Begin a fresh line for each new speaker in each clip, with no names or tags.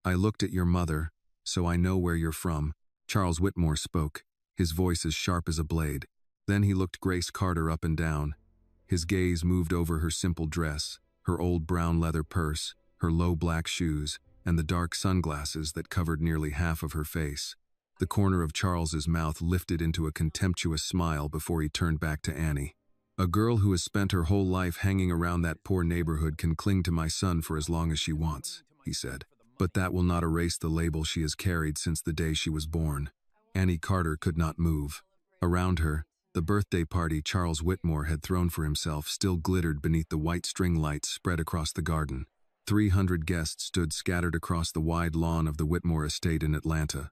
I looked at your mother, so I know where you're from. Charles Whitmore spoke, his voice as sharp as a blade. Then he looked Grace Carter up and down. His gaze moved over her simple dress, her old brown leather purse, her low black shoes, and the dark sunglasses that covered nearly half of her face. The corner of Charles's mouth lifted into a contemptuous smile before he turned back to Annie. A girl who has spent her whole life hanging around that poor neighborhood can cling to my son for as long as she wants, he said. But that will not erase the label she has carried since the day she was born. Annie Carter could not move. Around her, the birthday party Charles Whitmore had thrown for himself still glittered beneath the white string lights spread across the garden. 300 guests stood scattered across the wide lawn of the Whitmore estate in Atlanta.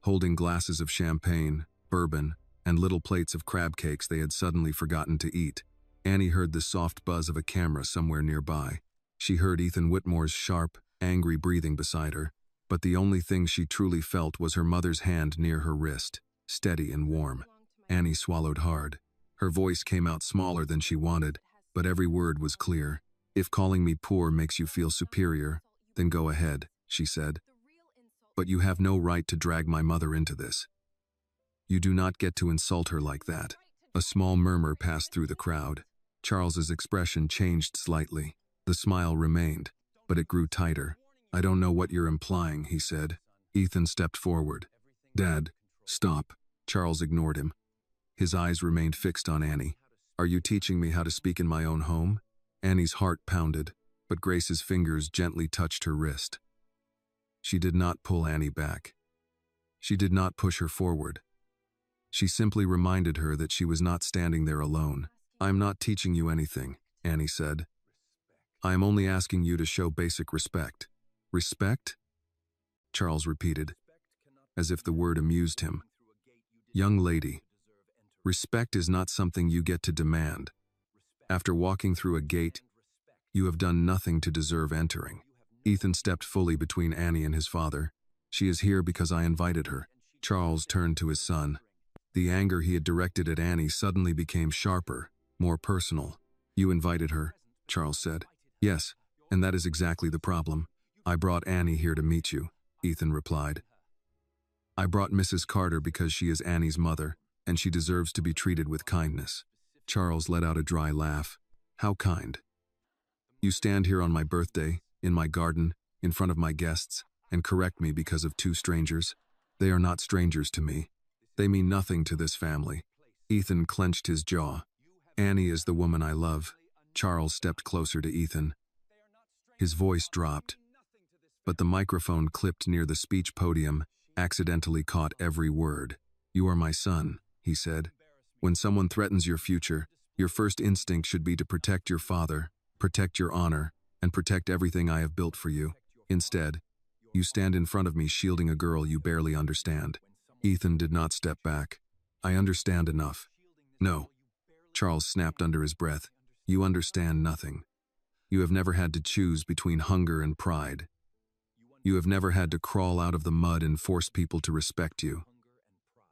Holding glasses of champagne, bourbon, and little plates of crab cakes they had suddenly forgotten to eat, Annie heard the soft buzz of a camera somewhere nearby. She heard Ethan Whitmore's sharp, angry breathing beside her, but the only thing she truly felt was her mother's hand near her wrist, steady and warm. Annie swallowed hard. Her voice came out smaller than she wanted, but every word was clear. If calling me poor makes you feel superior, then go ahead, she said. But you have no right to drag my mother into this. You do not get to insult her like that. A small murmur passed through the crowd. Charles's expression changed slightly. The smile remained, but it grew tighter. I don't know what you're implying, he said. Ethan stepped forward. Dad, stop. Charles ignored him. His eyes remained fixed on Annie. Are you teaching me how to speak in my own home? Annie's heart pounded, but Grace's fingers gently touched her wrist. She did not pull Annie back. She did not push her forward. She simply reminded her that she was not standing there alone. I'm not teaching you anything, Annie said. I am only asking you to show basic respect. Respect? Charles repeated, as if the word amused him. Young lady, respect is not something you get to demand. After walking through a gate, you have done nothing to deserve entering. Ethan stepped fully between Annie and his father. She is here because I invited her. Charles turned to his son. The anger he had directed at Annie suddenly became sharper, more personal. You invited her, Charles said. Yes, and that is exactly the problem. I brought Annie here to meet you, Ethan replied. I brought Mrs. Carter because she is Annie's mother, and she deserves to be treated with kindness. Charles let out a dry laugh. How kind? You stand here on my birthday, in my garden, in front of my guests, and correct me because of two strangers. They are not strangers to me. They mean nothing to this family. Ethan clenched his jaw. Annie is the woman I love. Charles stepped closer to Ethan. His voice dropped, but the microphone clipped near the speech podium accidentally caught every word. You are my son, he said. When someone threatens your future, your first instinct should be to protect your father, protect your honor, and protect everything I have built for you. Instead, you stand in front of me shielding a girl you barely understand. Ethan did not step back. I understand enough. No. Charles snapped under his breath. You understand nothing. You have never had to choose between hunger and pride. You have never had to crawl out of the mud and force people to respect you.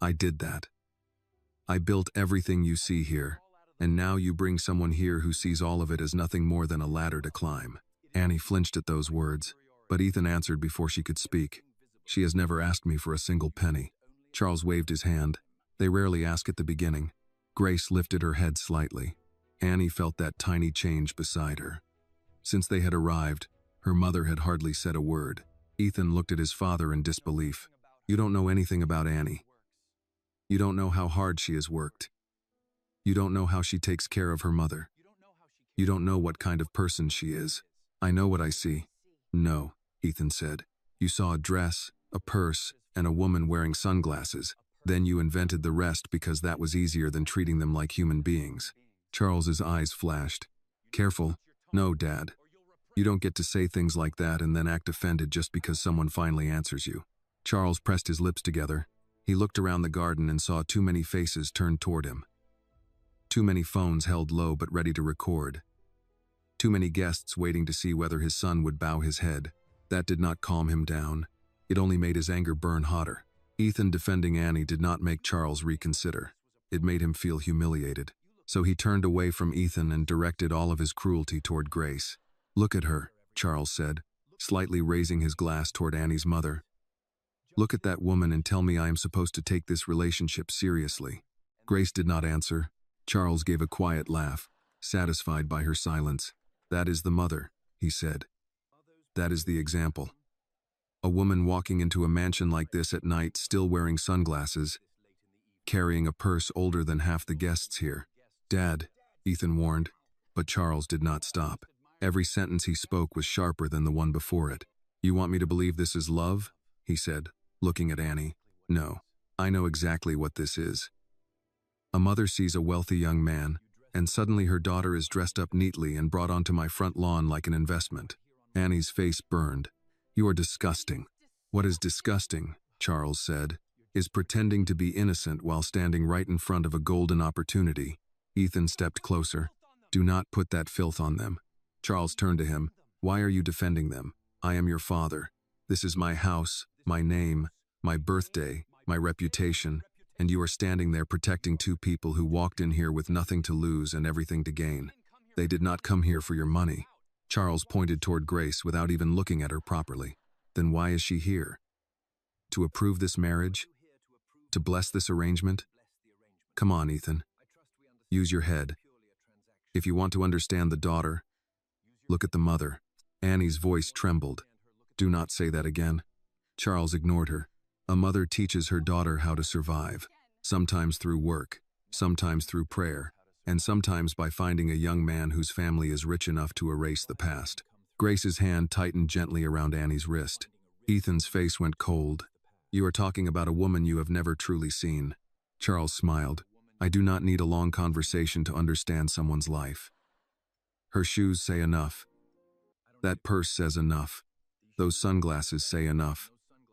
I did that. I built everything you see here, and now you bring someone here who sees all of it as nothing more than a ladder to climb. Annie flinched at those words, but Ethan answered before she could speak. She has never asked me for a single penny. Charles waved his hand. They rarely ask at the beginning. Grace lifted her head slightly. Annie felt that tiny change beside her. Since they had arrived, her mother had hardly said a word. Ethan looked at his father in disbelief. You don't know anything about Annie. You don't know how hard she has worked. You don't know how she takes care of her mother. You don't know what kind of person she is. I know what I see. No, Ethan said. You saw a dress, a purse, and a woman wearing sunglasses. Then you invented the rest because that was easier than treating them like human beings. Charles's eyes flashed. Careful. No, Dad. You don't get to say things like that and then act offended just because someone finally answers you. Charles pressed his lips together. He looked around the garden and saw too many faces turned toward him. Too many phones held low but ready to record. Too many guests waiting to see whether his son would bow his head. That did not calm him down. It only made his anger burn hotter. Ethan defending Annie did not make Charles reconsider. It made him feel humiliated. So he turned away from Ethan and directed all of his cruelty toward Grace. Look at her, Charles said. slightly raising his glass toward Annie's mother. "Look at that woman and tell me I am supposed to take this relationship seriously." Grace did not answer. Charles gave a quiet laugh, satisfied by her silence. "That is the mother," he said. "That is the example. A woman walking into a mansion like this at night, still wearing sunglasses, carrying a purse older than half the guests here." "Dad," Ethan warned, but Charles did not stop. Every sentence he spoke was sharper than the one before it. "You want me to believe this is love?" he said, looking at Annie. "No, I know exactly what this is." A mother sees a wealthy young man, and suddenly her daughter is dressed up neatly and brought onto my front lawn like an investment. Annie's face burned. "You are disgusting." "What is disgusting," Charles said, "is pretending to be innocent while standing right in front of a golden opportunity." Ethan stepped closer. "Do not put that filth on them." Charles turned to him. "Why are you defending them? I am your father. This is my house, my name, my birthday, my reputation, and you are standing there protecting two people who walked in here with nothing to lose and everything to gain. They did not come here for your money." Charles pointed toward Grace without even looking at her properly. "Then why is she here? To approve this marriage? To bless this arrangement? Come on, Ethan. Use your head. If you want to understand the daughter, look at the mother." Annie's voice trembled. "Do not say that again." Charles ignored her. "A mother teaches her daughter how to survive, sometimes through work, sometimes through prayer, and sometimes by finding a young man whose family is rich enough to erase the past." Grace's hand tightened gently around Annie's wrist. Ethan's face went cold. "You are talking about a woman you have never truly seen." Charles smiled. "I do not need a long conversation to understand someone's life. Her shoes say enough. That purse says enough. Those sunglasses say enough."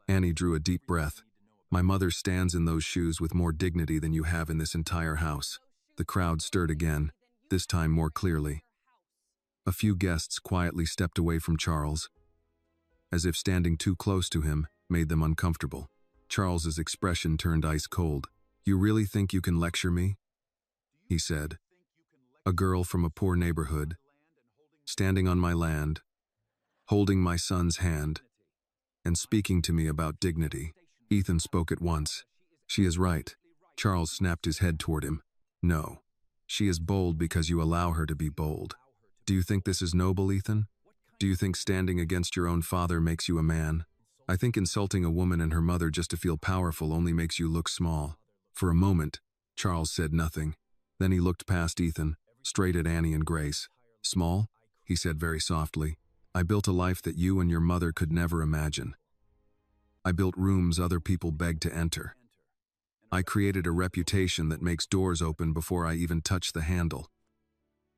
Annie drew a deep breath. "My mother stands in those shoes with more dignity than you have in this entire house." The crowd stirred again, this time more clearly. A few guests quietly stepped away from Charles, as if standing too close to him made them uncomfortable. Charles's expression turned ice cold. "You really think you can lecture me?" he said. "A girl from a poor neighborhood, standing on my land, holding my son's hand, and speaking to me about dignity." Ethan spoke at once. "She is right." Charles snapped his head toward him. "No. She is bold because you allow her to be bold. Do you think this is noble, Ethan? Do you think standing against your own father makes you a man? I think insulting a woman and her mother just to feel powerful only makes you look small." For a moment, Charles said nothing. Then he looked past Ethan, straight at Annie and Grace. "Small?" he said very softly. "I built a life that you and your mother could never imagine. I built rooms other people begged to enter. I created a reputation that makes doors open before I even touch the handle.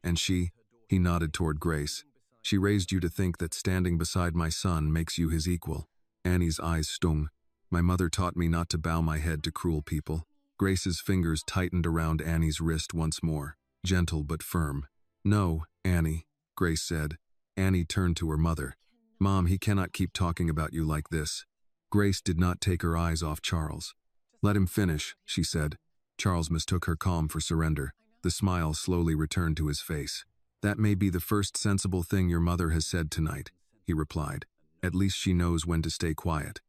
And she," he nodded toward Grace, "she raised you to think that standing beside my son makes you his equal." Annie's eyes stung. "My mother taught me not to bow my head to cruel people." Grace's fingers tightened around Annie's wrist once more, gentle but firm. "No, Annie," Grace said. Annie turned to her mother. "Mom, he cannot keep talking about you like this." Grace did not take her eyes off Charles. "Let him finish," she said. Charles mistook her calm for surrender. The smile slowly returned to his face. "That may be the first sensible thing your mother has said tonight," he replied. "At least she knows when to stay quiet."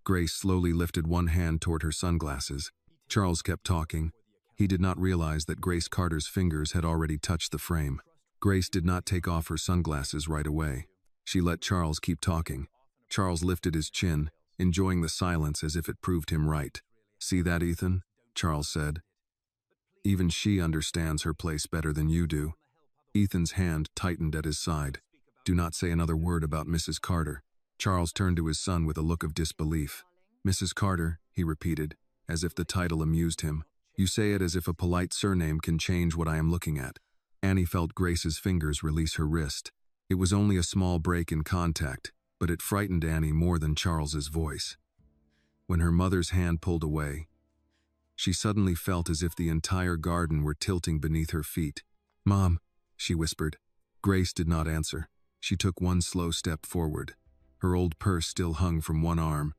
Grace slowly lifted one hand toward her sunglasses. Charles kept talking. He did not realize that Grace Carter's fingers had already touched the frame. Grace did not take off her sunglasses right away. She let Charles keep talking. Charles lifted his chin, enjoying the silence as if it proved him right. "See that, Ethan?" Charles said. "Even she understands her place better than you do." Ethan's hand tightened at his side. "Do not say another word about Mrs. Carter." Charles turned to his son with a look of disbelief. "Mrs. Carter," he repeated, as if the title amused him. "You say it as if a polite surname can change what I am looking at." Annie felt Grace's fingers release her wrist. It was only a small break in contact, but it frightened Annie more than Charles's voice. When her mother's hand pulled away, she suddenly felt as if the entire garden were tilting beneath her feet. "Mom," she whispered. Grace did not answer. She took one slow step forward. Her old purse still hung from one arm.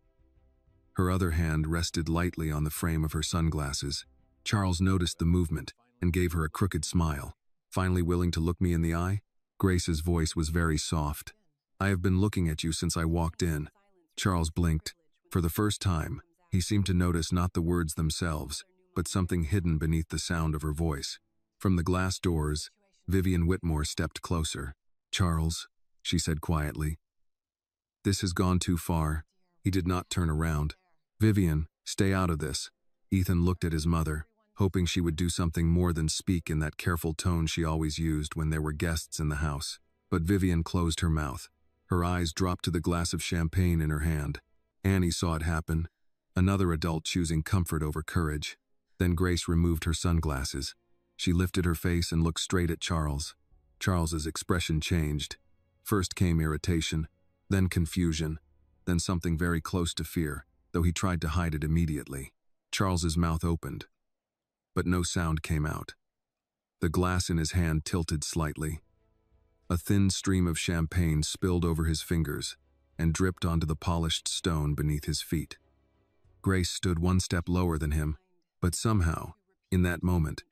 Her other hand rested lightly on the frame of her sunglasses. Charles noticed the movement and gave her a crooked smile. "Finally willing to look me in the eye?" Grace's voice was very soft. I have been looking at you since I walked in. Charles blinked. For the first time, he seemed to notice not the words themselves, but something hidden beneath the sound of her voice. From the glass doors, Vivian Whitmore stepped closer. "Charles," she said quietly. "This has gone too far." He did not turn around. "Vivian, stay out of this." Ethan looked at his mother, hoping she would do something more than speak in that careful tone she always used when there were guests in the house. But Vivian closed her mouth. Her eyes dropped to the glass of champagne in her hand. Annie saw it happen, another adult choosing comfort over courage. Then Grace removed her sunglasses. She lifted her face and looked straight at Charles. Charles's expression changed. First came irritation, then confusion, then something very close to fear, though he tried to hide it immediately. Charles's mouth opened, but no sound came out. The glass in his hand tilted slightly. A thin stream of champagne spilled over his fingers and dripped onto the polished stone beneath his feet. Grace stood one step lower than him, but somehow, in that moment,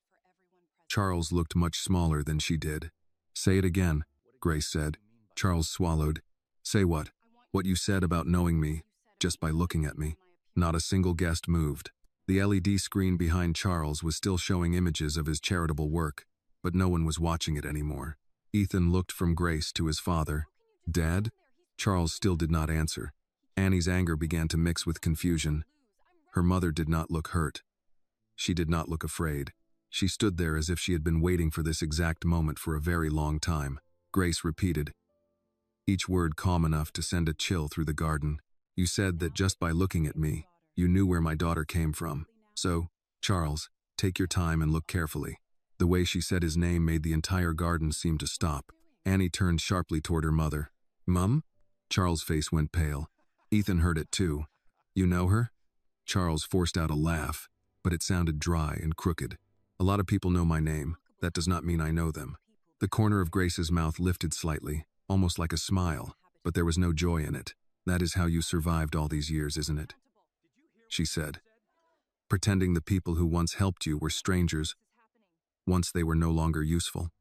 Charles looked much smaller than she did. "Say it again," Grace said. Charles swallowed. "Say what? What you said about knowing me, just by looking at me." Not a single guest moved. The LED screen behind Charles was still showing images of his charitable work, but no one was watching it anymore. Ethan looked from Grace to his father. "Dad?" Charles still did not answer. Annie's anger began to mix with confusion. Her mother did not look hurt. She did not look afraid. She stood there as if she had been waiting for this exact moment for a very long time. Grace repeated, each word calm enough to send a chill through the garden. "You said that just by looking at me, you knew where my daughter came from. So, Charles, take your time and look carefully." The way she said his name made the entire garden seem to stop. Annie turned sharply toward her mother. "Mum?" Charles' face went pale. Ethan heard it too. "You know her?" Charles forced out a laugh, but it sounded dry and crooked. "A lot of people know my name. That does not mean I know them." The corner of Grace's mouth lifted slightly, almost like a smile, but there was no joy in it. "That is how you survived all these years, isn't it?" she said. "Pretending the people who once helped you were strangers, once they were no longer useful."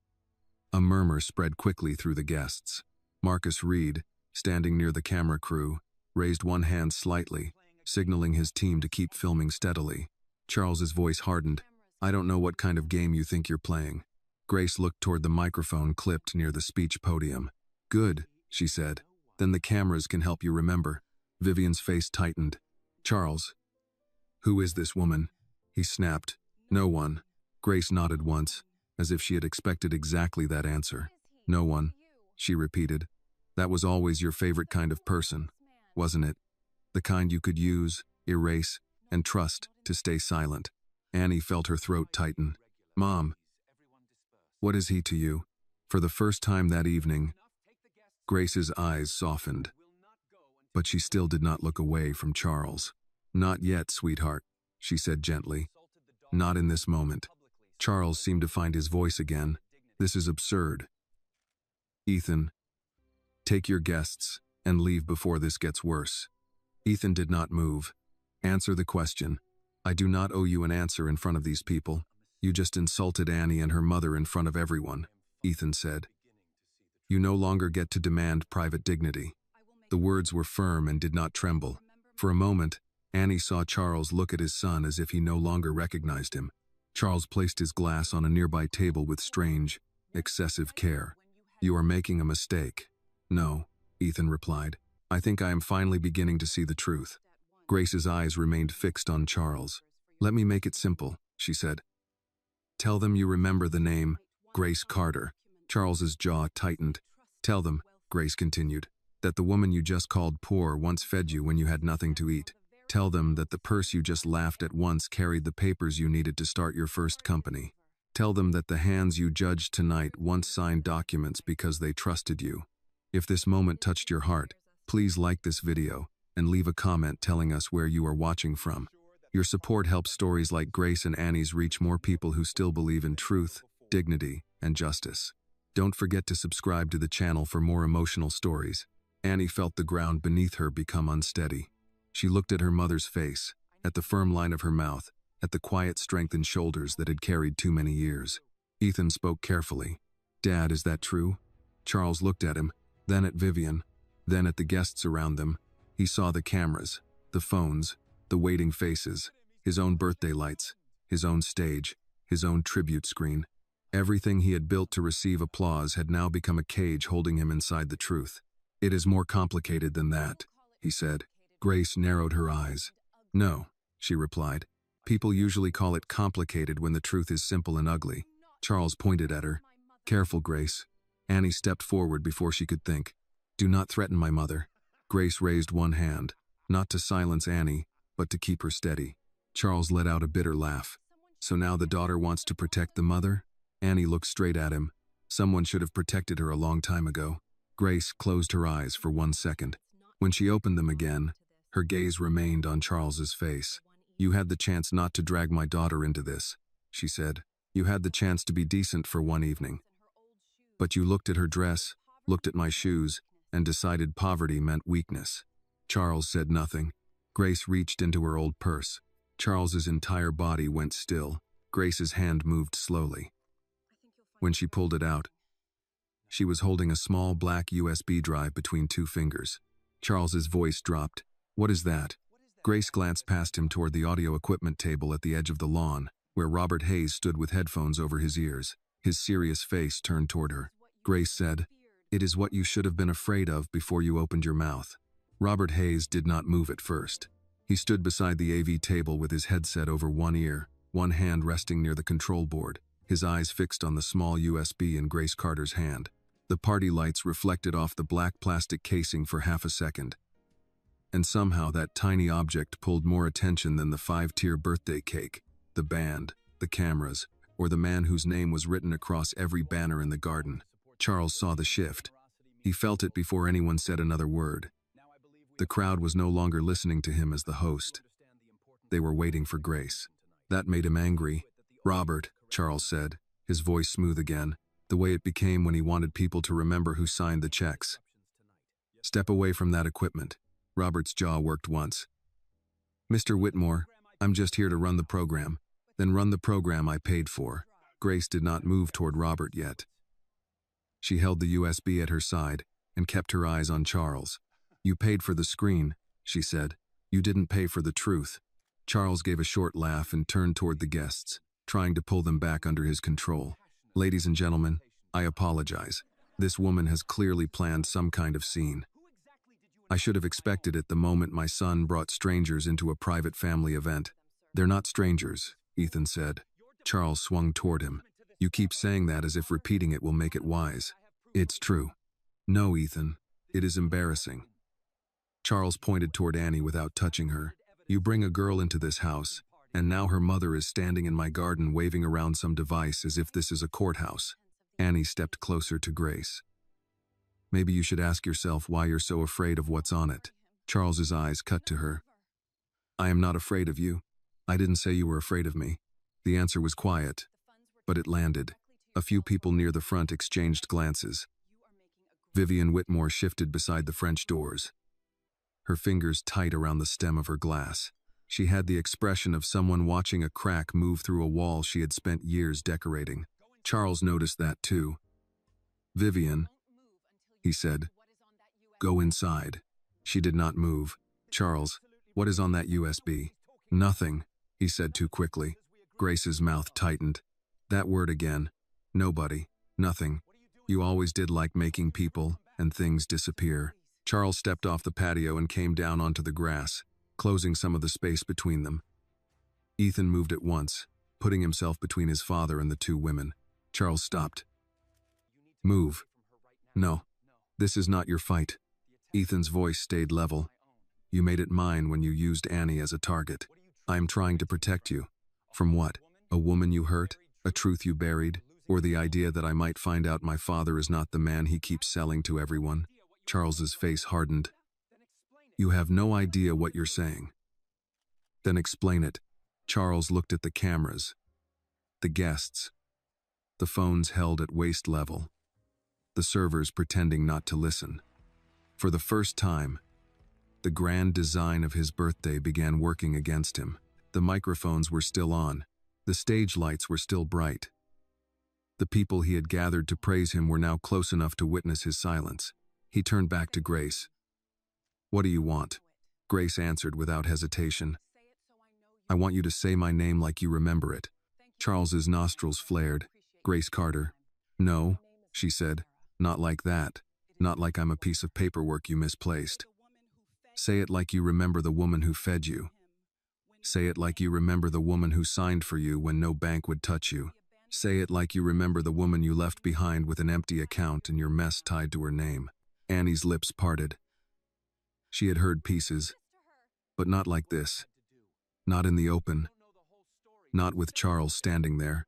A murmur spread quickly through the guests. Marcus Reed, standing near the camera crew, raised one hand slightly, signaling his team to keep filming steadily. Charles's voice hardened. "I don't know what kind of game you think you're playing." Grace looked toward the microphone clipped near the speech podium. "Good," she said. "Then the cameras can help you remember." Vivian's face tightened. "Charles, who is this woman?" he snapped. "No one." Grace nodded once, as if she had expected exactly that answer. "No one," she repeated. "That was always your favorite kind of person, wasn't it? The kind you could use, erase, and trust to stay silent." Annie felt her throat tighten. "Mom, what is he to you?" For the first time that evening, Grace's eyes softened, but she still did not look away from Charles. "Not yet, sweetheart," she said gently. "Not in this moment." Charles seemed to find his voice again. "This is absurd. Ethan, take your guests and leave before this gets worse." Ethan did not move. "Answer the question." "I do not owe you an answer in front of these people. You just insulted Annie and her mother in front of everyone," Ethan said. "You no longer get to demand private dignity." The words were firm and did not tremble. For a moment, Annie saw Charles look at his son as if he no longer recognized him. Charles placed his glass on a nearby table with strange, excessive care. "You are making a mistake." "No," Ethan replied. "I think I am finally beginning to see the truth." Grace's eyes remained fixed on Charles. "Let me make it simple," she said. "Tell them you remember the name Grace Carter." Charles's jaw tightened. "Tell them," Grace continued, "that the woman you just called poor once fed you when you had nothing to eat. Tell them that the purse you just laughed at once carried the papers you needed to start your first company. Tell them that the hands you judged tonight once signed documents because they trusted you. If this moment touched your heart, please like this video and leave a comment telling us where you are watching from. Your support helps stories like Grace and Annie's reach more people who still believe in truth, dignity, and justice. Don't forget to subscribe to the channel for more emotional stories. Annie felt the ground beneath her become unsteady. She looked at her mother's face, at the firm line of her mouth, at the quiet strength in shoulders that had carried too many years. Ethan spoke carefully. "Dad, is that true?" Charles looked at him, then at Vivian. Then at the guests around them, he saw the cameras, the phones, the waiting faces, his own birthday lights, his own stage, his own tribute screen. Everything he had built to receive applause had now become a cage holding him inside the truth. "It is more complicated than that," he said. Grace narrowed her eyes. "No," she replied. "People usually call it complicated when the truth is simple and ugly." Charles pointed at her. "Careful, Grace." Annie stepped forward before she could think. "Do not threaten my mother." Grace raised one hand, not to silence Annie, but to keep her steady. Charles let out a bitter laugh. "So now the daughter wants to protect the mother?" Annie looked straight at him. Someone should have protected her a long time ago. Grace closed her eyes for 1 second. When she opened them again, her gaze remained on Charles's face. "You had the chance not to drag my daughter into this," she said. "You had the chance to be decent for one evening. But you looked at her dress, looked at my shoes, and decided poverty meant weakness." Charles said nothing. Grace reached into her old purse. Charles's entire body went still. Grace's hand moved slowly. When she pulled it out, she was holding a small black USB drive between 2 fingers. Charles's voice dropped. "What is that?" Grace glanced past him toward the audio equipment table at the edge of the lawn, where Robert Hayes stood with headphones over his ears, his serious face turned toward her. Grace said, "It is what you should have been afraid of before you opened your mouth." Robert Hayes did not move at first. He stood beside the AV table with his headset over one ear, one hand resting near the control board, his eyes fixed on the small USB in Grace Carter's hand. The party lights reflected off the black plastic casing for half a second. And somehow that tiny object pulled more attention than the 5-tier birthday cake, the band, the cameras, or the man whose name was written across every banner in the garden. Charles saw the shift. He felt it before anyone said another word. The crowd was no longer listening to him as the host. They were waiting for Grace. That made him angry. "Robert," Charles said, his voice smooth again, the way it became when he wanted people to remember who signed the checks. "Step away from that equipment." Robert's jaw worked once. "Mr. Whitmore, I'm just here to run the program. Then run the program I paid for." Grace did not move toward Robert yet. She held the USB at her side and kept her eyes on Charles. "You paid for the screen," she said. "You didn't pay for the truth." Charles gave a short laugh and turned toward the guests, trying to pull them back under his control. "Ladies and gentlemen, I apologize. This woman has clearly planned some kind of scene. I should have expected it the moment my son brought strangers into a private family event." "They're not strangers," Ethan said. Charles swung toward him. "You keep saying that as if repeating it will make it wise." "It's true." "No, Ethan. It is embarrassing." Charles pointed toward Annie without touching her. "You bring a girl into this house, and now her mother is standing in my garden waving around some device as if this is a courthouse." Annie stepped closer to Grace. "Maybe you should ask yourself why you're so afraid of what's on it." Charles's eyes cut to her. "I am not afraid of you. I didn't say you were afraid of me." The answer was quiet, but it landed. A few people near the front exchanged glances. Vivian Whitmore shifted beside the French doors, her fingers tight around the stem of her glass. She had the expression of someone watching a crack move through a wall she had spent years decorating. Charles noticed that too. "Vivian," he said, "go inside." She did not move. "Charles, what is on that USB?" "Nothing," he said too quickly. Grace's mouth tightened. "That word again. Nobody. Nothing. You always did like making people and things disappear." Charles stepped off the patio and came down onto the grass, closing some of the space between them. Ethan moved at once, putting himself between his father and the 2 women. Charles stopped. "Move." "No. This is not your fight." Ethan's voice stayed level. "You made it mine when you used Annie as a target. I am trying to protect you." "From what? A woman you hurt? A truth you buried? Or the idea that I might find out my father is not the man he keeps selling to everyone?" Charles's face hardened. "You have no idea what you're saying." "Then explain it." Charles looked at the cameras, the guests, the phones held at waist level, the servers pretending not to listen. For the first time, the grand design of his birthday began working against him. The microphones were still on. The stage lights were still bright. The people he had gathered to praise him were now close enough to witness his silence. He turned back to Grace. What do you want? Grace answered without hesitation. I want you to say my name like you remember it. Charles's nostrils flared. Grace Carter. No, she said. Not like that. Not like I'm a piece of paperwork you misplaced. Say it like you remember the woman who fed you. Say it like you remember the woman who signed for you when no bank would touch you. Say it like you remember the woman you left behind with an empty account and your mess tied to her name. Annie's lips parted. She had heard pieces, but not like this. Not in the open. Not with Charles standing there,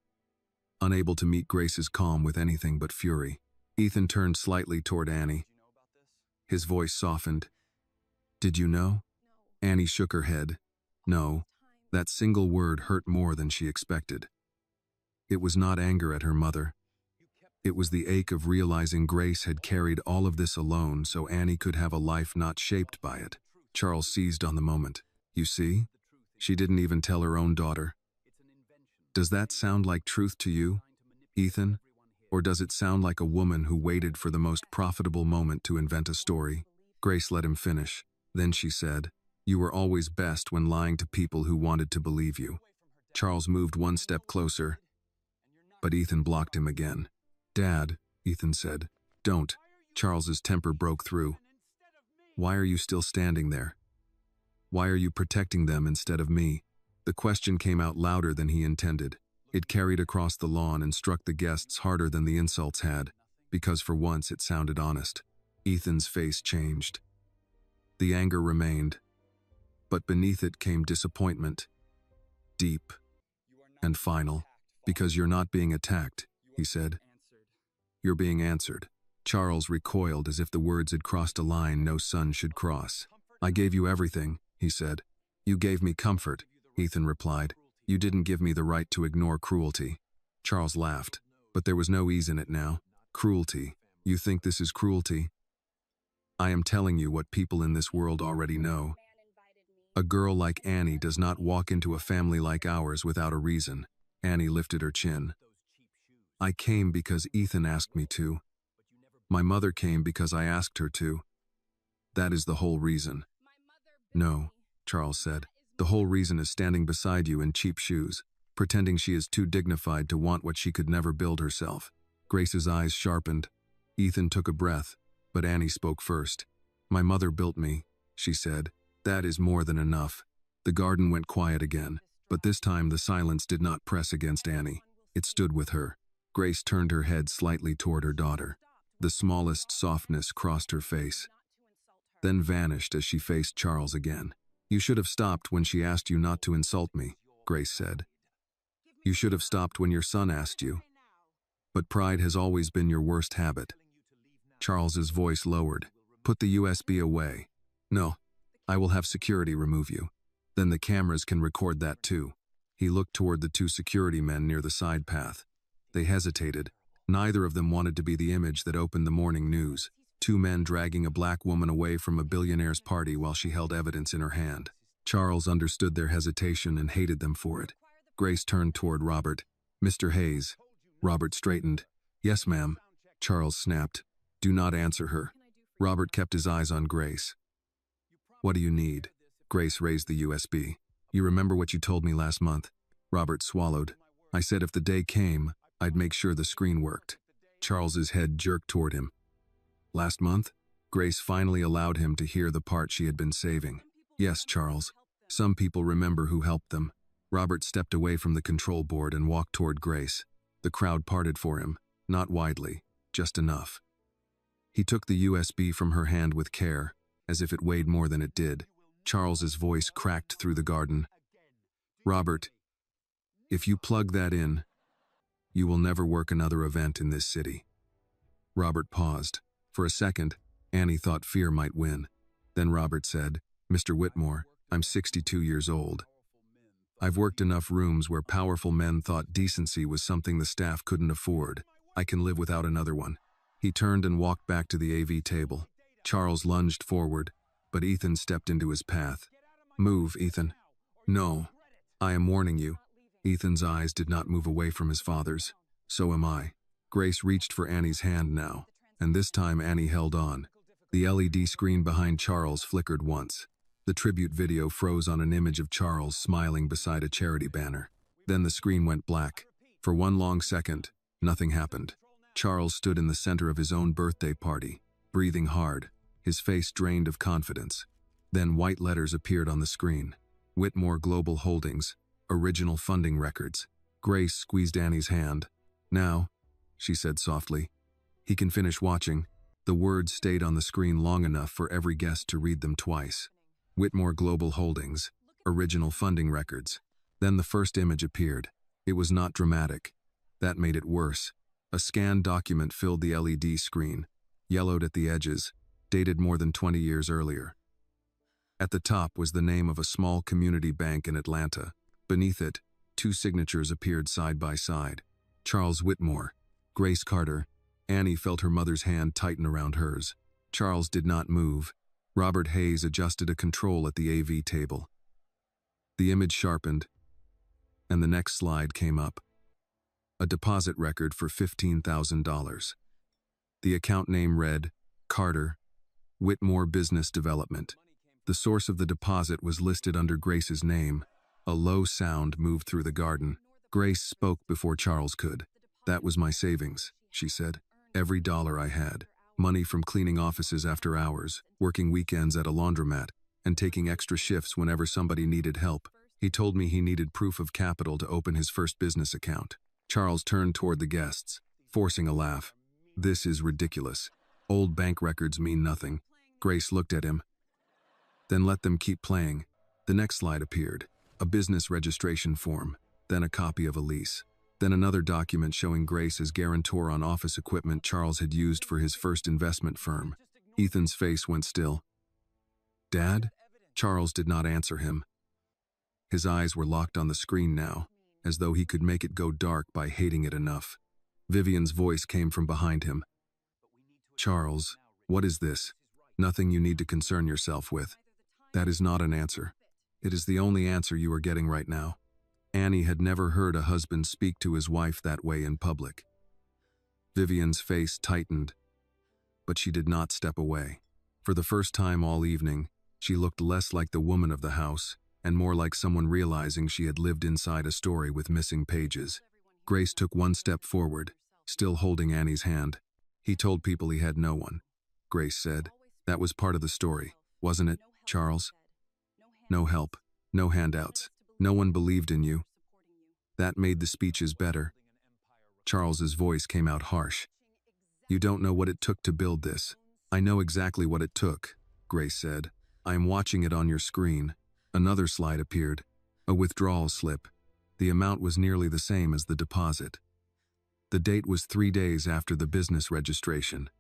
unable to meet Grace's calm with anything but fury. Ethan turned slightly toward Annie. His voice softened. Did you know? Annie shook her head. No, that single word hurt more than she expected. It was not anger at her mother. It was the ache of realizing Grace had carried all of this alone so Annie could have a life not shaped by it. Charles seized on the moment. You see? She didn't even tell her own daughter. Does that sound like truth to you, Ethan? Or does it sound like a woman who waited for the most profitable moment to invent a story? Grace let him finish. Then she said, You were always best when lying to people who wanted to believe you. Charles moved one step closer, but Ethan blocked him again. Dad, Ethan said. Don't. Charles's temper broke through. Why are you still standing there? Why are you protecting them instead of me? The question came out louder than he intended. It carried across the lawn and struck the guests harder than the insults had, because for once it sounded honest. Ethan's face changed. The anger remained, but beneath it came disappointment. Deep and final. Because you're not being attacked, he said. You're being answered. Charles recoiled as if the words had crossed a line no son should cross. I gave you everything, he said. You gave me comfort, Ethan replied. You didn't give me the right to ignore cruelty. Charles laughed, but there was no ease in it now. Cruelty. You think this is cruelty? I am telling you what people in this world already know. A girl like Annie does not walk into a family like ours without a reason. Annie lifted her chin. I came because Ethan asked me to. My mother came because I asked her to. That is the whole reason. No, Charles said. The whole reason is standing beside you in cheap shoes, pretending she is too dignified to want what she could never build herself. Grace's eyes sharpened. Ethan took a breath, but Annie spoke first. My mother built me, she said. That is more than enough. The garden went quiet again, but this time the silence did not press against Annie. It stood with her. Grace turned her head slightly toward her daughter. The smallest softness crossed her face, then vanished as she faced Charles again. You should have stopped when she asked you not to insult me, Grace said. You should have stopped when your son asked you. But pride has always been your worst habit. Charles's voice lowered. Put the USB away. No, I will have security remove you. Then the cameras can record that too. He looked toward the two security men near the side path. They hesitated. Neither of them wanted to be the image that opened the morning news. Two men dragging a black woman away from a billionaire's party while she held evidence in her hand. Charles understood their hesitation and hated them for it. Grace turned toward Robert. Mr. Hayes. Robert straightened. Yes, ma'am. Charles snapped. Do not answer her. Robert kept his eyes on Grace. What do you need? Grace raised the USB. You remember what you told me last month? Robert swallowed. I said if the day came, I'd make sure the screen worked. Charles's head jerked toward him. Last month? Grace finally allowed him to hear the part she had been saving. Yes, Charles. Some people remember who helped them. Robert stepped away from the control board and walked toward Grace. The crowd parted for him, not widely, just enough. He took the USB from her hand with care, as if it weighed more than it did. Charles's voice cracked through the garden. Robert, if you plug that in, you will never work another event in this city. Robert paused. For a second, Annie thought fear might win. Then Robert said, Mr. Whitmore, I'm 62 years old. I've worked enough rooms where powerful men thought decency was something the staff couldn't afford. I can live without another one. He turned and walked back to the AV table. Charles lunged forward, but Ethan stepped into his path. Move, Ethan. No, I am warning you. Ethan's eyes did not move away from his father's. So am I. Grace reached for Annie's hand now, and this time Annie held on. The LED screen behind Charles flickered once. The tribute video froze on an image of Charles smiling beside a charity banner. Then the screen went black. For one long second, nothing happened. Charles stood in the center of his own birthday party, breathing hard, his face drained of confidence. Then white letters appeared on the screen. Whitmore Global Holdings, original funding records. Grace squeezed Annie's hand. "Now," she said softly. "He can finish watching." The words stayed on the screen long enough for every guest to read them twice. Whitmore Global Holdings, original funding records. Then the first image appeared. It was not dramatic. That made it worse. A scanned document filled the LED screen, yellowed at the edges, dated more than 20 years earlier. At the top was the name of a small community bank in Atlanta. Beneath it, two signatures appeared side by side. Charles Whitmore, Grace Carter. Annie felt her mother's hand tighten around hers. Charles did not move. Robert Hayes adjusted a control at the AV table. The image sharpened, and the next slide came up. A deposit record for $15,000. The account name read, Carter, Whitmore Business Development. The source of the deposit was listed under Grace's name. A low sound moved through the garden. Grace spoke before Charles could. "That was my savings," she said. "Every dollar I had. Money from cleaning offices after hours, working weekends at a laundromat, and taking extra shifts whenever somebody needed help. He told me he needed proof of capital to open his first business account." Charles turned toward the guests, forcing a laugh. "This is ridiculous. Old bank records mean nothing." Grace looked at him. "Then let them keep playing." The next slide appeared. A business registration form, then a copy of a lease. Then another document showing Grace as guarantor on office equipment Charles had used for his first investment firm. Ethan's face went still. "Dad?" Charles did not answer him. His eyes were locked on the screen now, as though he could make it go dark by hating it enough. Vivian's voice came from behind him. "Charles, what is this? Nothing you need to concern yourself with." "That is not an answer. It is the only answer you are getting right now." Annie had never heard a husband speak to his wife that way in public. Vivian's face tightened, but she did not step away. For the first time all evening, she looked less like the woman of the house and more like someone realizing she had lived inside a story with missing pages. Grace took one step forward, still holding Annie's hand. "He told people he had no one," Grace said. "That was part of the story, wasn't it, Charles? No help, no handouts. No one believed in you. That made the speeches better." Charles's voice came out harsh. "You don't know what it took to build this." "I know exactly what it took," Grace said. "I am watching it on your screen." Another slide appeared. A withdrawal slip. The amount was nearly the same as the deposit. The date was 3 days after the business registration.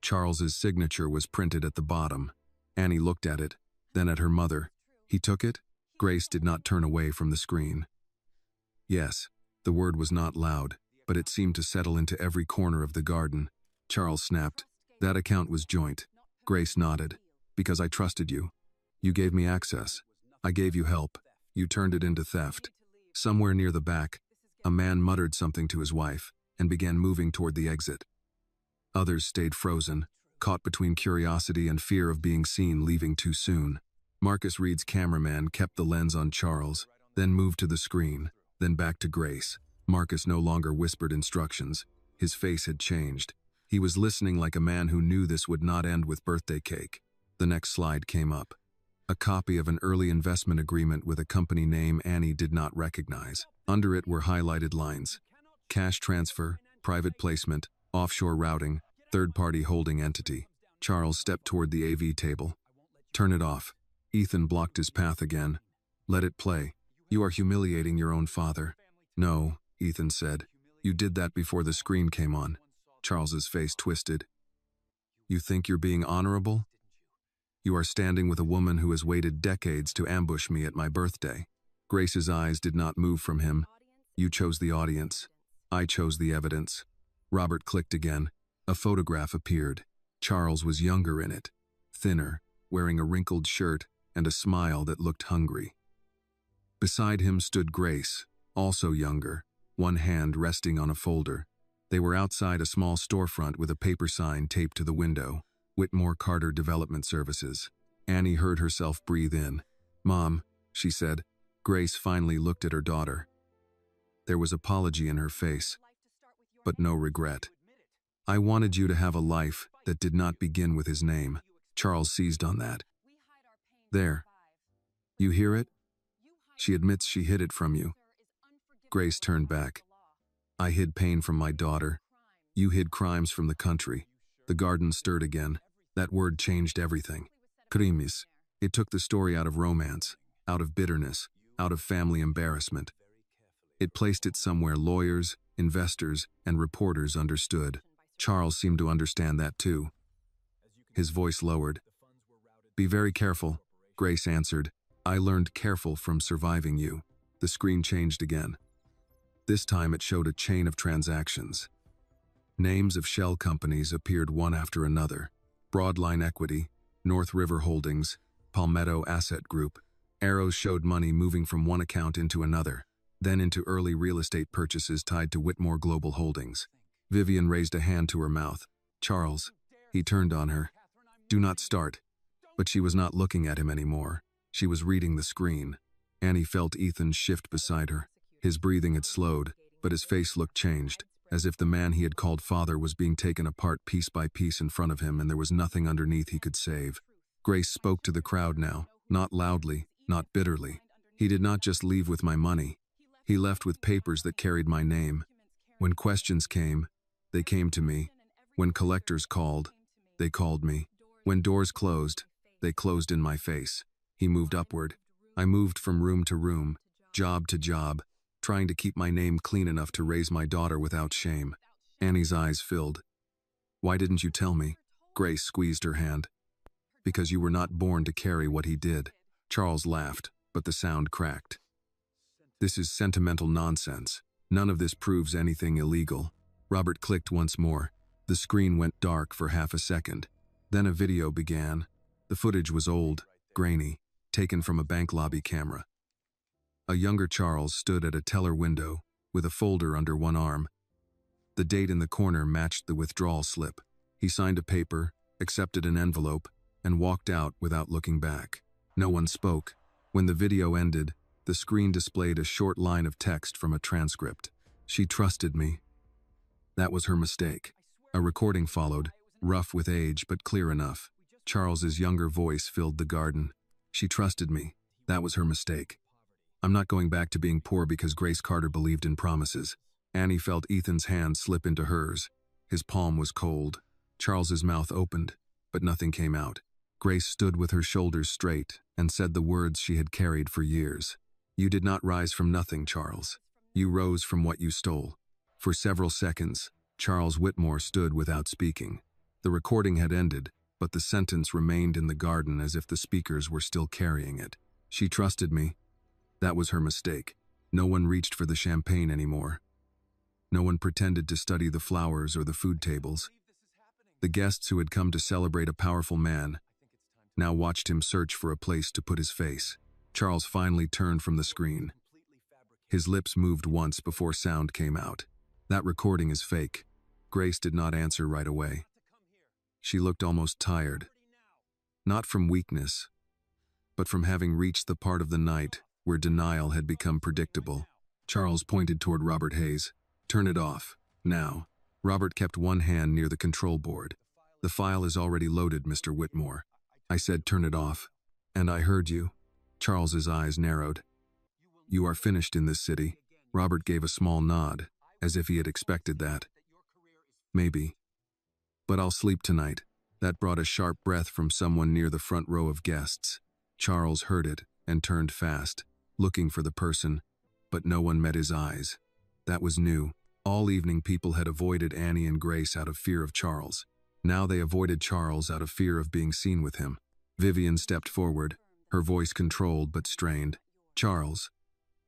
Charles's signature was printed at the bottom. Annie looked at it, then at her mother. "He took it?" Grace did not turn away from the screen. "Yes." The word was not loud, but it seemed to settle into every corner of the garden. Charles snapped. "That account was joint." Grace nodded. "Because I trusted you. You gave me access. I gave you help. You turned it into theft." Somewhere near the back, a man muttered something to his wife and began moving toward the exit. Others stayed frozen, caught between curiosity and fear of being seen leaving too soon. Marcus Reed's cameraman kept the lens on Charles, then moved to the screen, then back to Grace. Marcus no longer whispered instructions. His face had changed. He was listening like a man who knew this would not end with birthday cake. The next slide came up. A copy of an early investment agreement with a company name Annie did not recognize. Under it were highlighted lines. Cash transfer, private placement, offshore routing, third-party holding entity. Charles stepped toward the AV table. "Turn it off." Ethan blocked his path again. "Let it play. You are humiliating your own father." "No," Ethan said. "You did that before the screen came on." Charles's face twisted. "You think you're being honorable? You are standing with a woman who has waited decades to ambush me at my birthday." Grace's eyes did not move from him. "You chose the audience. I chose the evidence." Robert clicked again. A photograph appeared. Charles was younger in it, thinner, wearing a wrinkled shirt and a smile that looked hungry. Beside him stood Grace, also younger, one hand resting on a folder. They were outside a small storefront with a paper sign taped to the window. Whitmore Carter Development Services. Annie heard herself breathe in. "Mom," she said. Grace finally looked at her daughter. There was apology in her face, but no regret. "I wanted you to have a life that did not begin with his name." Charles seized on that. "There. You hear it? She admits she hid it from you." Grace turned back. "I hid pain from my daughter. You hid crimes from the country." The garden stirred again. That word changed everything. Crimes. It took the story out of romance, out of bitterness, out of family embarrassment. It placed it somewhere lawyers, investors, and reporters understood. Charles seemed to understand that too. His voice lowered. "Be very careful," Grace answered. "I learned careful from surviving you." The screen changed again. This time it showed a chain of transactions. Names of shell companies appeared one after another. Broadline Equity, North River Holdings, Palmetto Asset Group. Arrows showed money moving from one account into another, then into early real estate purchases tied to Whitmore Global Holdings. Vivian raised a hand to her mouth. "Charles." He turned on her. "Do not start." But she was not looking at him anymore. She was reading the screen. Annie felt Ethan shift beside her. His breathing had slowed, but his face looked changed, as if the man he had called father was being taken apart piece by piece in front of him and there was nothing underneath he could save. Grace spoke to the crowd now, not loudly, not bitterly. "He did not just leave with my money. He left with papers that carried my name. When questions came, they came to me. When collectors called, they called me. When doors closed, they closed in my face." He moved upward. "I moved from room to room, job to job, trying to keep my name clean enough to raise my daughter without shame." Annie's eyes filled. "Why didn't you tell me?" Grace squeezed her hand. "Because you were not born to carry what he did." Charles laughed, but the sound cracked. "This is sentimental nonsense. None of this proves anything illegal." Robert clicked once more. The screen went dark for half a second. Then a video began. The footage was old, grainy, taken from a bank lobby camera. A younger Charles stood at a teller window, with a folder under one arm. The date in the corner matched the withdrawal slip. He signed a paper, accepted an envelope, and walked out without looking back. No one spoke. When the video ended, the screen displayed a short line of text from a transcript. "She trusted me. That was her mistake." A recording followed, rough with age but clear enough. Charles's younger voice filled the garden. "She trusted me. That was her mistake. I'm not going back to being poor because Grace Carter believed in promises." Annie felt Ethan's hand slip into hers. His palm was cold. Charles's mouth opened, but nothing came out. Grace stood with her shoulders straight and said the words she had carried for years. "You did not rise from nothing, Charles. You rose from what you stole." For several seconds, Charles Whitmore stood without speaking. The recording had ended, but the sentence remained in the garden as if the speakers were still carrying it. "She trusted me. That was her mistake." No one reached for the champagne anymore. No one pretended to study the flowers or the food tables. The guests who had come to celebrate a powerful man now watched him search for a place to put his face. Charles finally turned from the screen. His lips moved once before sound came out. "That recording is fake." Grace did not answer right away. She looked almost tired. Not from weakness, but from having reached the part of the night where denial had become predictable. Charles pointed toward Robert Hayes. "Turn it off, now." Robert kept one hand near the control board. "The file is already loaded, Mr. Whitmore. I said turn it off. And I heard you." Charles's eyes narrowed. "You are finished in this city." Robert gave a small nod, as if he had expected that. "Maybe. But I'll sleep tonight." That brought a sharp breath from someone near the front row of guests. Charles heard it and turned fast, looking for the person, but no one met his eyes. That was new. All evening people had avoided Annie and Grace out of fear of Charles. Now they avoided Charles out of fear of being seen with him. Vivian stepped forward, her voice controlled but strained. "Charles,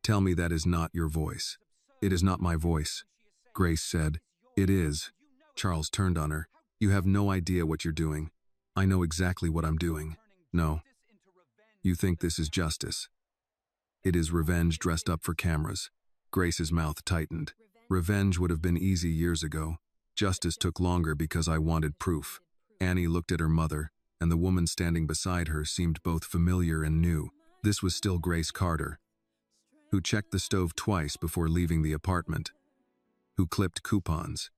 tell me that is not your voice." "It is not my voice," Grace said. "It is." Charles turned on her. "You have no idea what you're doing." "I know exactly what I'm doing." "No. You think this is justice. It is revenge dressed up for cameras." Grace's mouth tightened. "Revenge would have been easy years ago. Justice took longer because I wanted proof." Annie looked at her mother, and the woman standing beside her seemed both familiar and new. This was still Grace Carter, who checked the stove twice before leaving the apartment, who clipped coupons,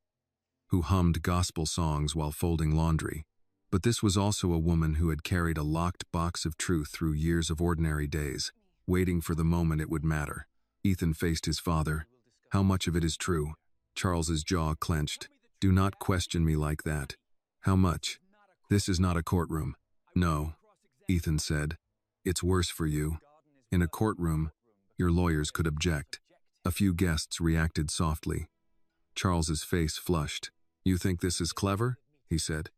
who hummed gospel songs while folding laundry. But this was also a woman who had carried a locked box of truth through years of ordinary days, waiting for the moment it would matter. Ethan faced his father. How much of it is true? Charles's jaw clenched. Do not question me like that. How much? This is not a courtroom. No, Ethan said. It's worse for you. In a courtroom, your lawyers could object. A few guests reacted softly. Charles's face flushed. You think this is clever? He said.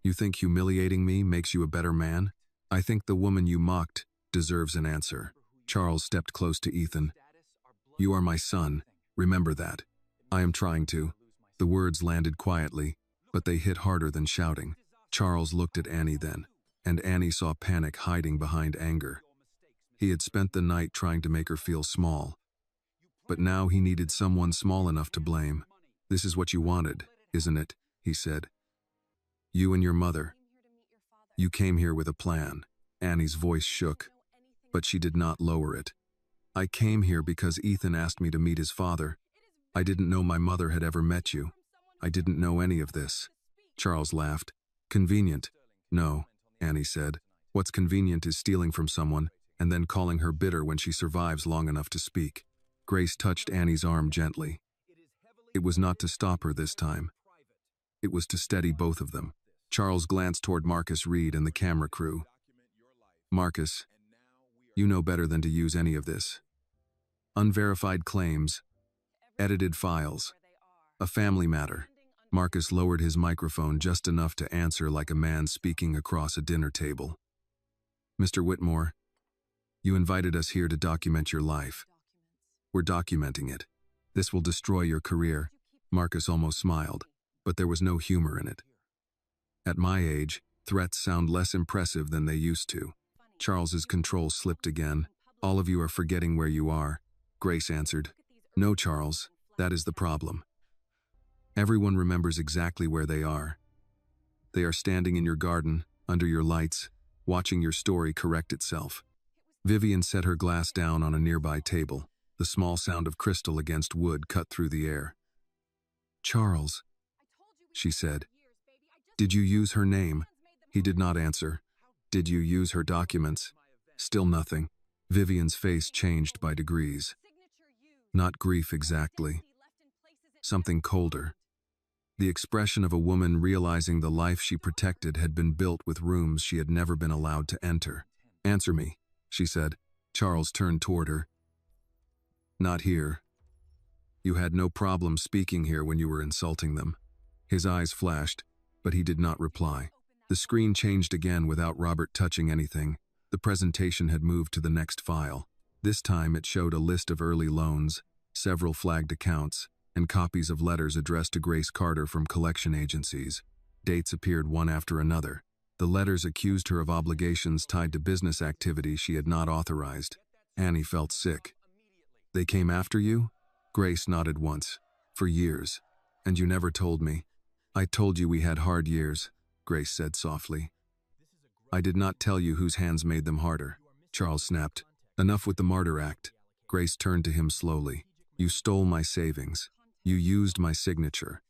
You think humiliating me makes you a better man? I think the woman you mocked deserves an answer. Charles stepped close to Ethan. You are my son. Remember that. I am trying to. The words landed quietly, but they hit harder than shouting. Charles looked at Annie then, and Annie saw panic hiding behind anger. He had spent the night trying to make her feel small, but now he needed someone small enough to blame. This is what you wanted, isn't it? He said. You and your mother. You came here with a plan. Annie's voice shook, but she did not lower it. I came here because Ethan asked me to meet his father. I didn't know my mother had ever met you. I didn't know any of this. Charles laughed. Convenient. No, Annie said. What's convenient is stealing from someone and then calling her bitter when she survives long enough to speak. Grace touched Annie's arm gently. It was not to stop her this time. It was to steady both of them. Charles glanced toward Marcus Reed and the camera crew. Marcus, you know better than to use any of this. Unverified claims, edited files, a family matter. Marcus lowered his microphone just enough to answer like a man speaking across a dinner table. Mr. Whitmore, you invited us here to document your life. We're documenting it. This will destroy your career. Marcus almost smiled, but there was no humor in it. At my age, threats sound less impressive than they used to. Charles's control slipped again. All of you are forgetting where you are. Grace answered. No, Charles, that is the problem. Everyone remembers exactly where they are. They are standing in your garden, under your lights, watching your story correct itself. Vivian set her glass down on a nearby table. The small sound of crystal against wood cut through the air. Charles, she said. Did you use her name? He did not answer. Did you use her documents? Still nothing. Vivian's face changed by degrees. Not grief exactly. Something colder. The expression of a woman realizing the life she protected had been built with rooms she had never been allowed to enter. Answer me, she said. Charles turned toward her. Not here. You had no problem speaking here when you were insulting them. His eyes flashed, but he did not reply. The screen changed again without Robert touching anything. The presentation had moved to the next file. This time it showed a list of early loans, several flagged accounts, and copies of letters addressed to Grace Carter from collection agencies. Dates appeared one after another. The letters accused her of obligations tied to business activity she had not authorized. Annie felt sick. They came after you? Grace nodded once. For years. And you never told me. I told you we had hard years, Grace said softly. I did not tell you whose hands made them harder. Charles snapped. Enough with the martyr act. Grace turned to him slowly. You stole my savings. You used my signature.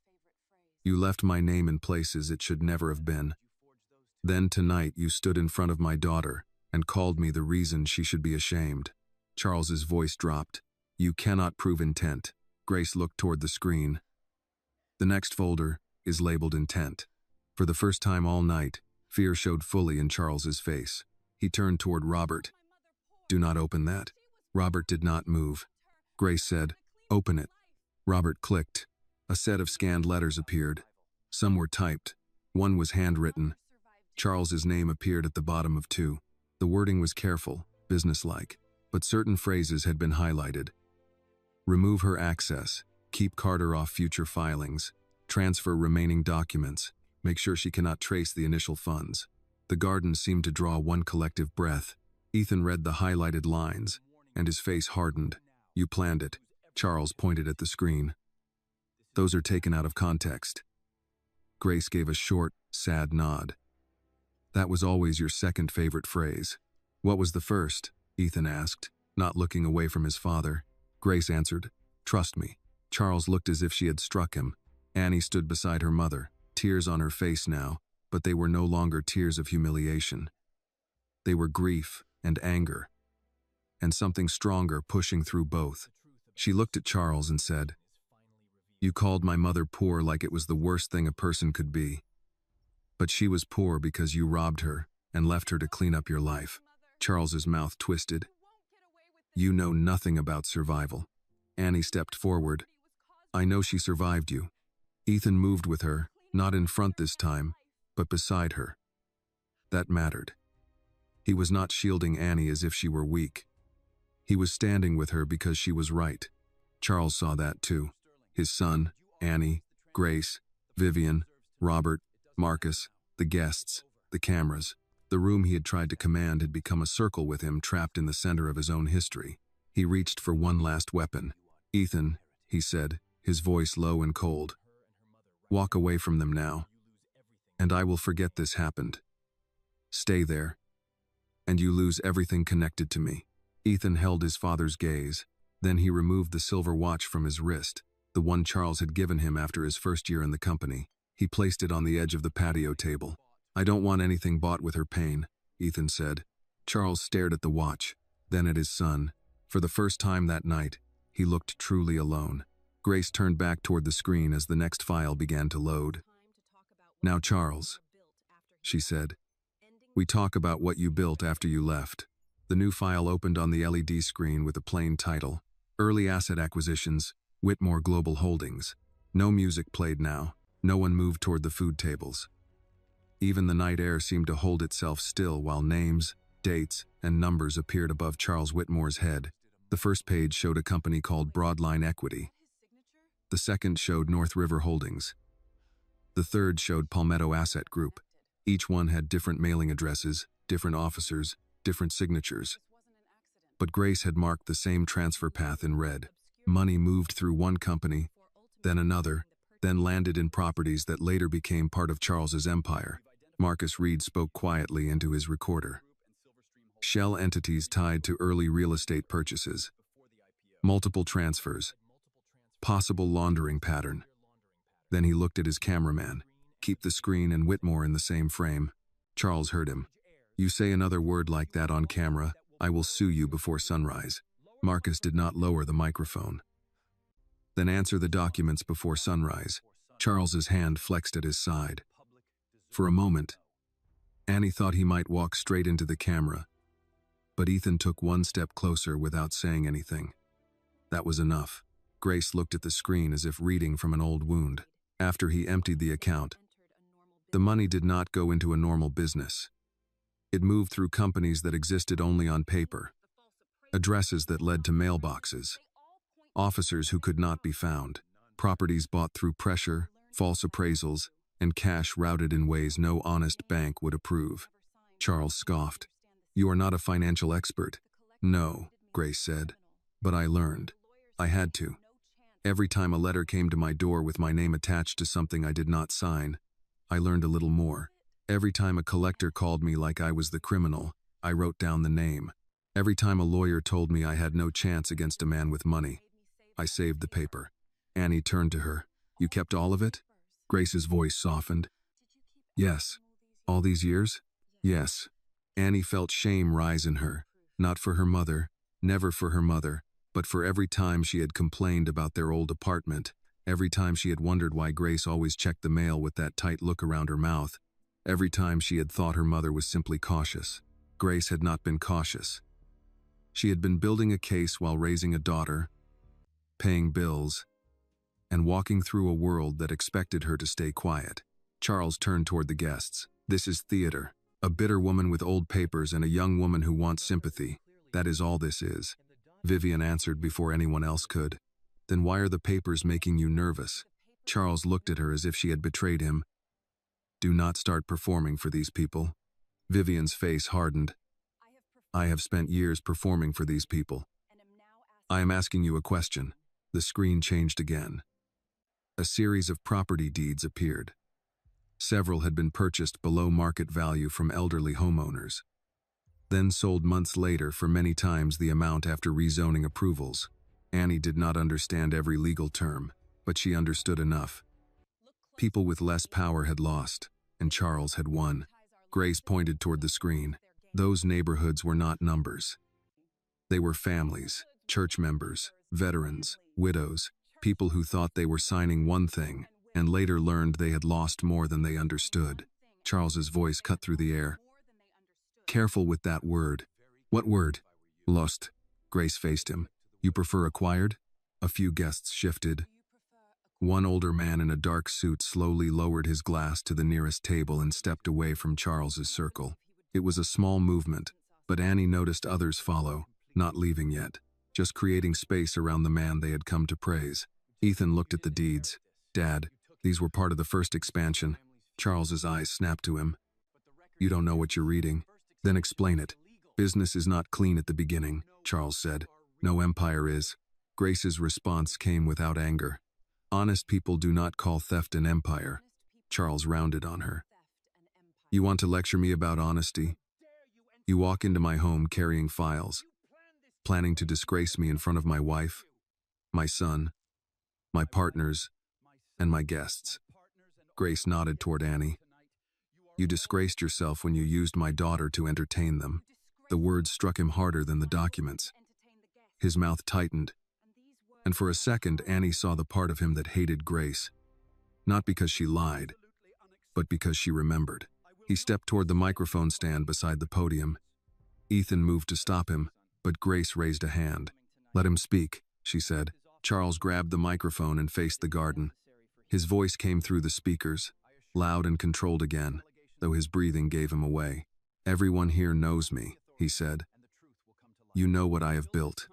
You left my name in places it should never have been. Then tonight you stood in front of my daughter and called me the reason she should be ashamed. Charles's voice dropped. You cannot prove intent. Grace looked toward the screen. The next folder is labeled intent. For the first time all night, fear showed fully in Charles's face. He turned toward Robert. Do not open that. Robert did not move. Grace said, open it. Robert clicked. A set of scanned letters appeared. Some were typed. One was handwritten. Charles's name appeared at the bottom of two. The wording was careful, businesslike, but certain phrases had been highlighted. Remove her access. Keep Carter off future filings. Transfer remaining documents. Make sure she cannot trace the initial funds. The garden seemed to draw one collective breath. Ethan read the highlighted lines, and his face hardened. You planned it. Charles pointed at the screen. Those are taken out of context. Grace gave a short, sad nod. That was always your second favorite phrase. What was the first? Ethan asked, not looking away from his father. Grace answered, trust me. Charles looked as if she had struck him. Annie stood beside her mother, tears on her face now, but they were no longer tears of humiliation. They were grief and anger, and something stronger pushing through both. She looked at Charles and said, you called my mother poor like it was the worst thing a person could be. But she was poor because you robbed her and left her to clean up your life. Charles's mouth twisted. You know nothing about survival. Annie stepped forward. I know she survived you. Ethan moved with her, not in front this time, but beside her. That mattered. He was not shielding Annie as if she were weak. He was standing with her because she was right. Charles saw that too. His son, Annie, Grace, Vivian, Robert, Marcus, the guests, the cameras. The room he had tried to command had become a circle with him trapped in the center of his own history. He reached for one last weapon. Ethan, he said, his voice low and cold. Walk away from them now. And I will forget this happened. Stay there. And you lose everything connected to me. Ethan held his father's gaze. Then he removed the silver watch from his wrist, the one Charles had given him after his first year in the company. He placed it on the edge of the patio table. I don't want anything bought with her pain, Ethan said. Charles stared at the watch, then at his son. For the first time that night, he looked truly alone. Grace turned back toward the screen as the next file began to load. Now, Charles, she said, we talk about what you built after you left. The new file opened on the LED screen with a plain title, Early Asset Acquisitions, Whitmore Global Holdings. No music played now. No one moved toward the food tables. Even the night air seemed to hold itself still while names, dates, and numbers appeared above Charles Whitmore's head. The first page showed a company called Broadline Equity. The second showed North River Holdings. The third showed Palmetto Asset Group. Each one had different mailing addresses, different officers, different signatures. But Grace had marked the same transfer path in red. Money moved through one company, then another, then landed in properties that later became part of Charles's empire. Marcus Reed spoke quietly into his recorder. Shell entities tied to early real estate purchases. Multiple transfers. Possible laundering pattern. Then he looked at his cameraman. Keep the screen and Whitmore in the same frame. Charles heard him. You say another word like that on camera, I will sue you before sunrise. Marcus did not lower the microphone. Then answer the documents before sunrise. Charles's hand flexed at his side. For a moment, Annie thought he might walk straight into the camera, but Ethan took one step closer without saying anything. That was enough. Grace looked at the screen as if reading from an old wound. After he emptied the account, the money did not go into a normal business. It moved through companies that existed only on paper, addresses that led to mailboxes, officers who could not be found, properties bought through pressure, false appraisals, and cash routed in ways no honest bank would approve. Charles scoffed. You are not a financial expert. No, Grace said. But I learned. I had to. Every time a letter came to my door with my name attached to something I did not sign, I learned a little more. Every time a collector called me like I was the criminal, I wrote down the name. Every time a lawyer told me I had no chance against a man with money, I saved the paper. Annie turned to her. You kept all of it? Grace's voice softened. Yes. All these years? Yes. Annie felt shame rise in her, not for her mother, never for her mother, but for every time she had complained about their old apartment, every time she had wondered why Grace always checked the mail with that tight look around her mouth, every time she had thought her mother was simply cautious. Grace had not been cautious. She had been building a case while raising a daughter, paying bills, and walking through a world that expected her to stay quiet. Charles turned toward the guests. This is theater. A bitter woman with old papers and a young woman who wants sympathy. That is all this is. Vivian answered before anyone else could. Then why are the papers making you nervous? Charles looked at her as if she had betrayed him. Do not start performing for these people. Vivian's face hardened. I have spent years performing for these people. I am asking you a question. The screen changed again. A series of property deeds appeared. Several had been purchased below market value from elderly homeowners, then sold months later for many times the amount after rezoning approvals. Annie did not understand every legal term, but she understood enough. People with less power had lost, and Charles had won. Grace pointed toward the screen. Those neighborhoods were not numbers. They were families, church members, veterans, widows, people who thought they were signing one thing, and later learned they had lost more than they understood. Charles's voice cut through the air. Careful with that word. What word? Lost. Grace faced him. You prefer acquired? A few guests shifted. One older man in a dark suit slowly lowered his glass to the nearest table and stepped away from Charles's circle. It was a small movement, but Annie noticed others follow, not leaving yet, just creating space around the man they had come to praise. Ethan looked at the deeds. Dad, these were part of the first expansion. Charles's eyes snapped to him. You don't know what you're reading. Then explain it. Business is not clean at the beginning, Charles said. No empire is. Grace's response came without anger. Honest people do not call theft an empire. Charles rounded on her. You want to lecture me about honesty? You walk into my home carrying files, planning to disgrace me in front of my wife, my son, my partners, and my guests. Grace nodded toward Annie. You disgraced yourself when you used my daughter to entertain them. The words struck him harder than the documents. His mouth tightened, and for a second Annie saw the part of him that hated Grace. Not because she lied, but because she remembered. He stepped toward the microphone stand beside the podium. Ethan moved to stop him, but Grace raised a hand. Let him speak, she said. Charles grabbed the microphone and faced the garden. His voice came through the speakers, loud and controlled again, though his breathing gave him away. Everyone here knows me, he said. You know what I have built.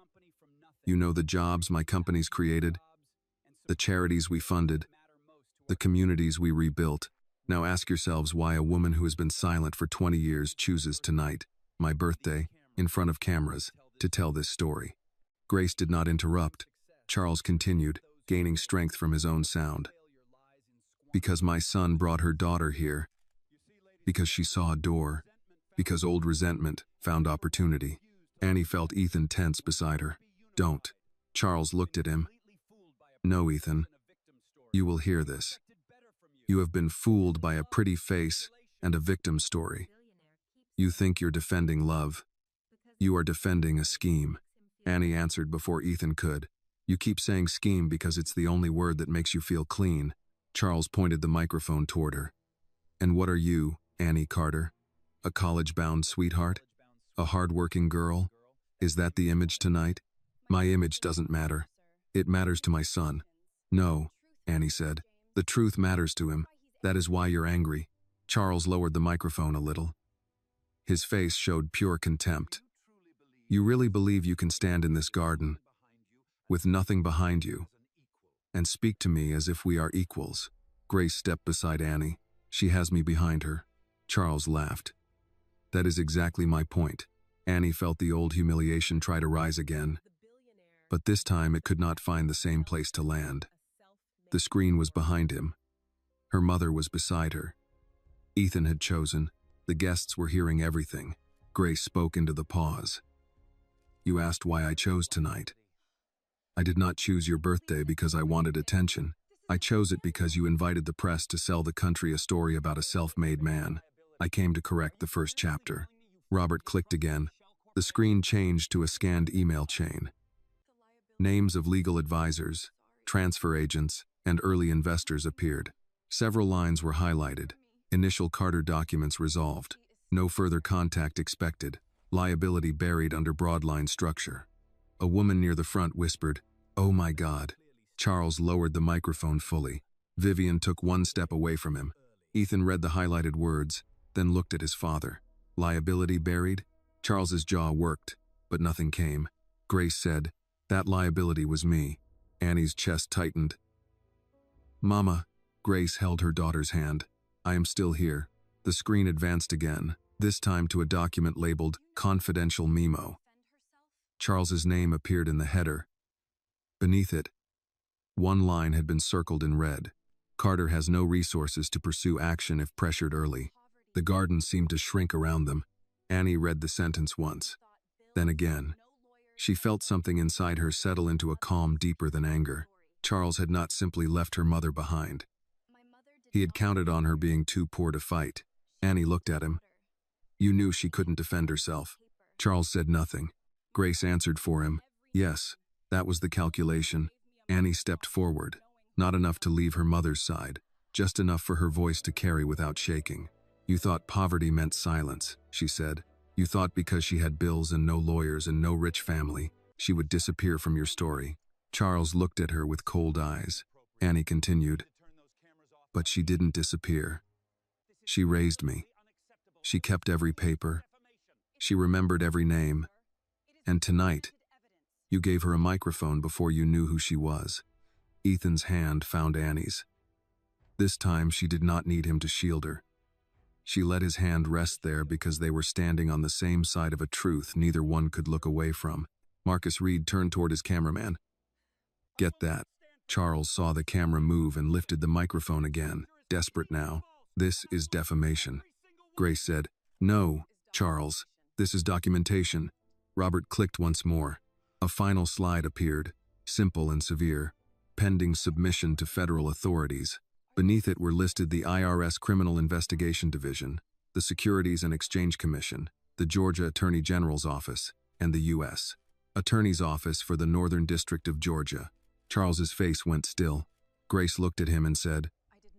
You know the jobs my companies created, the charities we funded, the communities we rebuilt. Now ask yourselves why a woman who has been silent for 20 years chooses tonight, my birthday, in front of cameras, to tell this story. Grace did not interrupt. Charles continued, gaining strength from his own sound. Because my son brought her daughter here. Because she saw a door. Because old resentment found opportunity. Annie felt Ethan tense beside her. Don't. Charles looked at him. No, Ethan. You will hear this. You have been fooled by a pretty face and a victim story. You think you're defending love. You are defending a scheme. Annie answered before Ethan could. You keep saying scheme because it's the only word that makes you feel clean. Charles pointed the microphone toward her. And what are you, Annie Carter? A college-bound sweetheart? A hard-working girl? Is that the image tonight? My image doesn't matter. It matters to my son. No, Annie said. The truth matters to him. That is why you're angry. Charles lowered the microphone a little. His face showed pure contempt. You really believe you can stand in this garden, with nothing behind you, and speak to me as if we are equals? Grace stepped beside Annie. She has me behind her. Charles laughed. That is exactly my point. Annie felt the old humiliation try to rise again, but this time it could not find the same place to land. The screen was behind him. Her mother was beside her. Ethan had chosen. The guests were hearing everything. Grace spoke into the pause. You asked why I chose tonight. I did not choose your birthday because I wanted attention. I chose it because you invited the press to sell the country a story about a self-made man. I came to correct the first chapter. Robert clicked again. The screen changed to a scanned email chain. Names of legal advisors, transfer agents, and early investors appeared. Several lines were highlighted. Initial Carter documents resolved. No further contact expected. Liability buried under broadline structure. A woman near the front whispered, "Oh my God." Charles lowered the microphone fully. Vivian took one step away from him. Ethan read the highlighted words, then looked at his father. Liability buried? Charles's jaw worked, but nothing came. Grace said, "That liability was me." Annie's chest tightened. "Mama." Grace held her daughter's hand. "I am still here." The screen advanced again, this time to a document labeled Confidential Memo. Charles's name appeared in the header. Beneath it, one line had been circled in red. Carter has no resources to pursue action if pressured early. The garden seemed to shrink around them. Annie read the sentence once, then again. She felt something inside her settle into a calm deeper than anger. Charles had not simply left her mother behind. He had counted on her being too poor to fight. Annie looked at him. You knew she couldn't defend herself. Charles said nothing. Grace answered for him. Yes, that was the calculation. Annie stepped forward. Not enough to leave her mother's side, just enough for her voice to carry without shaking. You thought poverty meant silence, she said. You thought because she had bills and no lawyers and no rich family, she would disappear from your story. Charles looked at her with cold eyes. Annie continued. But she didn't disappear. She raised me. She kept every paper. She remembered every name. And tonight, you gave her a microphone before you knew who she was. Ethan's hand found Annie's. This time she did not need him to shield her. She let his hand rest there because they were standing on the same side of a truth neither one could look away from. Marcus Reed turned toward his cameraman. Get that. Charles saw the camera move and lifted the microphone again, desperate now. This is defamation. Grace said, No, Charles, this is documentation. Robert clicked once more. A final slide appeared, simple and severe. Pending submission to federal authorities. Beneath it were listed the IRS Criminal Investigation Division, the Securities and Exchange Commission, the Georgia Attorney General's Office, and the U.S. Attorney's Office for the Northern District of Georgia. Charles's face went still. Grace looked at him and said,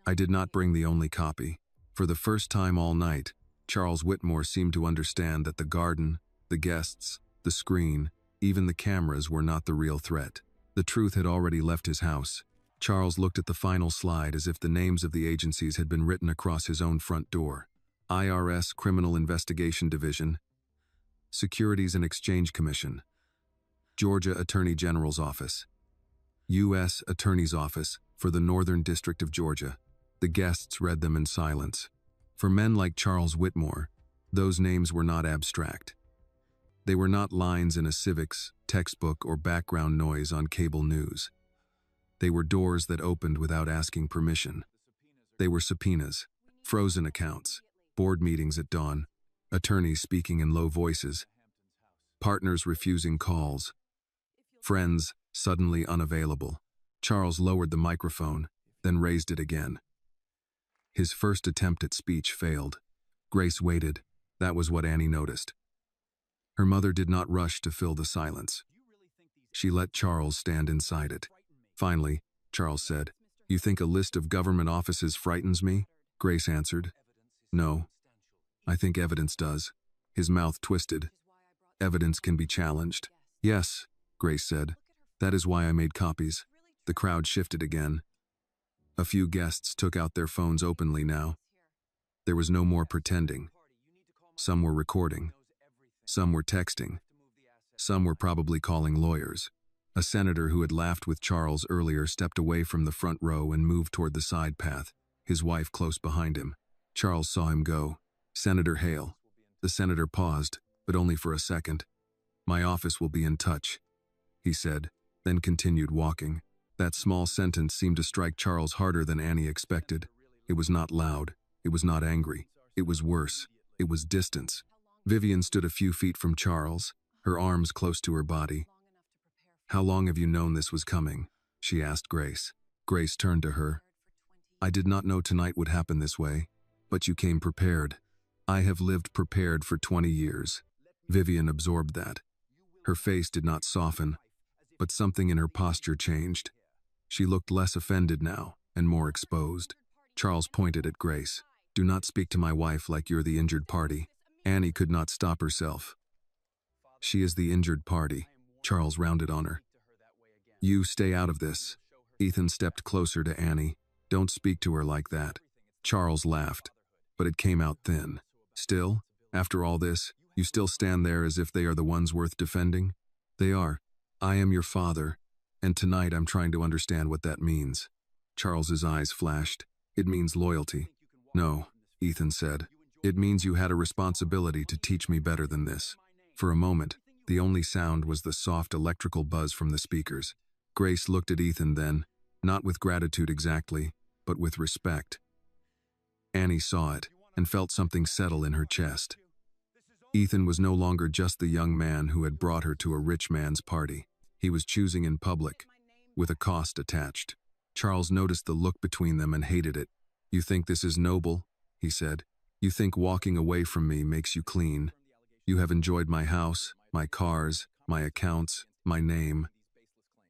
I did not bring the only copy. For the first time all night, Charles Whitmore seemed to understand that the garden, the guests, the screen, even the cameras were not the real threat. The truth had already left his house. Charles looked at the final slide as if the names of the agencies had been written across his own front door. IRS Criminal Investigation Division, Securities and Exchange Commission, Georgia Attorney General's Office, U.S. Attorney's Office for the Northern District of Georgia. The guests read them in silence. For men like Charles Whitmore, those names were not abstract. They were not lines in a civics textbook or background noise on cable news. They were doors that opened without asking permission. They were subpoenas, frozen accounts, board meetings at dawn, attorneys speaking in low voices, partners refusing calls, friends suddenly unavailable. Charles lowered the microphone, then raised it again. His first attempt at speech failed. Grace waited. That was what Annie noticed. Her mother did not rush to fill the silence. She let Charles stand inside it. Finally, Charles said, You think a list of government offices frightens me? Grace answered. No. I think evidence does. His mouth twisted. Evidence can be challenged. Yes, Grace said. That is why I made copies. The crowd shifted again. A few guests took out their phones openly now. There was no more pretending. Some were recording. Some were texting. Some were probably calling lawyers. A senator who had laughed with Charles earlier stepped away from the front row and moved toward the side path, his wife close behind him. Charles saw him go. Senator Hale. The senator paused, but only for a second. My office will be in touch, he said, then continued walking. That small sentence seemed to strike Charles harder than Annie expected. It was not loud. It was not angry. It was worse. It was distance. Vivian stood a few feet from Charles, her arms close to her body. How long have you known this was coming? She asked Grace. Grace turned to her. I did not know tonight would happen this way, but you came prepared. I have lived prepared for 20 years. Vivian absorbed that. Her face did not soften, but something in her posture changed. She looked less offended now and more exposed. Charles pointed at Grace. Do not speak to my wife like you're the injured party. Annie could not stop herself. She is the injured party. Charles rounded on her. You stay out of this. Ethan stepped closer to Annie. Don't speak to her like that. Charles laughed, but it came out thin. Still, after all this, you still stand there as if they are the ones worth defending? They are. I am your father, and tonight I'm trying to understand what that means. Charles's eyes flashed. It means loyalty. No, Ethan said. It means you had a responsibility to teach me better than this. For a moment, the only sound was the soft electrical buzz from the speakers. Grace looked at Ethan then, not with gratitude exactly, but with respect. Annie saw it and felt something settle in her chest. Ethan was no longer just the young man who had brought her to a rich man's party. He was choosing in public, with a cost attached. Charles noticed the look between them and hated it. "You think this is noble?" he said. "You think walking away from me makes you clean? You have enjoyed my house, my cars, my accounts, my name.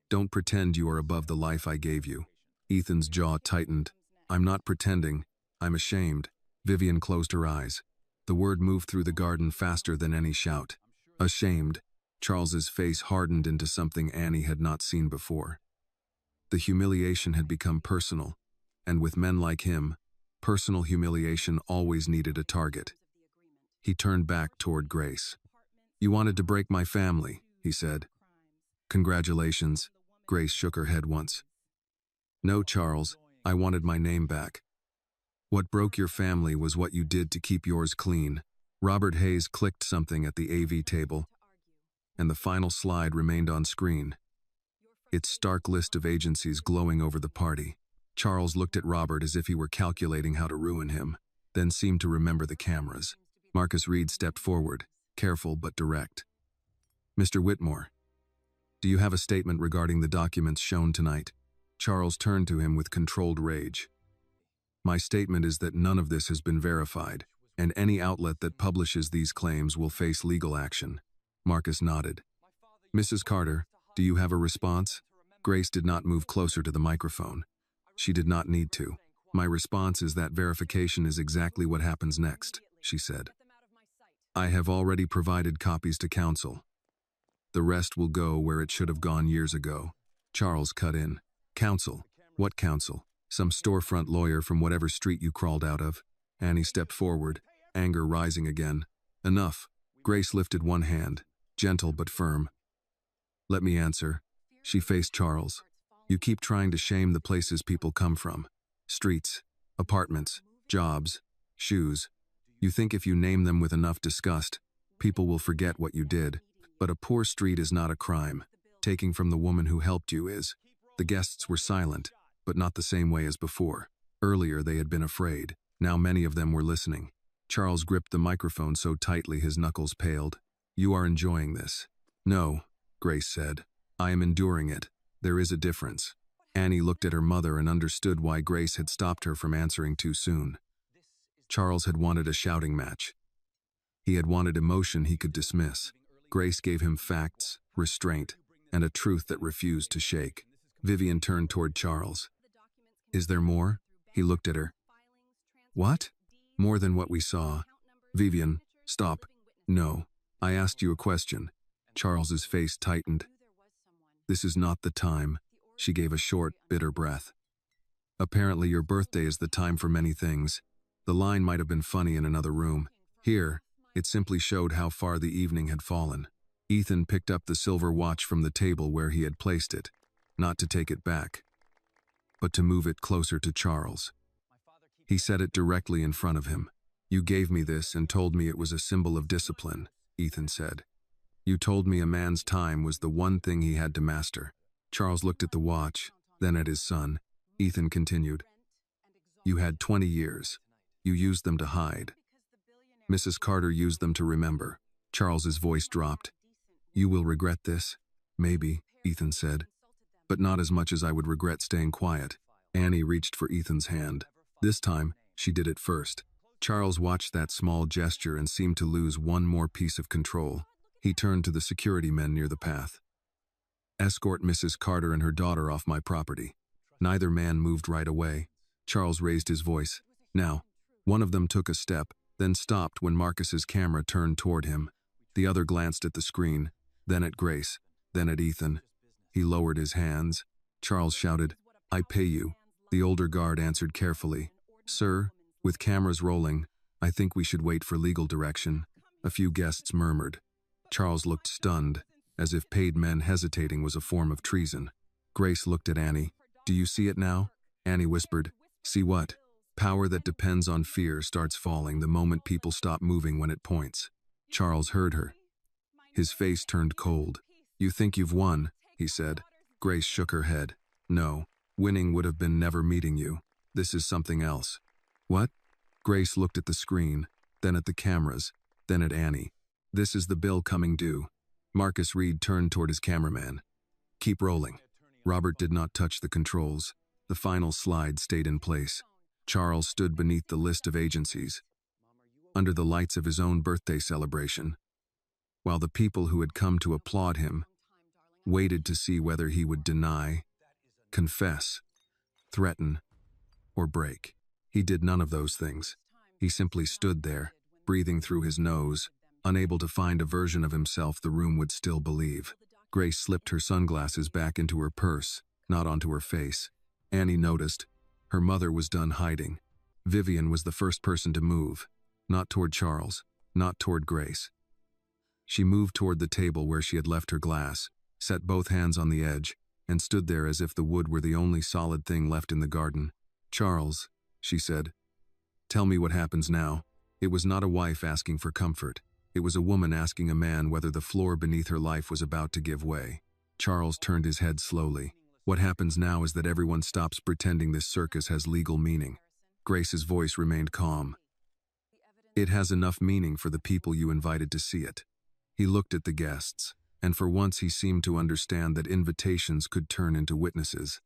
Don't pretend you are above the life I gave you." Ethan's jaw tightened. "I'm not pretending. I'm ashamed." Vivian closed her eyes. The word moved through the garden faster than any shout. Ashamed. Charles's face hardened into something Annie had not seen before. The humiliation had become personal, and with men like him, personal humiliation always needed a target. He turned back toward Grace. "You wanted to break my family," he said. "Congratulations." Grace shook her head once. "No, Charles, I wanted my name back. What broke your family was what you did to keep yours clean." Robert Hayes clicked something at the AV table, and the final slide remained on screen, its stark list of agencies glowing over the party. Charles looked at Robert as if he were calculating how to ruin him, then seemed to remember the cameras. Marcus Reed stepped forward, careful but direct. "Mr. Whitmore, do you have a statement regarding the documents shown tonight?" Charles turned to him with controlled rage. "My statement is that none of this has been verified, and any outlet that publishes these claims will face legal action." Marcus nodded. "Mrs. Carter, do you have a response?" Grace did not move closer to the microphone. She did not need to. "My response is that verification is exactly what happens next," she said. "I have already provided copies to counsel. The rest will go where it should have gone years ago." Charles cut in. "Counsel? What counsel? Some storefront lawyer from whatever street you crawled out of?" Annie stepped forward, anger rising again. "Enough." Grace lifted one hand, gentle but firm. "Let me answer." She faced Charles. "You keep trying to shame the places people come from. Streets, apartments, jobs, shoes. You think if you name them with enough disgust, people will forget what you did. But a poor street is not a crime. Taking from the woman who helped you is." The guests were silent, but not the same way as before. Earlier they had been afraid. Now many of them were listening. Charles gripped the microphone so tightly his knuckles paled. "You are enjoying this." "No," Grace said. "I am enduring it. There is a difference." Annie looked at her mother and understood why Grace had stopped her from answering too soon. Charles had wanted a shouting match. He had wanted emotion he could dismiss. Grace gave him facts, restraint, and a truth that refused to shake. Vivian turned toward Charles. "Is there more?" He looked at her. "What?" "More than what we saw." "Vivian, stop." "No. I asked you a question." Charles's face tightened. "This is not the time." She gave a short, bitter breath. "Apparently your birthday is the time for many things." The line might have been funny in another room. Here, it simply showed how far the evening had fallen. Ethan picked up the silver watch from the table where he had placed it, not to take it back, but to move it closer to Charles. He set it directly in front of him. "You gave me this and told me it was a symbol of discipline," Ethan said. "You told me a man's time was the one thing he had to master." Charles looked at the watch, then at his son. Ethan continued. "You had 20 years. You used them to hide. Mrs. Carter used them to remember." Charles's voice dropped. "You will regret this." "Maybe," Ethan said. "But not as much as I would regret staying quiet." Annie reached for Ethan's hand. This time, she did it first. Charles watched that small gesture and seemed to lose one more piece of control. He turned to the security men near the path. "Escort Mrs. Carter and her daughter off my property." Neither man moved right away. Charles raised his voice. "Now." One of them took a step, then stopped when Marcus's camera turned toward him. The other glanced at the screen, then at Grace, then at Ethan. He lowered his hands. Charles shouted, "I pay you." The older guard answered carefully, "Sir, with cameras rolling, I think we should wait for legal direction." A few guests murmured. Charles looked stunned, as if paid men hesitating was a form of treason. Grace looked at Annie. "Do you see it now?" Annie whispered, "See what?" "Power that depends on fear starts falling the moment people stop moving when it points." Charles heard her. His face turned cold. "You think you've won," he said. Grace shook her head. "No, winning would have been never meeting you." This is something else. What? Grace looked at the screen, then at the cameras, then at Annie. This is the bill coming due. Marcus Reed turned toward his cameraman. Keep rolling. Robert did not touch the controls. The final slide stayed in place. Charles stood beneath the list of agencies, under the lights of his own birthday celebration, while the people who had come to applaud him waited to see whether he would deny, confess, threaten, or break. He did none of those things. He simply stood there, breathing through his nose, unable to find a version of himself the room would still believe. Grace slipped her sunglasses back into her purse, not onto her face. Annie noticed. Her mother was done hiding. Vivian was the first person to move, not toward Charles, not toward Grace. She moved toward the table where she had left her glass, set both hands on the edge, and stood there as if the wood were the only solid thing left in the garden. Charles, she said, tell me what happens now. It was not a wife asking for comfort. It was a woman asking a man whether the floor beneath her life was about to give way. Charles turned his head slowly. What happens now is that everyone stops pretending this circus has legal meaning. Grace's voice remained calm. It has enough meaning for the people you invited to see it. He looked at the guests, and for once he seemed to understand that invitations could turn into witnesses.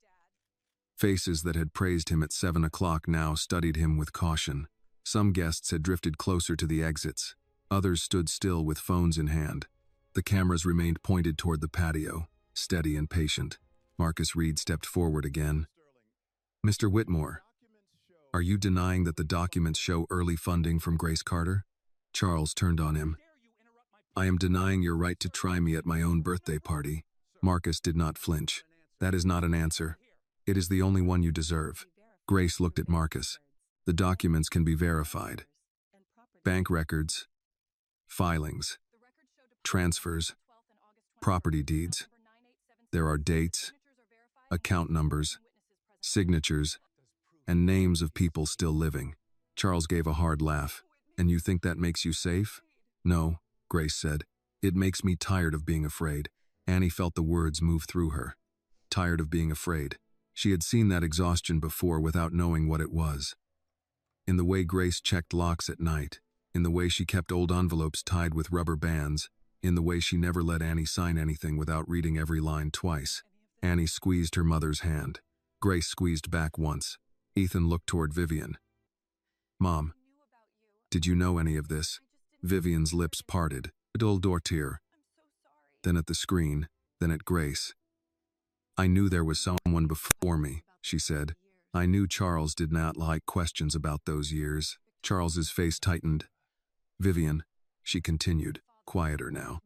Faces that had praised him at 7 o'clock now studied him with caution. Some guests had drifted closer to the exits. Others stood still with phones in hand. The cameras remained pointed toward the patio, steady and patient. Marcus Reed stepped forward again. Mr. Whitmore, are you denying that the documents show early funding from Grace Carter? Charles turned on him. I am denying your right to try me at my own birthday party. Marcus did not flinch. That is not an answer. It is the only one you deserve. Grace looked at Marcus. The documents can be verified. Bank records, filings, transfers, property deeds. There are dates, account numbers, signatures, and names of people still living. Charles gave a hard laugh. And you think that makes you safe? No, Grace said. It makes me tired of being afraid. Annie felt the words move through her. Tired of being afraid. She had seen that exhaustion before without knowing what it was. In the way Grace checked locks at night, in the way she kept old envelopes tied with rubber bands, in the way she never let Annie sign anything without reading every line twice. Annie squeezed her mother's hand. Grace squeezed back once. Ethan looked toward Vivian. Mom, did you know any of this? Vivian's lips parted, a dull tear. Then at the screen, then at Grace. I knew there was someone before me, she said. I knew Charles did not like questions about those years. Charles's face tightened. Vivian, she continued, quieter now.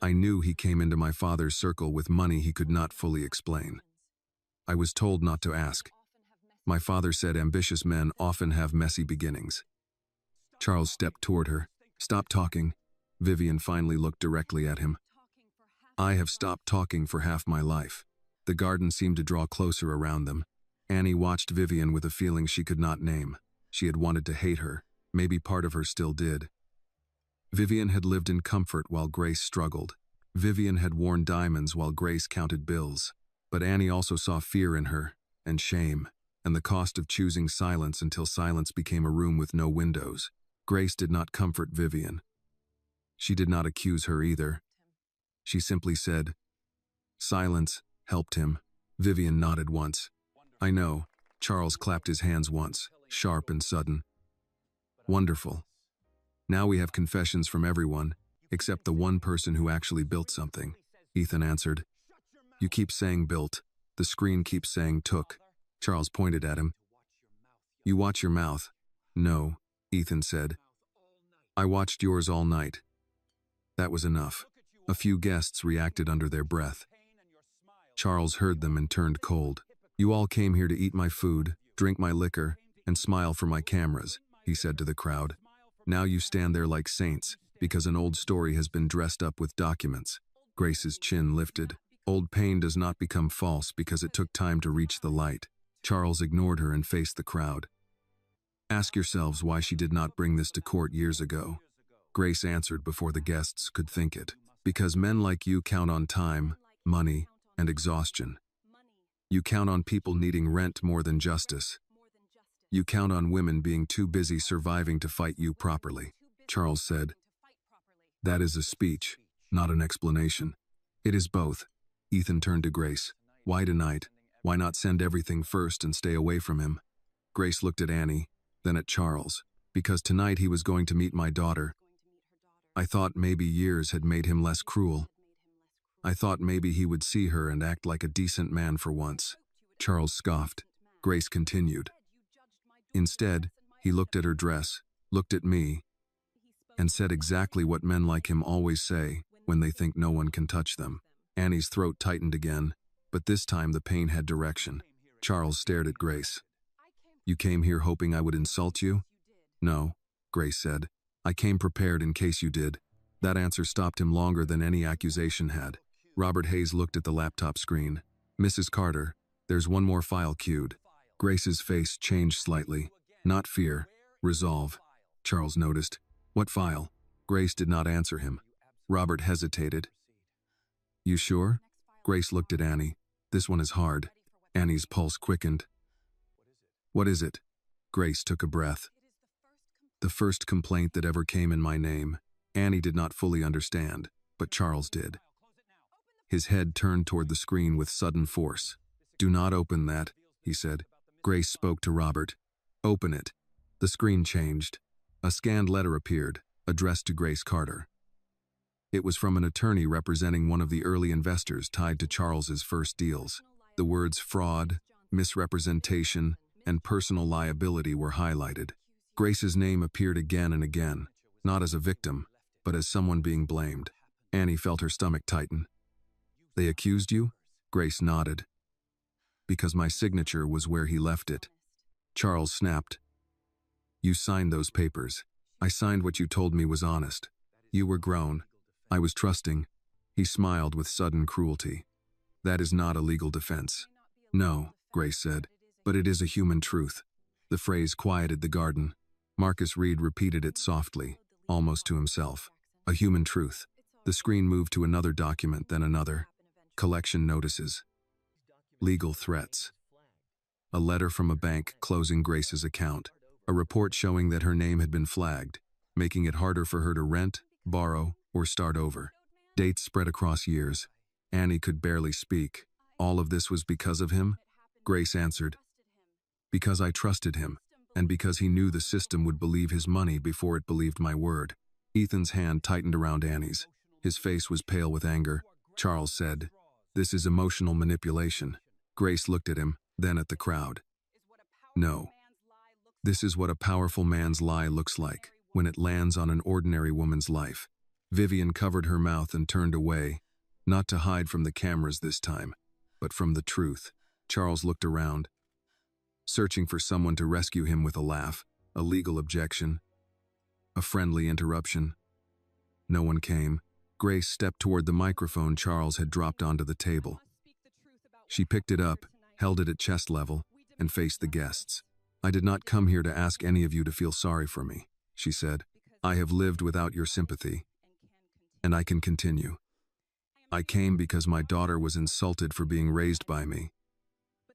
I knew he came into my father's circle with money he could not fully explain. I was told not to ask. My father said ambitious men often have messy beginnings. Charles stepped toward her. Stop talking. Vivian finally looked directly at him. I have stopped talking for half my life. The garden seemed to draw closer around them. Annie watched Vivian with a feeling she could not name. She had wanted to hate her. Maybe part of her still did. Vivian had lived in comfort while Grace struggled. Vivian had worn diamonds while Grace counted bills. But Annie also saw fear in her, and shame, and the cost of choosing silence until silence became a room with no windows. Grace did not comfort Vivian. She did not accuse her either. She simply said, silence helped him. Vivian nodded once. I know. Charles clapped his hands once, sharp and sudden. Wonderful. Now we have confessions from everyone, except the one person who actually built something. Ethan answered. You keep saying built. The screen keeps saying took. Charles pointed at him. You watch your mouth. No, Ethan said. I watched yours all night. That was enough. A few guests reacted under their breath. Charles heard them and turned cold. You all came here to eat my food, drink my liquor, and smile for my cameras, he said to the crowd. Now you stand there like saints, because an old story has been dressed up with documents. Grace's chin lifted. Old pain does not become false because it took time to reach the light. Charles ignored her and faced the crowd. Ask yourselves why she did not bring this to court years ago. Grace answered before the guests could think it. Because men like you count on time, money, and exhaustion. You count on people needing rent more than justice. You count on women being too busy surviving to fight you properly, Charles said. That is a speech, not an explanation. It is both. Ethan turned to Grace. Why tonight? Why not send everything first and stay away from him? Grace looked at Annie, then at Charles. Because tonight he was going to meet my daughter. I thought maybe years had made him less cruel. I thought maybe he would see her and act like a decent man for once. Charles scoffed. Grace continued. Instead, he looked at her dress, looked at me, and said exactly what men like him always say when they think no one can touch them. Annie's throat tightened again, but this time the pain had direction. Charles stared at Grace. You came here hoping I would insult you? No, Grace said. I came prepared in case you did. That answer stopped him longer than any accusation had. Robert Hayes looked at the laptop screen. Mrs. Carter, there's one more file queued. Grace's face changed slightly. Not fear, resolve. Charles noticed. What file? Grace did not answer him. Robert hesitated. You sure? Grace looked at Annie. This one is hard. Annie's pulse quickened. What is it? Grace took a breath. The first complaint that ever came in my name. Annie did not fully understand, but Charles did. His head turned toward the screen with sudden force. Do not open that, he said. Grace spoke to Robert. Open it. The screen changed. A scanned letter appeared, addressed to Grace Carter. It was from an attorney representing one of the early investors tied to Charles's first deals. The words fraud, misrepresentation, and personal liability were highlighted. Grace's name appeared again and again, not as a victim, but as someone being blamed. Annie felt her stomach tighten. They accused you? Grace nodded. Because my signature was where he left it. Charles snapped. You signed those papers. I signed what you told me was honest. You were grown. I was trusting. He smiled with sudden cruelty. That is not a legal defense. No, Grace said, but it is a human truth. The phrase quieted the garden. Marcus Reed repeated it softly, almost to himself. A human truth. The screen moved to another document, then another. Collection notices. Legal threats. A letter from a bank closing Grace's account. A report showing that her name had been flagged, making it harder for her to rent, borrow, or start over. Dates spread across years. Annie could barely speak. All of this was because of him? Grace answered. Because I trusted him, and because he knew the system would believe his money before it believed my word. Ethan's hand tightened around Annie's. His face was pale with anger. Charles said, This is emotional manipulation. Grace looked at him, then at the crowd. No. This is what a powerful man's lie looks like when it lands on an ordinary woman's life. Vivian covered her mouth and turned away, not to hide from the cameras this time, but from the truth. Charles looked around, searching for someone to rescue him with a laugh, a legal objection, a friendly interruption. No one came. Grace stepped toward the microphone Charles had dropped onto the table. She picked it up, held it at chest level, and faced the guests. I did not come here to ask any of you to feel sorry for me, she said. I have lived without your sympathy, and I can continue. I came because my daughter was insulted for being raised by me.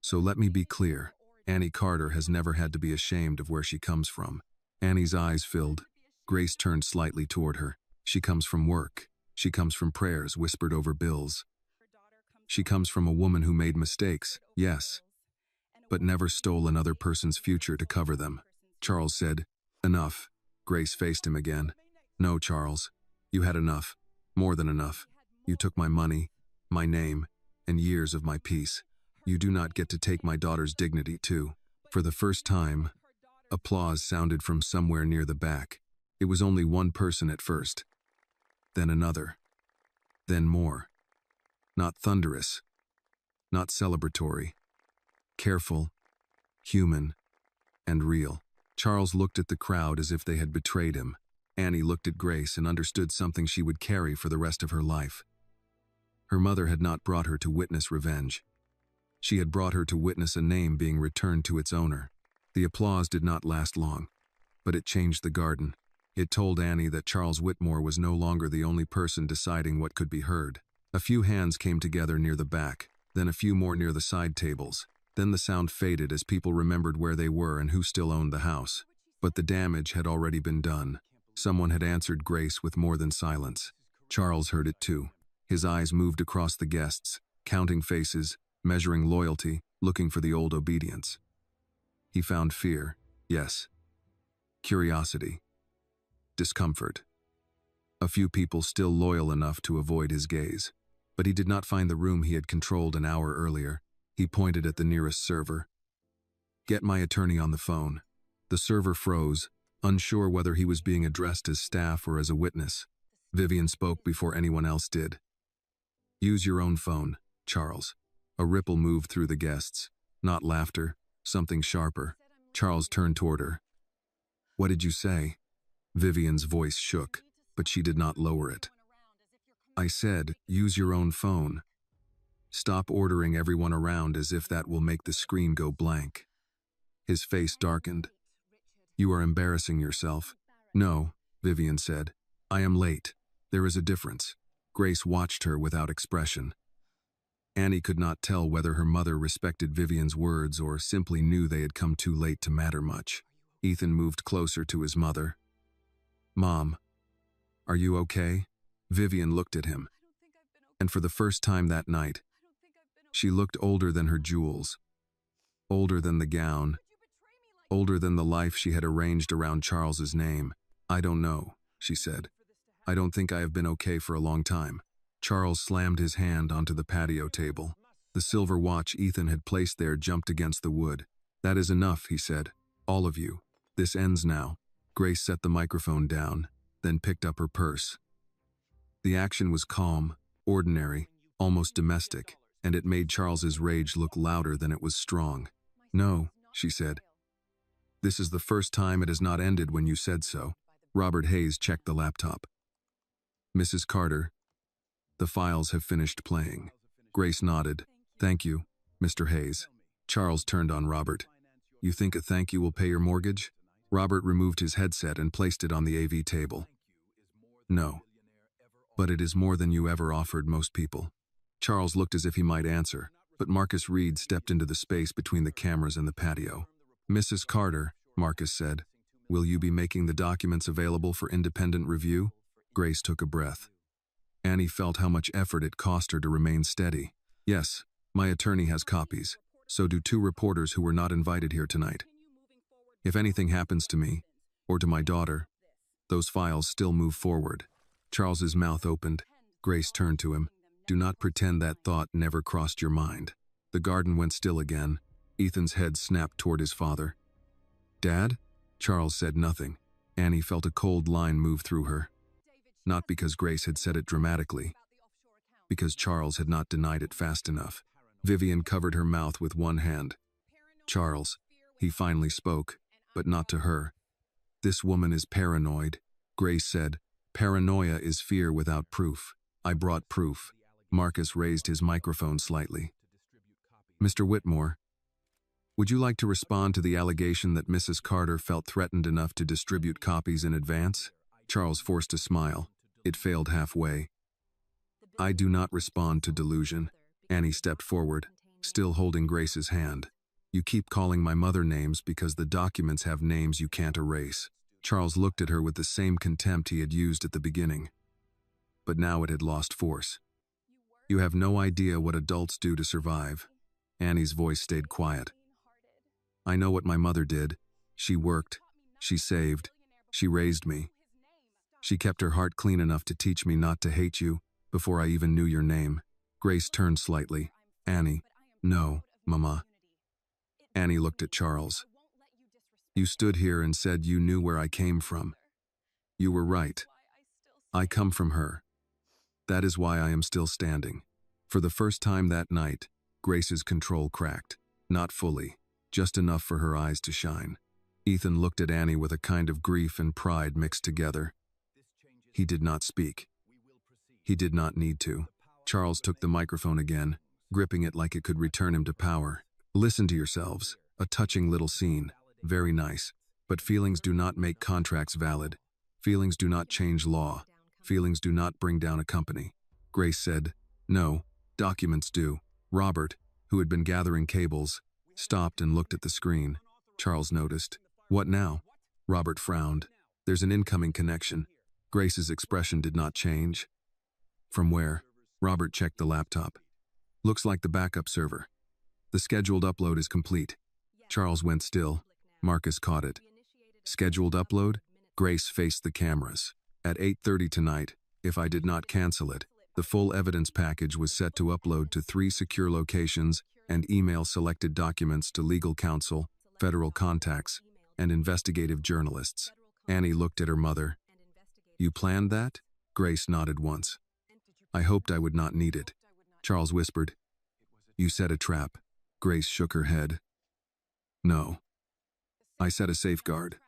So let me be clear, Annie Carter has never had to be ashamed of where she comes from. Annie's eyes filled. Grace turned slightly toward her. She comes from work. She comes from prayers whispered over bills. She comes from a woman who made mistakes, yes, but never stole another person's future to cover them. Charles said, Enough. Grace faced him again. No, Charles. You had enough. More than enough. You took my money, my name, and years of my peace. You do not get to take my daughter's dignity, too. For the first time, applause sounded from somewhere near the back. It was only one person at first. Then another. Then more. Not thunderous. Not celebratory. Careful, human, and real. Charles looked at the crowd as if they had betrayed him. Annie looked at Grace and understood something she would carry for the rest of her life. Her mother had not brought her to witness revenge. She had brought her to witness a name being returned to its owner. The applause did not last long, but it changed the garden. It told Annie that Charles Whitmore was no longer the only person deciding what could be heard. A few hands came together near the back, then a few more near the side tables. Then the sound faded as people remembered where they were and who still owned the house. But the damage had already been done. Someone had answered Grace with more than silence. Charles heard it too. His eyes moved across the guests, counting faces, measuring loyalty, looking for the old obedience. He found fear, yes. Curiosity. Discomfort. A few people still loyal enough to avoid his gaze. But he did not find the room he had controlled an hour earlier. He pointed at the nearest server. "Get my attorney on the phone." The server froze, unsure whether he was being addressed as staff or as a witness. Vivian spoke before anyone else did. "Use your own phone, Charles." A ripple moved through the guests. Not laughter, something sharper. Charles turned toward her. "What did you say?" Vivian's voice shook, but she did not lower it. "I said, use your own phone. Stop ordering everyone around as if that will make the screen go blank." His face darkened. "You are embarrassing yourself." "No," Vivian said. "I am late. There is a difference." Grace watched her without expression. Annie could not tell whether her mother respected Vivian's words or simply knew they had come too late to matter much. Ethan moved closer to his mother. "Mom, are you okay?" Vivian looked at him. And for the first time that night, she looked older than her jewels, older than the gown, older than the life she had arranged around Charles's name. "I don't know," she said. "I don't think I have been okay for a long time." Charles slammed his hand onto the patio table. The silver watch Ethan had placed there jumped against the wood. "That is enough," he said. "All of you. This ends now." Grace set the microphone down, then picked up her purse. The action was calm, ordinary, almost domestic, and it made Charles's rage look louder than it was strong. "No," she said. "This is the first time it has not ended when you said so." Robert Hayes checked the laptop. "Mrs. Carter, the files have finished playing." Grace nodded. "Thank you, Mr. Hayes." Charles turned on Robert. "You think a thank you will pay your mortgage?" Robert removed his headset and placed it on the AV table. "No. But it is more than you ever offered most people." Charles looked as if he might answer, but Marcus Reed stepped into the space between the cameras and the patio. "Mrs. Carter," Marcus said, "will you be making the documents available for independent review?" Grace took a breath. Annie felt how much effort it cost her to remain steady. "Yes, my attorney has copies. So do 2 reporters who were not invited here tonight. If anything happens to me, or to my daughter, those files still move forward." Charles's mouth opened. Grace turned to him. "Do not pretend that thought never crossed your mind." The garden went still again. Ethan's head snapped toward his father. "Dad?" Charles said nothing. Annie felt a cold line move through her. Not because Grace had said it dramatically, because Charles had not denied it fast enough. Vivian covered her mouth with one hand. "Charles," he finally spoke, but not to her. "This woman is paranoid," Grace said. "Paranoia is fear without proof. I brought proof." Marcus raised his microphone slightly. "Mr. Whitmore, would you like to respond to the allegation that Mrs. Carter felt threatened enough to distribute copies in advance?" Charles forced a smile. It failed halfway. "I do not respond to delusion." Annie stepped forward, still holding Grace's hand. "You keep calling my mother names because the documents have names you can't erase." Charles looked at her with the same contempt he had used at the beginning. But now it had lost force. "You have no idea what adults do to survive." Annie's voice stayed quiet. "I know what my mother did. She worked. She saved. She raised me. She kept her heart clean enough to teach me not to hate you before I even knew your name." Grace turned slightly. "Annie." "No, Mama." Annie looked at Charles. "You stood here and said you knew where I came from. You were right. I come from her. That is why I am still standing." For the first time that night, Grace's control cracked. Not fully, just enough for her eyes to shine. Ethan looked at Annie with a kind of grief and pride mixed together. He did not speak. He did not need to. Charles took the microphone again, gripping it like it could return him to power. "Listen to yourselves. A touching little scene. Very nice. But feelings do not make contracts valid. Feelings do not change law. Feelings do not bring down a company." Grace said, "No, documents do." Robert, who had been gathering cables, stopped and looked at the screen. Charles noticed. "What now?" Robert frowned. "There's an incoming connection." Grace's expression did not change. "From where?" Robert checked the laptop. "Looks like the backup server. The scheduled upload is complete." Charles went still. Marcus caught it. "Scheduled upload?" Grace faced the cameras. "At 8:30 tonight, if I did not cancel it, the full evidence package was set to upload to 3 secure locations and email selected documents to legal counsel, federal contacts, and investigative journalists." Annie looked at her mother. "You planned that?" Grace nodded once. "I hoped I would not need it." Charles whispered. "You set a trap." Grace shook her head. "No. I set a safeguard.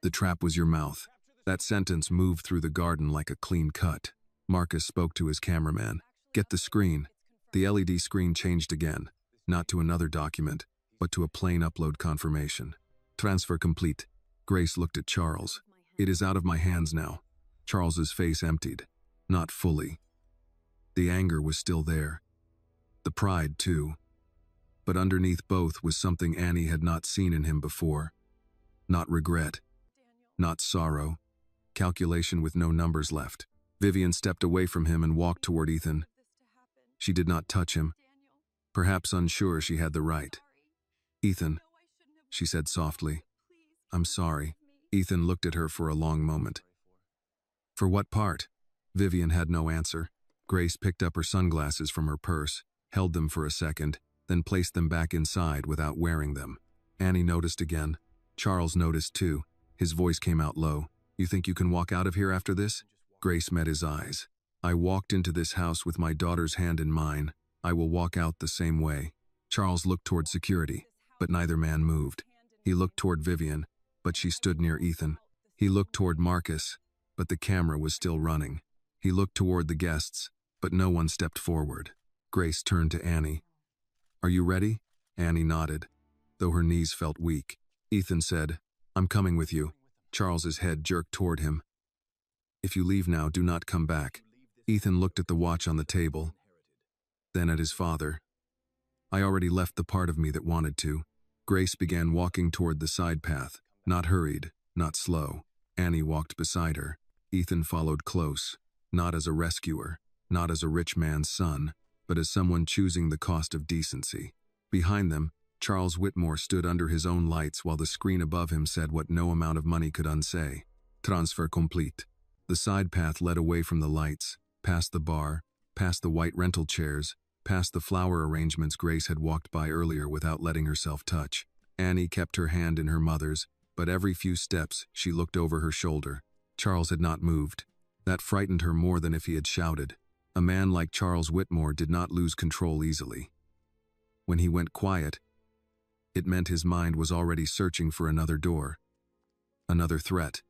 The trap was your mouth." That sentence moved through the garden like a clean cut. Marcus spoke to his cameraman. "Get the screen." The LED screen changed again, not to another document, but to a plain upload confirmation. "Transfer complete." Grace looked at Charles. "It is out of my hands now." Charles's face emptied. Not fully. The anger was still there. The pride, too. But underneath both was something Annie had not seen in him before. Not regret. Not sorrow. Calculation with no numbers left. Vivian stepped away from him and walked toward Ethan. She did not touch him. Perhaps unsure she had the right. "Ethan," she said softly. "I'm sorry." Ethan looked at her for a long moment. "For what part?" Vivian had no answer. Grace picked up her sunglasses from her purse, held them for a second, then placed them back inside without wearing them. Annie noticed again. Charles noticed too. His voice came out low. "You think you can walk out of here after this?" Grace met his eyes. "I walked into this house with my daughter's hand in mine. I will walk out the same way." Charles looked toward security, but neither man moved. He looked toward Vivian, but she stood near Ethan. He looked toward Marcus, but the camera was still running. He looked toward the guests, but no one stepped forward. Grace turned to Annie. "Are you ready?" Annie nodded, though her knees felt weak. Ethan said, "I'm coming with you." Charles's head jerked toward him. "If you leave now, do not come back." Ethan looked at the watch on the table, then at his father. "I already left the part of me that wanted to." Grace began walking toward the side path, not hurried, not slow. Annie walked beside her. Ethan followed close, not as a rescuer, not as a rich man's son, but as someone choosing the cost of decency. Behind them, Charles Whitmore stood under his own lights while the screen above him said what no amount of money could unsay. "Transfer complete." The side path led away from the lights, past the bar, past the white rental chairs, past the flower arrangements Grace had walked by earlier without letting herself touch. Annie kept her hand in her mother's, but every few steps she looked over her shoulder. Charles had not moved. That frightened her more than if he had shouted. A man like Charles Whitmore did not lose control easily. When he went quiet, it meant his mind was already searching for another door. Another threat.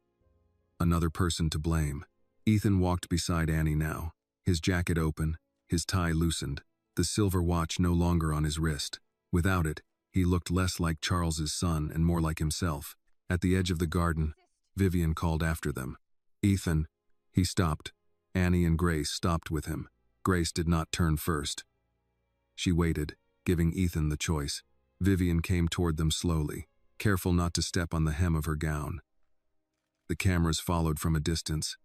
Another person to blame. Ethan walked beside Annie now, his jacket open, his tie loosened, the silver watch no longer on his wrist. Without it, he looked less like Charles's son and more like himself. At the edge of the garden, Vivian called after them. "Ethan." He stopped. Annie and Grace stopped with him. Grace did not turn first. She waited, giving Ethan the choice. Vivian came toward them slowly, careful not to step on the hem of her gown. The cameras followed from a distance,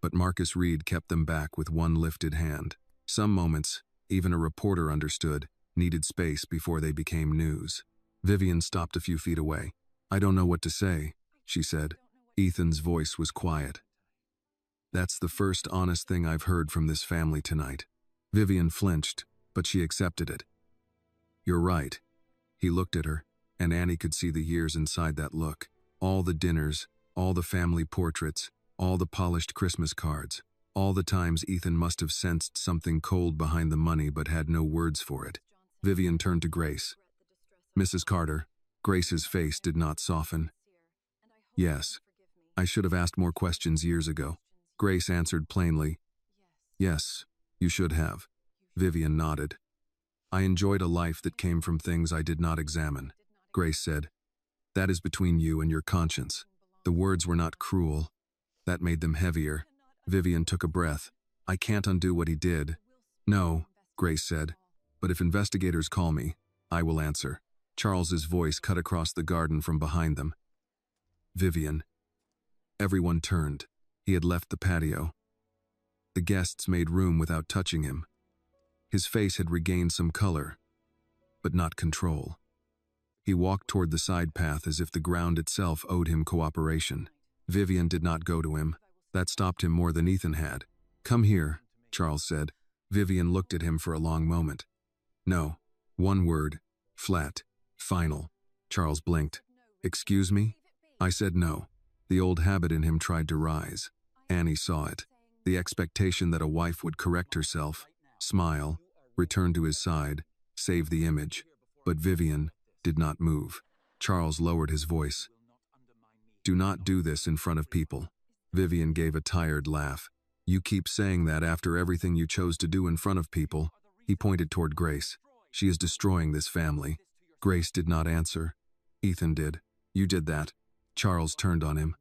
but Marcus Reed kept them back with one lifted hand. Some moments, even a reporter understood, needed space before they became news. Vivian stopped a few feet away. "I don't know what to say," she said. Ethan's voice was quiet. "That's the first honest thing I've heard from this family tonight." Vivian flinched, but she accepted it. "You're right." He looked at her, and Annie could see the years inside that look. All the dinners, all the family portraits, all the polished Christmas cards, all the times Ethan must have sensed something cold behind the money but had no words for it. Vivian turned to Grace. "Mrs. Carter." Grace's face did not soften. "Yes. I should have asked more questions years ago." Grace answered plainly. "Yes, you should have." Vivian nodded. "I enjoyed a life that came from things I did not examine." Grace said, "That is between you and your conscience." The words were not cruel. That made them heavier. Vivian took a breath. "I can't undo what he did." "No," Grace said, "but if investigators call me, I will answer. Charles's voice cut across the garden from behind them. Vivian. Everyone turned. He had left the patio. The guests made room without touching him. His face had regained some color, but not control. He walked toward the side path as if the ground itself owed him cooperation. Vivian did not go to him. That stopped him more than Ethan had. Come here, Charles said. Vivian looked at him for a long moment. No. One word. Flat. Final. Charles blinked. Excuse me? I said no. The old habit in him tried to rise. Annie saw it. The expectation that a wife would correct herself, smile, return to his side, save the image. But Vivian did not move. Charles lowered his voice. Do not do this in front of people. Vivian gave a tired laugh. You keep saying that after everything you chose to do in front of people. He pointed toward Grace. She is destroying this family. Grace did not answer. Ethan did. You did that. Charles turned on him.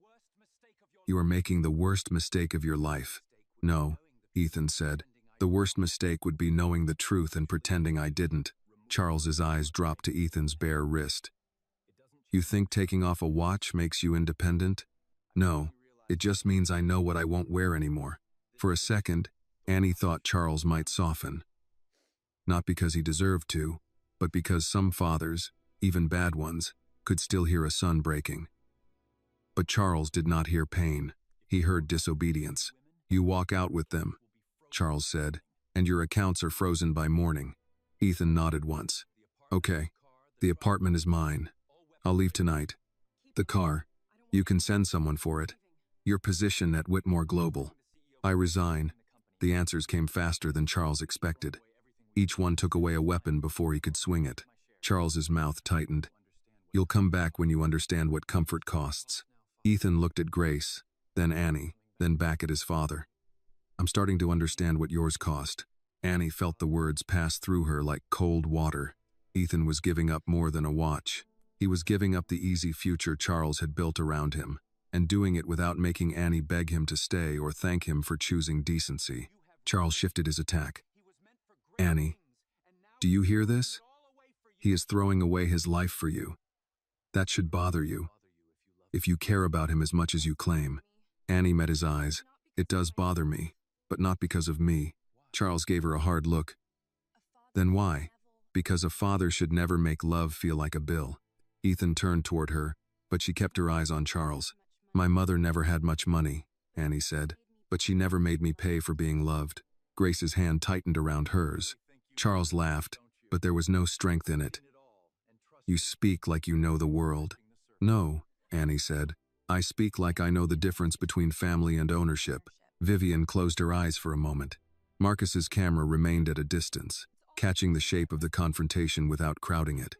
You are making the worst mistake of your life. No, Ethan said. The worst mistake would be knowing the truth and pretending I didn't. Charles's eyes dropped to Ethan's bare wrist. You think taking off a watch makes you independent? No, it just means I know what I won't wear anymore. For a second, Annie thought Charles might soften. Not because he deserved to, but because some fathers, even bad ones, could still hear a son breaking. But Charles did not hear pain. He heard disobedience. You walk out with them, Charles said, and your accounts are frozen by morning. Ethan nodded once. Okay, the apartment is mine. I'll leave tonight. The car, you can send someone for it. Your position at Whitmore Global. I resign. The answers came faster than Charles expected. Each one took away a weapon before he could swing it. Charles's mouth tightened. You'll come back when you understand what comfort costs. Ethan looked at Grace, then Annie, then back at his father. I'm starting to understand what yours cost. Annie felt the words pass through her like cold water. Ethan was giving up more than a watch. He was giving up the easy future Charles had built around him, and doing it without making Annie beg him to stay or thank him for choosing decency. Charles shifted his attack. Annie, do you hear this? He is throwing away his life for you. That should bother you. If you care about him as much as you claim. Annie met his eyes. It does bother me, but not because of me. Charles gave her a hard look. Then why? Because a father should never make love feel like a bill. Ethan turned toward her, but she kept her eyes on Charles. My mother never had much money, Annie said, but she never made me pay for being loved. Grace's hand tightened around hers. Charles laughed, but there was no strength in it. You speak like you know the world. No, Annie said. I speak like I know the difference between family and ownership. Vivian closed her eyes for a moment. Marcus's camera remained at a distance, catching the shape of the confrontation without crowding it.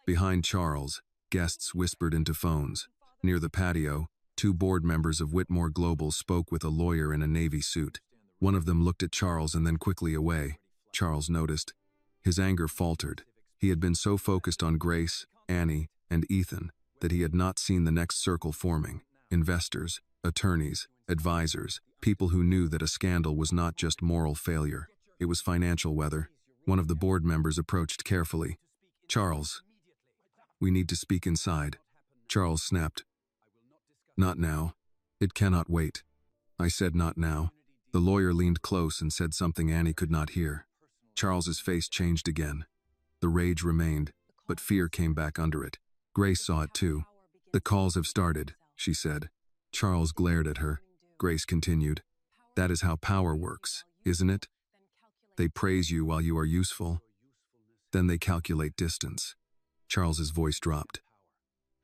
Behind Charles, guests whispered into phones. Near the patio, two board members of Whitmore Global spoke with a lawyer in a navy suit. One of them looked at Charles and then quickly away. Charles noticed. His anger faltered. He had been so focused on Grace, Annie, and Ethan that he had not seen the next circle forming. Investors, attorneys, advisors, people who knew that a scandal was not just moral failure. It was financial weather. One of the board members approached carefully. Charles, we need to speak inside. Charles snapped. Not now. It cannot wait. I said not now. The lawyer leaned close and said something Annie could not hear. Charles's face changed again. The rage remained, but fear came back under it. Grace saw it too. The calls have started, she said. Charles glared at her. Grace continued. That is how power works, isn't it? They praise you while you are useful. Then they calculate distance. Charles's voice dropped.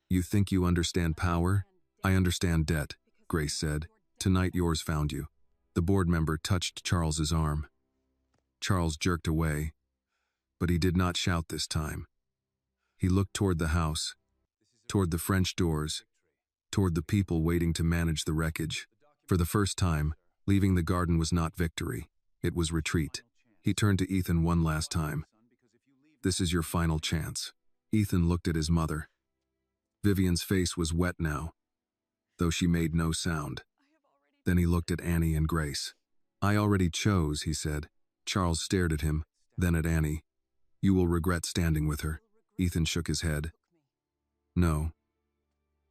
You think you understand power? I understand debt, Grace said. Tonight yours found you. The board member touched Charles's arm. Charles jerked away, but he did not shout this time. He looked toward the house, toward the French doors, toward the people waiting to manage the wreckage. For the first time, leaving the garden was not victory. It was retreat. He turned to Ethan one last time. This is your final chance. Ethan looked at his mother. Vivian's face was wet now, though she made no sound. Then he looked at Annie and Grace. I already chose, he said. Charles stared at him, then at Annie. You will regret standing with her. Ethan shook his head. No.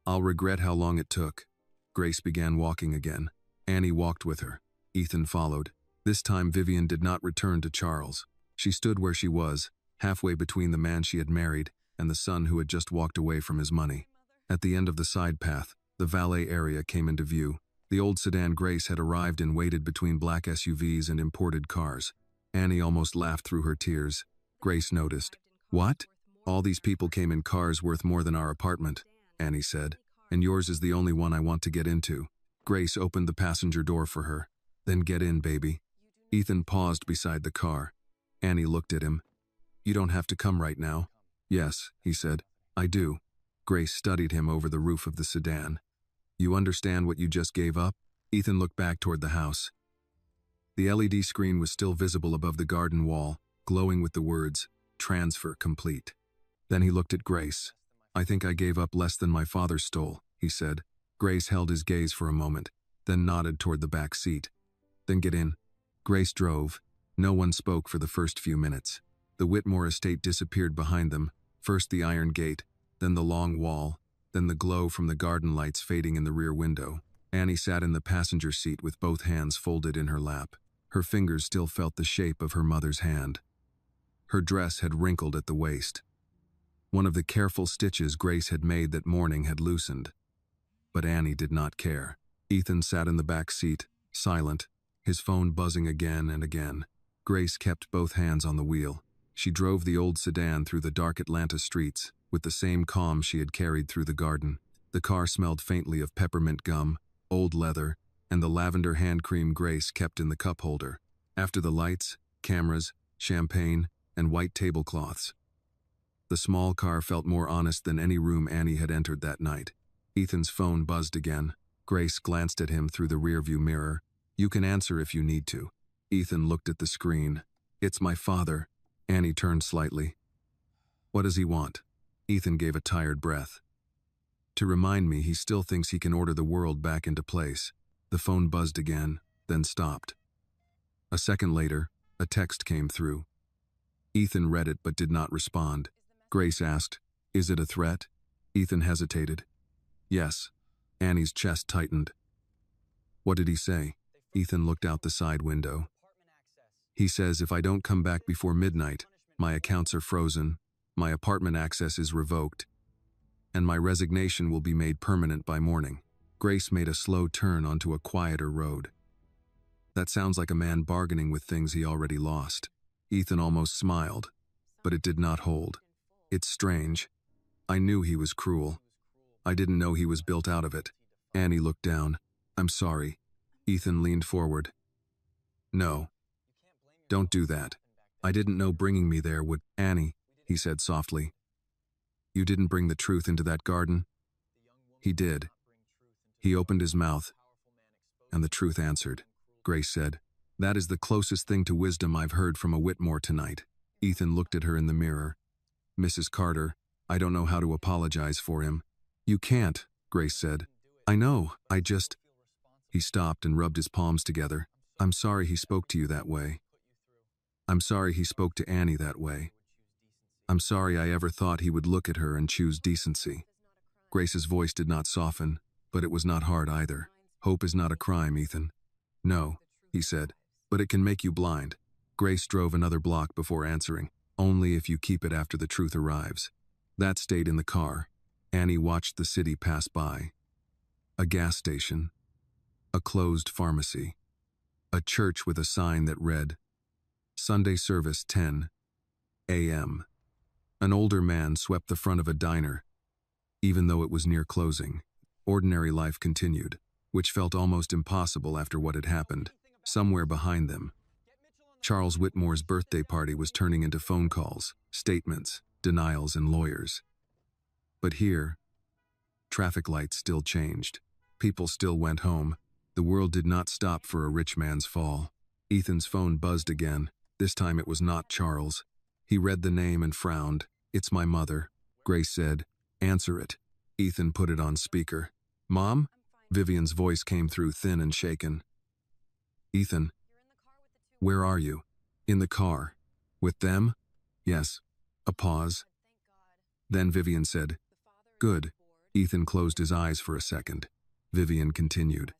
I'll regret how long it took. Grace began walking again. Annie walked with her. Ethan followed. This time Vivian did not return to Charles. She stood where she was, halfway between the man she had married and the son who had just walked away from his money. At the end of the side path, the valet area came into view. The old sedan Grace had arrived in waited between black SUVs and imported cars. Annie almost laughed through her tears. Grace noticed. What? All these people came in cars worth more than our apartment, Annie said, and yours is the only one I want to get into. Grace opened the passenger door for her. Then get in, baby. Ethan paused beside the car. Annie looked at him. You don't have to come right now. Yes, he said. I do. Grace studied him over the roof of the sedan. You understand what you just gave up? Ethan looked back toward the house. The LED screen was still visible above the garden wall, glowing with the words, "Transfer complete." Then he looked at Grace. I think I gave up less than my father stole, he said. Grace held his gaze for a moment, then nodded toward the back seat. Then get in. Grace drove. No one spoke for the first few minutes. The Whitmore estate disappeared behind them, first the iron gate, then the long wall, then the glow from the garden lights fading in the rear window. Annie sat in the passenger seat with both hands folded in her lap. Her fingers still felt the shape of her mother's hand. Her dress had wrinkled at the waist. One of the careful stitches Grace had made that morning had loosened. But Annie did not care. Ethan sat in the back seat, silent, his phone buzzing again and again. Grace kept both hands on the wheel. She drove the old sedan through the dark Atlanta streets, with the same calm she had carried through the garden. The car smelled faintly of peppermint gum, old leather, and the lavender hand cream Grace kept in the cup holder. After the lights, cameras, champagne, and white tablecloths, the small car felt more honest than any room Annie had entered that night. Ethan's phone buzzed again. Grace glanced at him through the rearview mirror. You can answer if you need to. Ethan looked at the screen. It's my father. Annie turned slightly. What does he want? Ethan gave a tired breath. To remind me he still thinks he can order the world back into place. The phone buzzed again, then stopped. A second later, a text came through. Ethan read it but did not respond. Grace asked, Is it a threat? Ethan hesitated. Yes. Annie's chest tightened. What did he say? Ethan looked out the side window. He says if I don't come back before midnight, my accounts are frozen, my apartment access is revoked, and my resignation will be made permanent by morning. Grace made a slow turn onto a quieter road. That sounds like a man bargaining with things he already lost. Ethan almost smiled, but it did not hold. It's strange. I knew he was cruel. I didn't know he was built out of it. Annie looked down. I'm sorry. Ethan leaned forward. No. Don't do that. I didn't know bringing me there would... Annie, he said softly. You didn't bring the truth into that garden? He did. He opened his mouth, and the truth answered. Grace said, That is the closest thing to wisdom I've heard from a Whitmore tonight. Ethan looked at her in the mirror. Mrs. Carter, I don't know how to apologize for him. You can't, Grace said. I know, I just... He stopped and rubbed his palms together. I'm sorry he spoke to you that way. I'm sorry he spoke to Annie that way. I'm sorry I ever thought he would look at her and choose decency. Grace's voice did not soften, but it was not hard either. Hope is not a crime, Ethan. No, he said, but it can make you blind. Grace drove another block before answering. Only if you keep it after the truth arrives. That stayed in the car. Annie watched the city pass by. A gas station. A closed pharmacy. A church with a sign that read, Sunday service 10 a.m. An older man swept the front of a diner. Even though it was near closing, ordinary life continued, which felt almost impossible after what had happened. Somewhere behind them, Charles Whitmore's birthday party was turning into phone calls, statements, denials, and lawyers. But here, traffic lights still changed. People still went home. The world did not stop for a rich man's fall. Ethan's phone buzzed again. This time it was not Charles. He read the name and frowned. It's my mother. Grace said, Answer it. Ethan put it on speaker. Mom? Vivian's voice came through thin and shaken. Ethan, where are you? In the car. With them? Yes. A pause. Then Vivian said, "Good." Ethan closed his eyes for a second. Vivian continued,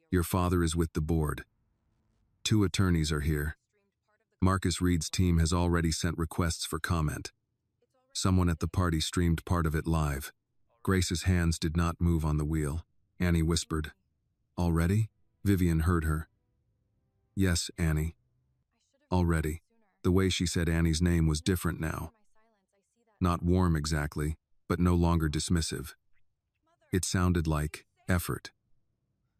"Your father is with the board. 2 attorneys are here. Marcus Reed's team has already sent requests for comment. Someone at the party streamed part of it live." Grace's hands did not move on the wheel. Annie whispered, "Already?" Vivian heard her. "Yes, Annie. Already." The way she said Annie's name was different now. Not warm exactly, but no longer dismissive. It sounded like effort.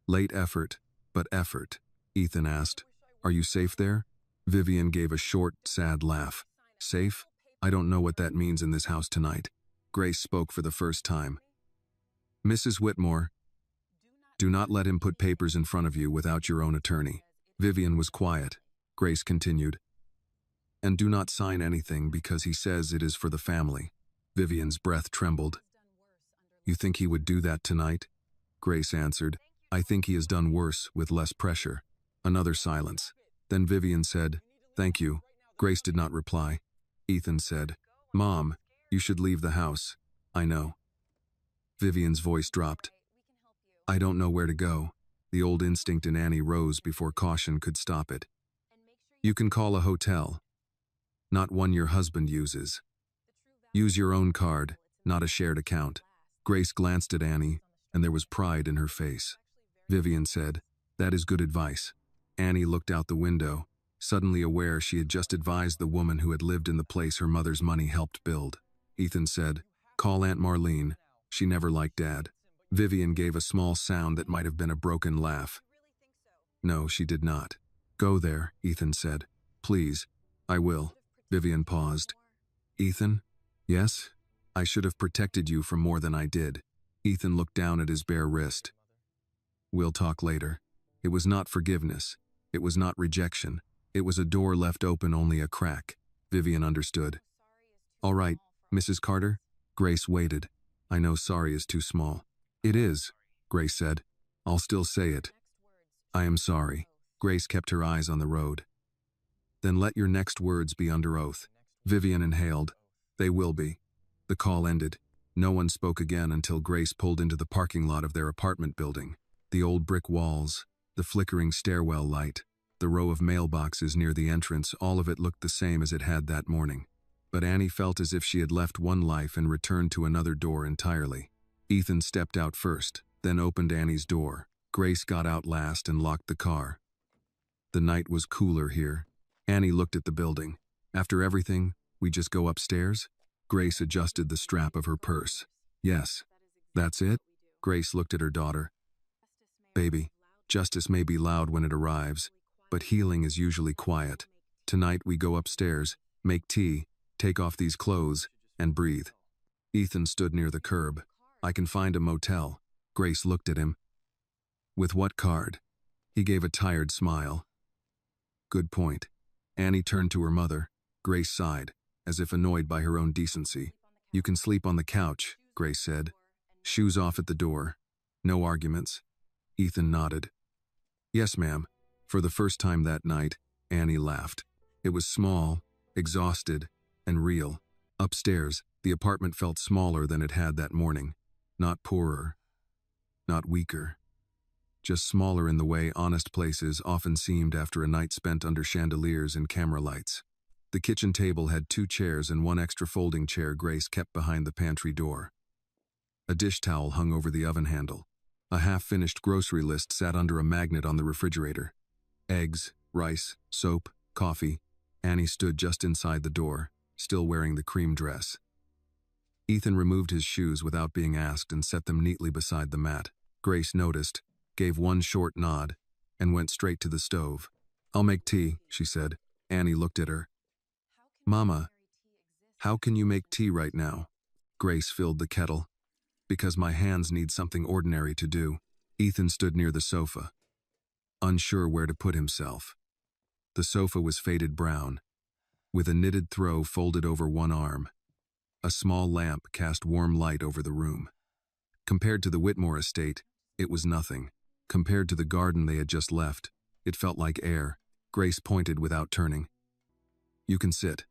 "Late effort, but effort." Ethan asked, "Are you safe there?" Vivian gave a short, sad laugh. "Safe? I don't know what that means in this house tonight." Grace spoke for the first time. "Mrs. Whitmore, do not let him put papers in front of you without your own attorney." Vivian was quiet. Grace continued, "And do not sign anything because he says it is for the family." Vivian's breath trembled. "You think he would do that tonight?" Grace answered, "I think he has done worse with less pressure." Another silence. Then Vivian said, "Thank you." Grace did not reply. Ethan said, "Mom, you should leave the house." "I know." Vivian's voice dropped. "I don't know where to go." The old instinct in Annie rose before caution could stop it. "You can call a hotel. Not one your husband uses. Use your own card, not a shared account." Grace glanced at Annie, and there was pride in her face. Vivian said, "That is good advice." Annie looked out the window, suddenly aware she had just advised the woman who had lived in the place her mother's money helped build. Ethan said, "Call Aunt Marlene. She never liked Dad." Vivian gave a small sound that might have been a broken laugh. "No, she did not." "Go there," Ethan said. "Please." "I will." Vivian paused. "Ethan?" "Yes? I should have protected you from more than I did." Ethan looked down at his bare wrist. "We'll talk later." It was not forgiveness. It was not rejection. It was a door left open only a crack. Vivian understood. "All right, Mrs. Carter." Grace waited. "I know sorry is too small." "It is," Grace said. "I'll still say it. I am sorry." Grace kept her eyes on the road. "Then let your next words be under oath." Vivian inhaled. "They will be." The call ended. No one spoke again until Grace pulled into the parking lot of their apartment building. The old brick walls, the flickering stairwell light, the row of mailboxes near the entrance, all of it looked the same as it had that morning. But Annie felt as if she had left one life and returned to another door entirely. Ethan stepped out first, then opened Annie's door. Grace got out last and locked the car. The night was cooler here. Annie looked at the building. "After everything, we just go upstairs?" Grace adjusted the strap of her purse. "Yes." "That's it?" Grace looked at her daughter. "Baby, justice may be loud when it arrives, but healing is usually quiet. Tonight we go upstairs, make tea, take off these clothes, and breathe." Ethan stood near the curb. "I can find a motel." Grace looked at him. "With what card?" He gave a tired smile. "Good point." Annie turned to her mother. Grace sighed, as if annoyed by her own decency. "You can sleep on the couch," Grace said. "Shoes off at the door. No arguments." Ethan nodded. "Yes, ma'am." For the first time that night, Annie laughed. It was small, exhausted, and real. Upstairs, the apartment felt smaller than it had that morning. Not poorer. Not weaker. Just smaller in the way honest places often seemed after a night spent under chandeliers and camera lights. The kitchen table had 2 chairs and 1 extra folding chair Grace kept behind the pantry door. A dish towel hung over the oven handle. A half-finished grocery list sat under a magnet on the refrigerator. Eggs, rice, soap, coffee. Annie stood just inside the door, still wearing the cream dress. Ethan removed his shoes without being asked and set them neatly beside the mat. Grace noticed, gave one short nod, and went straight to the stove. "I'll make tea," she said. Annie looked at her. "Mama, how can you make tea right now?" Grace filled the kettle. "Because my hands need something ordinary to do." Ethan stood near the sofa, unsure where to put himself. The sofa was faded brown, with a knitted throw folded over one arm. A small lamp cast warm light over the room. Compared to the Whitmore estate, it was nothing. Compared to the garden they had just left, it felt like air. Grace pointed without turning. "You can sit."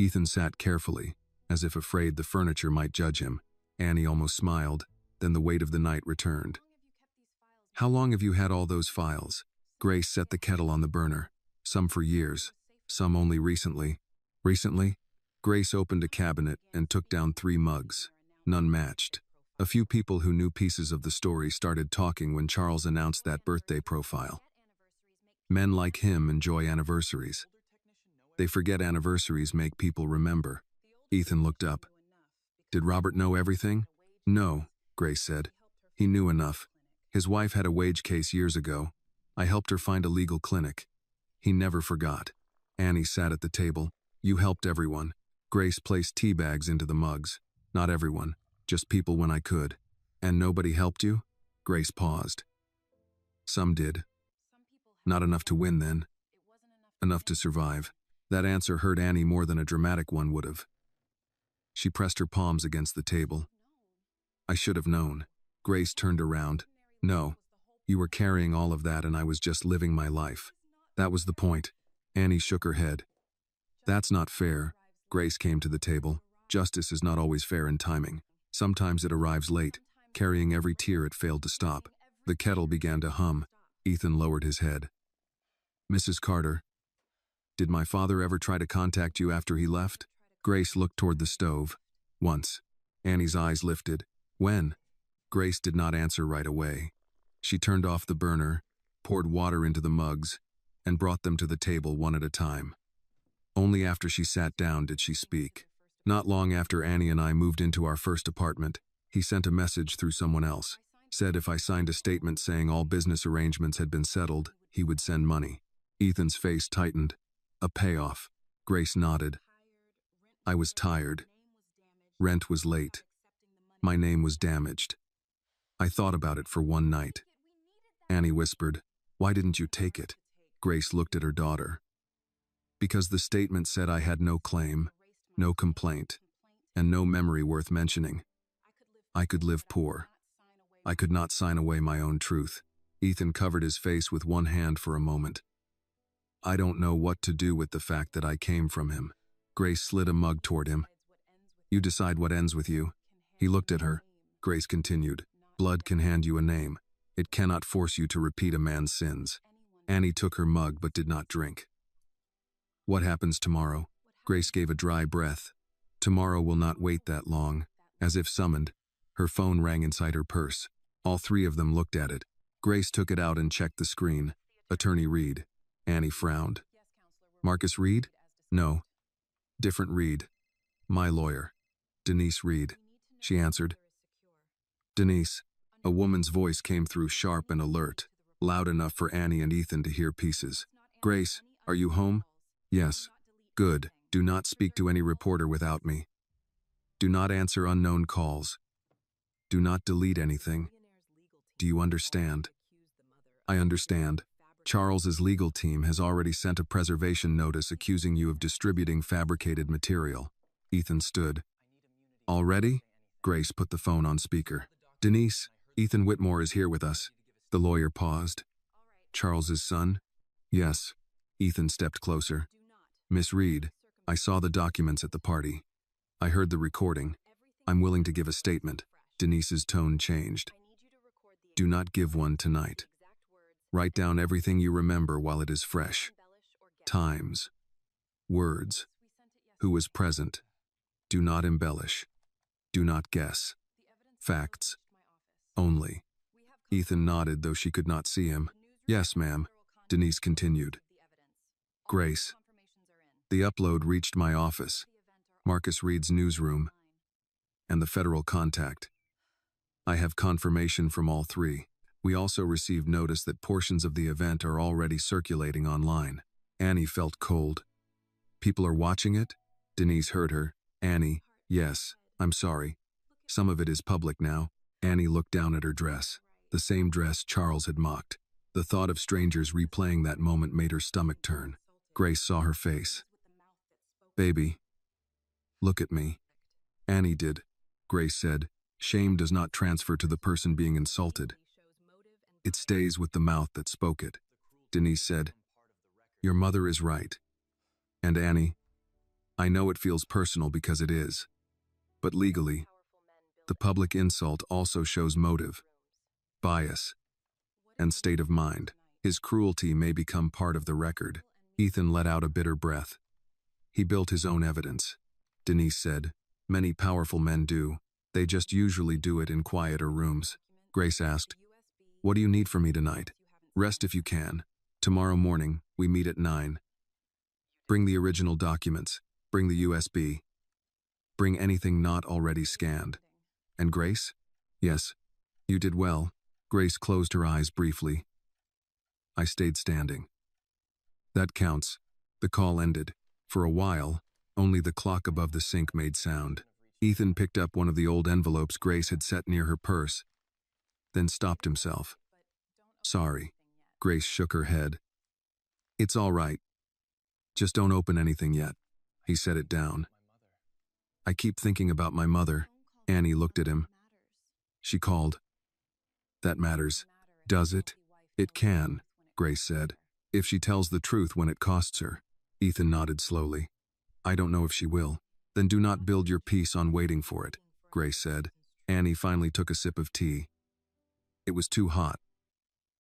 Ethan sat carefully, as if afraid the furniture might judge him. Annie almost smiled, then the weight of the night returned. How long have you had all those files? Grace set the kettle on the burner. Some for years, some only recently. Recently? Grace opened a cabinet and took down 3 mugs. None matched. A few people who knew pieces of the story started talking when Charles announced that birthday profile. Men like him enjoy anniversaries. They forget anniversaries make people remember. Ethan looked up. Did Robert know everything? No, Grace said. He knew enough. His wife had a wage case years ago. I helped her find a legal clinic. He never forgot. Annie sat at the table. You helped everyone. Grace placed tea bags into the mugs. Not everyone, just people when I could. And nobody helped you? Grace paused. Some did. Not enough to win then. Enough to survive. That answer hurt Annie more than a dramatic one would have. She pressed her palms against the table. I should have known. Grace turned around. No. You were carrying all of that and I was just living my life. That was the point. Annie shook her head. That's not fair. Grace came to the table. Justice is not always fair in timing. Sometimes it arrives late, carrying every tear it failed to stop. The kettle began to hum. Ethan lowered his head. Mrs. Carter, did my father ever try to contact you after he left? Grace looked toward the stove. Once. Annie's eyes lifted. When? Grace did not answer right away. She turned off the burner, poured water into the mugs, and brought them to the table one at a time. Only after she sat down did she speak. Not long after Annie and I moved into our first apartment, he sent a message through someone else. Said if I signed a statement saying all business arrangements had been settled, he would send money. Ethan's face tightened. A payoff. Grace nodded. I was tired. Rent was late. My name was damaged. I thought about it for one night. Annie whispered, why didn't you take it? Grace looked at her daughter. Because the statement said I had no claim, no complaint, and no memory worth mentioning. I could live poor. I could not sign away my own truth. Ethan covered his face with one hand for a moment. I don't know what to do with the fact that I came from him. Grace slid a mug toward him. You decide what ends with you. He looked at her. Grace continued. Blood can hand you a name. It cannot force you to repeat a man's sins. Annie took her mug but did not drink. What happens tomorrow? Grace gave a dry breath. Tomorrow will not wait that long. As if summoned, her phone rang inside her purse. All 3 of them looked at it. Grace took it out and checked the screen. Attorney Reed. Annie frowned. Marcus Reed? No. Different Reed. My lawyer. Denise Reed. She answered. Denise. A woman's voice came through sharp and alert, loud enough for Annie and Ethan to hear pieces. Grace, are you home? Yes. Good. Do not speak to any reporter without me. Do not answer unknown calls. Do not delete anything. Do you understand? I understand. Charles's legal team has already sent a preservation notice accusing you of distributing fabricated material. Ethan stood. Already? Grace put the phone on speaker. Denise, Ethan Whitmore is here with us. The lawyer paused. Charles's son? Yes. Ethan stepped closer. Miss Reed, I saw the documents at the party. I heard the recording. I'm willing to give a statement. Denise's tone changed. Do not give one tonight. Write down everything you remember while it is fresh. Times. Words. Who was present. Do not embellish. Do not guess. Facts. Only. Ethan nodded, though she could not see him. Yes, ma'am. Denise continued. Grace. The upload reached my office, Marcus Reed's newsroom, and the federal contact. I have confirmation from all 3. We also received notice that portions of the event are already circulating online. Annie felt cold. People are watching it? Denise heard her. Annie, yes, I'm sorry. Some of it is public now. Annie looked down at her dress, the same dress Charles had mocked. The thought of strangers replaying that moment made her stomach turn. Grace saw her face. Baby, look at me. Annie did. Grace said, shame does not transfer to the person being insulted. It stays with the mouth that spoke it. Denise said, your mother is right. And Annie, I know it feels personal because it is. But legally, the public insult also shows motive, bias, and state of mind. His cruelty may become part of the record. Ethan let out a bitter breath. He built his own evidence. Denise said, "Many powerful men do. They just usually do it in quieter rooms." Grace asked, "What do you need from me tonight?" "Rest if you can. Tomorrow morning, we meet at 9. Bring the original documents. Bring the USB. Bring anything not already scanned." "And Grace?" "Yes. You did well." Grace closed her eyes briefly. "I stayed standing." "That counts." The call ended. For a while, only the clock above the sink made sound. Ethan picked up one of the old envelopes Grace had set near her purse, then stopped himself. "Sorry." Grace shook her head. "It's all right. Just don't open anything yet." He set it down. "I keep thinking about my mother." Annie looked at him. She called. "That matters." "Does it?" "It can," Grace said. "If she tells the truth when it costs her." Ethan nodded slowly. "I don't know if she will." "Then do not build your peace on waiting for it," Grace said. Annie finally took a sip of tea. It was too hot,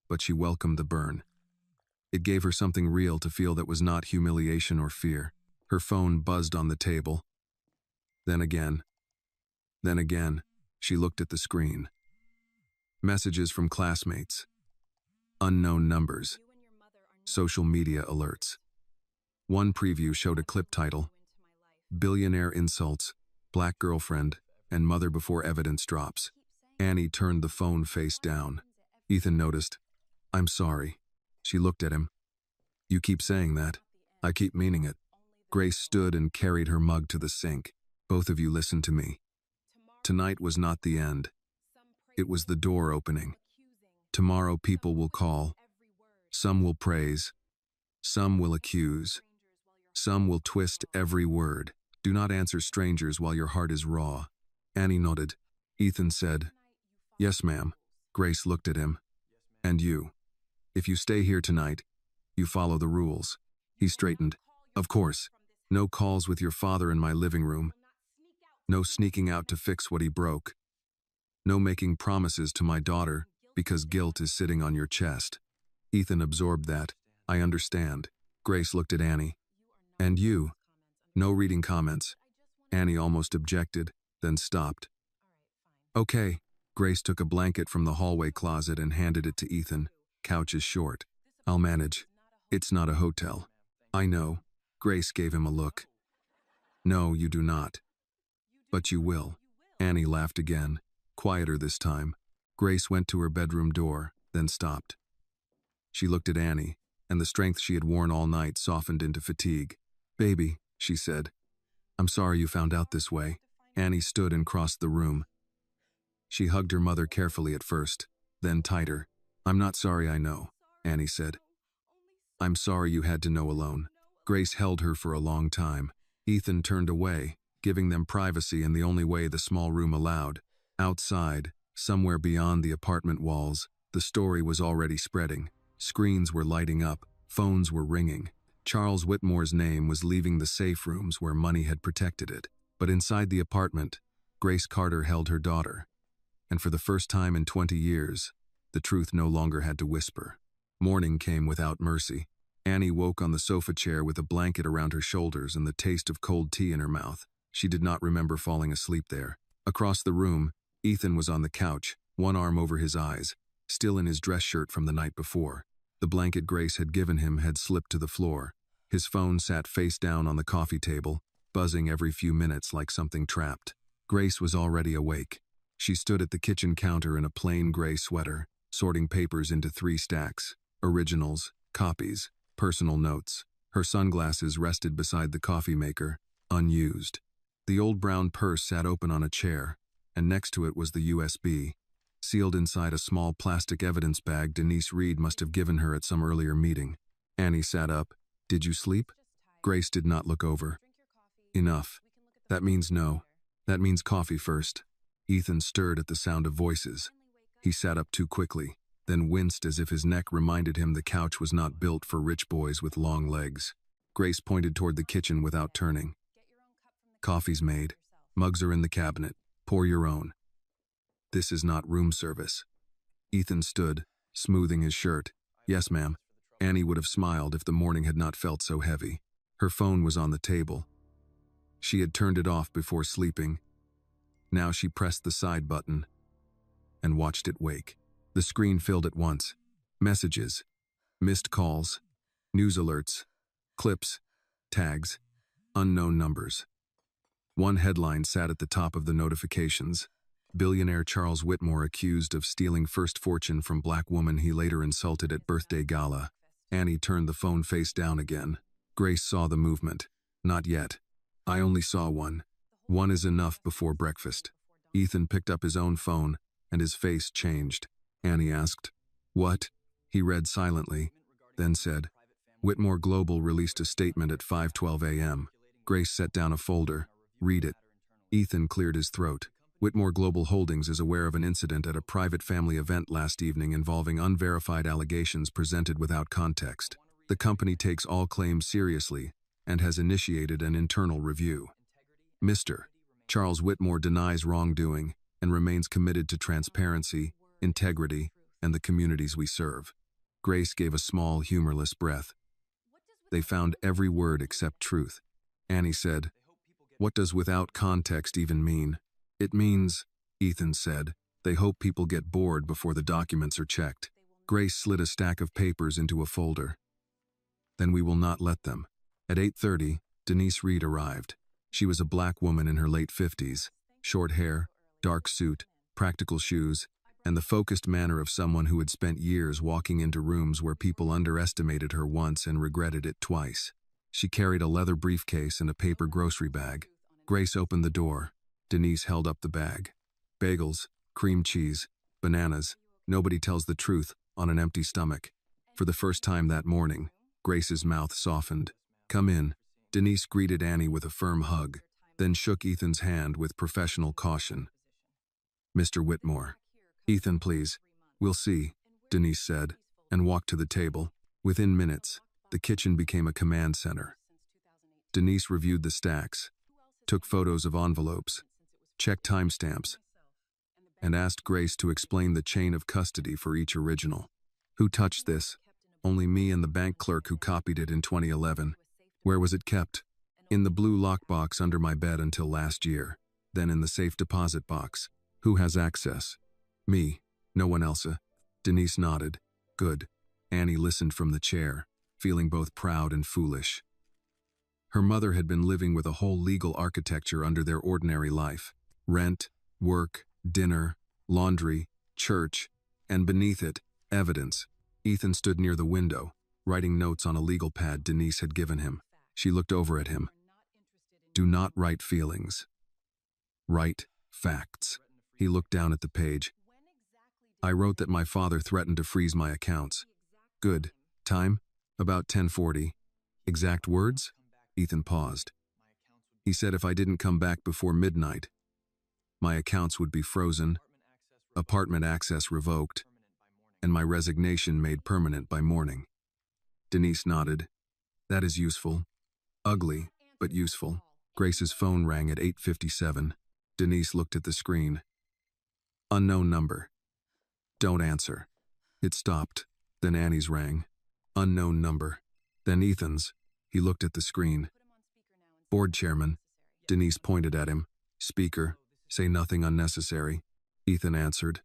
but she welcomed the burn. It gave her something real to feel that was not humiliation or fear. Her phone buzzed on the table. Then again. Then again, she looked at the screen. Messages from classmates. Unknown numbers. Social media alerts. One preview showed a clip title, "Billionaire Insults, Black Girlfriend, and Mother Before Evidence Drops." Annie turned the phone face down. Ethan noticed. "I'm sorry." She looked at him. "You keep saying that. I keep meaning it." Grace stood and carried her mug to the sink. "Both of you listen to me. Tonight was not the end. It was the door opening. Tomorrow people will call. Some will praise. Some will accuse. Some will twist every word. Do not answer strangers while your heart is raw." Annie nodded. Ethan said, "Yes, ma'am." Grace looked at him. "And you. If you stay here tonight, you follow the rules." He straightened. "Of course. No calls with your father in my living room. No sneaking out to fix what he broke. No making promises to my daughter because guilt is sitting on your chest." Ethan absorbed that. "I understand." Grace looked at Annie. "And you? No reading comments." Annie almost objected, then stopped. "Okay." Grace took a blanket from the hallway closet and handed it to Ethan. "Couch is short. I'll manage. It's not a hotel." "I know." Grace gave him a look. "No, you do not. But you will." Annie laughed again, quieter this time. Grace went to her bedroom door, then stopped. She looked at Annie, and the strength she had worn all night softened into fatigue. "Baby," she said. "I'm sorry you found out this way." Annie stood and crossed the room. She hugged her mother carefully at first, then tighter. "I'm not sorry, I know," Annie said. "I'm sorry you had to know alone." Grace held her for a long time. Ethan turned away, giving them privacy in the only way the small room allowed. Outside, somewhere beyond the apartment walls, the story was already spreading. Screens were lighting up, phones were ringing. Charles Whitmore's name was leaving the safe rooms where money had protected it. But inside the apartment, Grace Carter held her daughter. And for the first time in 20 years, the truth no longer had to whisper. Morning came without mercy. Annie woke on the sofa chair with a blanket around her shoulders and the taste of cold tea in her mouth. She did not remember falling asleep there. Across the room, Ethan was on the couch, one arm over his eyes, still in his dress shirt from the night before. The blanket Grace had given him had slipped to the floor. His phone sat face down on the coffee table, buzzing every few minutes like something trapped. Grace was already awake. She stood at the kitchen counter in a plain gray sweater, sorting papers into 3 stacks: originals, copies, personal notes. Her sunglasses rested beside the coffee maker, unused. The old brown purse sat open on a chair, and next to it was the USB, sealed inside a small plastic evidence bag Denise Reed must have given her at some earlier meeting. Annie sat up. "Did you sleep?" Grace did not look over. "Enough. That means no. That means coffee first." Ethan stirred at the sound of voices. He sat up too quickly, then winced as if his neck reminded him the couch was not built for rich boys with long legs. Grace pointed toward the kitchen without turning. Coffee's made. Mugs are in the cabinet. Pour your own. This is not room service. Ethan stood, smoothing his shirt. Yes, ma'am. Annie would have smiled if the morning had not felt so heavy. Her phone was on the table. She had turned it off before sleeping. Now she pressed the side button and watched it wake. The screen filled at once. Messages, missed calls, news alerts, clips, tags, unknown numbers. One headline sat at the top of the notifications. Billionaire Charles Whitmore accused of stealing first fortune from black woman he later insulted at birthday gala. Annie turned the phone face down again. Grace saw the movement. Not yet. I only saw one. One is enough before breakfast. Ethan picked up his own phone, and his face changed. Annie asked, "What?" He read silently, then said, "Whitmore Global released a statement at 5:12 a.m. Grace set down a folder. "Read it." Ethan cleared his throat. Whitmore Global Holdings is aware of an incident at a private family event last evening involving unverified allegations presented without context. The company takes all claims seriously and has initiated an internal review. Mr. Charles Whitmore denies wrongdoing and remains committed to transparency, integrity, and the communities we serve. Grace gave a small, humorless breath. They found every word except truth. Annie said, "What does without context even mean?" "It means," Ethan said, "they hope people get bored before the documents are checked." Grace slid a stack of papers into a folder. "Then we will not let them." At 8:30, Denise Reed arrived. She was a black woman in her late 50s, short hair, dark suit, practical shoes, and the focused manner of someone who had spent years walking into rooms where people underestimated her once and regretted it twice. She carried a leather briefcase and a paper grocery bag. Grace opened the door. Denise held up the bag. Bagels, cream cheese, bananas. Nobody tells the truth on an empty stomach. For the first time that morning, Grace's mouth softened. "Come in." Denise greeted Annie with a firm hug, then shook Ethan's hand with professional caution. "Mr. Whitmore." "Ethan, please." "We'll see," Denise said, and walked to the table. Within minutes, the kitchen became a command center. Denise reviewed the stacks, took photos of envelopes, checked timestamps, and asked Grace to explain the chain of custody for each original. "Who touched this?" "Only me and the bank clerk who copied it in 2011. "Where was it kept?" "In the blue lockbox under my bed until last year, then in the safe deposit box." "Who has access?" "Me. No one else." Denise nodded. "Good." Annie listened from the chair, feeling both proud and foolish. Her mother had been living with a whole legal architecture under their ordinary life. Rent, work, dinner, laundry, church, and beneath it, evidence. Ethan stood near the window, writing notes on a legal pad Denise had given him. She looked over at him. "Do not write feelings. Write facts." He looked down at the page. "I wrote that my father threatened to freeze my accounts." "Good. Time?" "About 10:40. "Exact words?" Ethan paused. "He said if I didn't come back before midnight, my accounts would be frozen, apartment access revoked, and my resignation made permanent by morning." Denise nodded. "That is useful. Ugly, but useful." Grace's phone rang at 8:57. Denise looked at the screen. "Unknown number." "Don't answer." It stopped. Then Annie's rang. "Unknown number." Then Ethan's. He looked at the screen. "Board chairman." Denise pointed at him. "Speaker. Say nothing unnecessary." Ethan answered.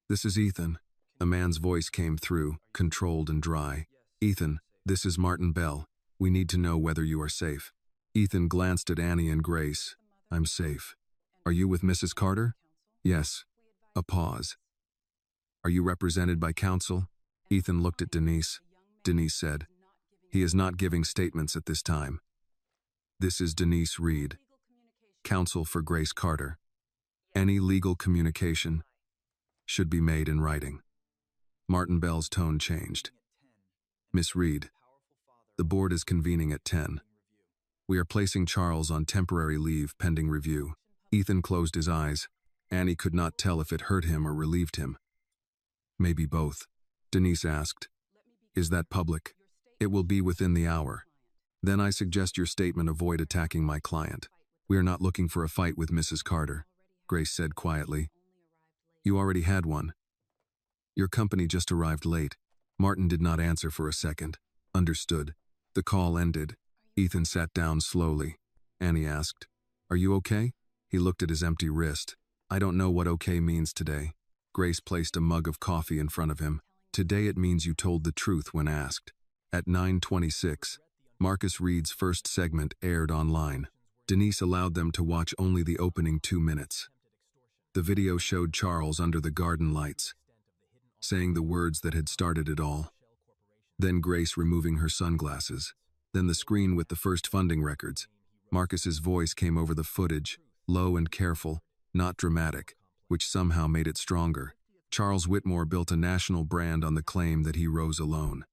"This is Ethan." A man's voice came through, controlled and dry. "Ethan, this is Martin Bell. We need to know whether you are safe." Ethan glanced at Annie and Grace. "I'm safe." "Are you with Mrs. Carter?" "Yes." A pause. "Are you represented by counsel?" Ethan looked at Denise. Denise said, "He is not giving statements at this time." "This is Denise Reed, counsel for Grace Carter. Any legal communication should be made in writing." Martin Bell's tone changed. "Miss Reed, the board is convening at 10. We are placing Charles on temporary leave pending review." Ethan closed his eyes. Annie could not tell if it hurt him or relieved him. "Maybe both." Denise asked, "Is that public?" "It will be within the hour. Then I suggest your statement avoid attacking my client." "We are not looking for a fight with Mrs. Carter," Grace said quietly. "You already had one. Your company just arrived late." Martin did not answer for a second. Understood. The call ended. Ethan sat down slowly. Annie asked, "Are you okay?" He looked at his empty wrist. "I don't know what okay means today." Grace placed a mug of coffee in front of him. "Today it means you told the truth when asked." At 9:26, Marcus Reed's first segment aired online. Denise allowed them to watch only the opening 2 minutes. The video showed Charles under the garden lights, saying the words that had started it all. Then Grace removing her sunglasses. Then the screen with the first funding records. Marcus's voice came over the footage, low and careful, not dramatic, which somehow made it stronger. Charles Whitmore built a national brand on the claim that he rose alone.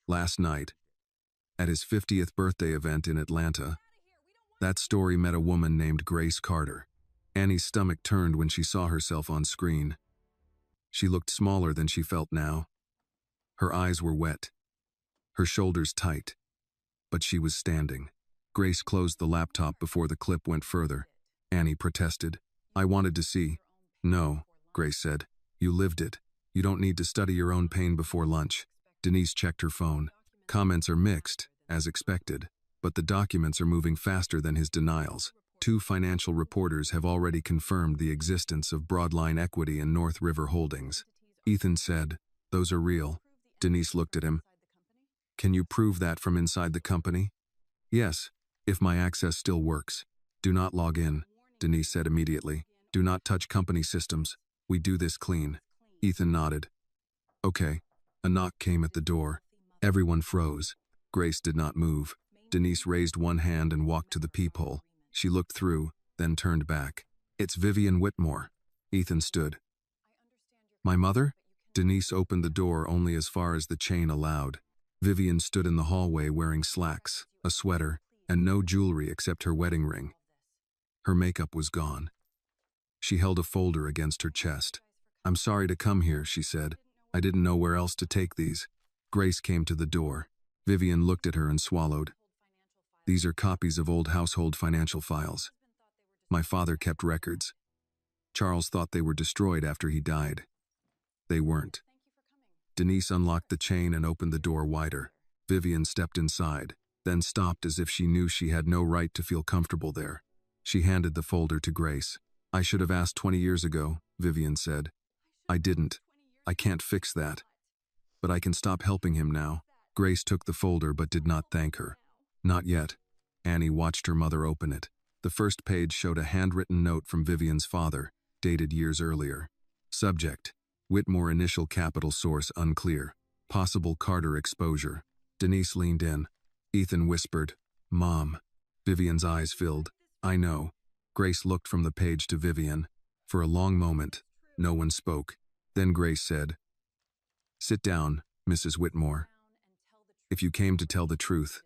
Last night, at his 50th birthday event in Atlanta, that story met a woman named Grace Carter. Annie's stomach turned when she saw herself on screen. She looked smaller than she felt now. Her eyes were wet, her shoulders tight, but she was standing. Grace closed the laptop before the clip went further. Annie protested. "I wanted to see." "No," Grace said. "You lived it. You don't need to study your own pain before lunch." Denise checked her phone. Comments are mixed, as expected, but the documents are moving faster than his denials. 2 financial reporters have already confirmed the existence of Broadline Equity and North River Holdings. Ethan said, "Those are real." Denise looked at him. "Can you prove that from inside the company?" "Yes, if my access still works." "Do not log in," Denise said immediately. "Do not touch company systems. We do this clean." Ethan nodded. "Okay." A knock came at the door. Everyone froze. Grace did not move. Denise raised one hand and walked to the peephole. She looked through, then turned back. "It's Vivian Whitmore." Ethan stood. "My mother?" Denise opened the door only as far as the chain allowed. Vivian stood in the hallway wearing slacks, a sweater, and no jewelry except her wedding ring. Her makeup was gone. She held a folder against her chest. "I'm sorry to come here," she said. "I didn't know where else to take these." Grace came to the door. Vivian looked at her and swallowed. "These are copies of old household financial files. My father kept records. Charles thought they were destroyed after he died. They weren't." Denise unlocked the chain and opened the door wider. Vivian stepped inside, then stopped as if she knew she had no right to feel comfortable there. She handed the folder to Grace. "I should have asked 20 years ago," Vivian said. "I didn't. I can't fix that. But I can stop helping him now." Grace took the folder but did not thank her. "Not yet." Annie watched her mother open it. The first page showed a handwritten note from Vivian's father, dated years earlier. Subject: Whitmore initial capital source unclear. Possible Carter exposure. Denise leaned in. Ethan whispered, "Mom." Vivian's eyes filled. "I know." Grace looked from the page to Vivian. For a long moment, no one spoke. Then Grace said, "Sit down, Mrs. Whitmore. If you came to tell the truth,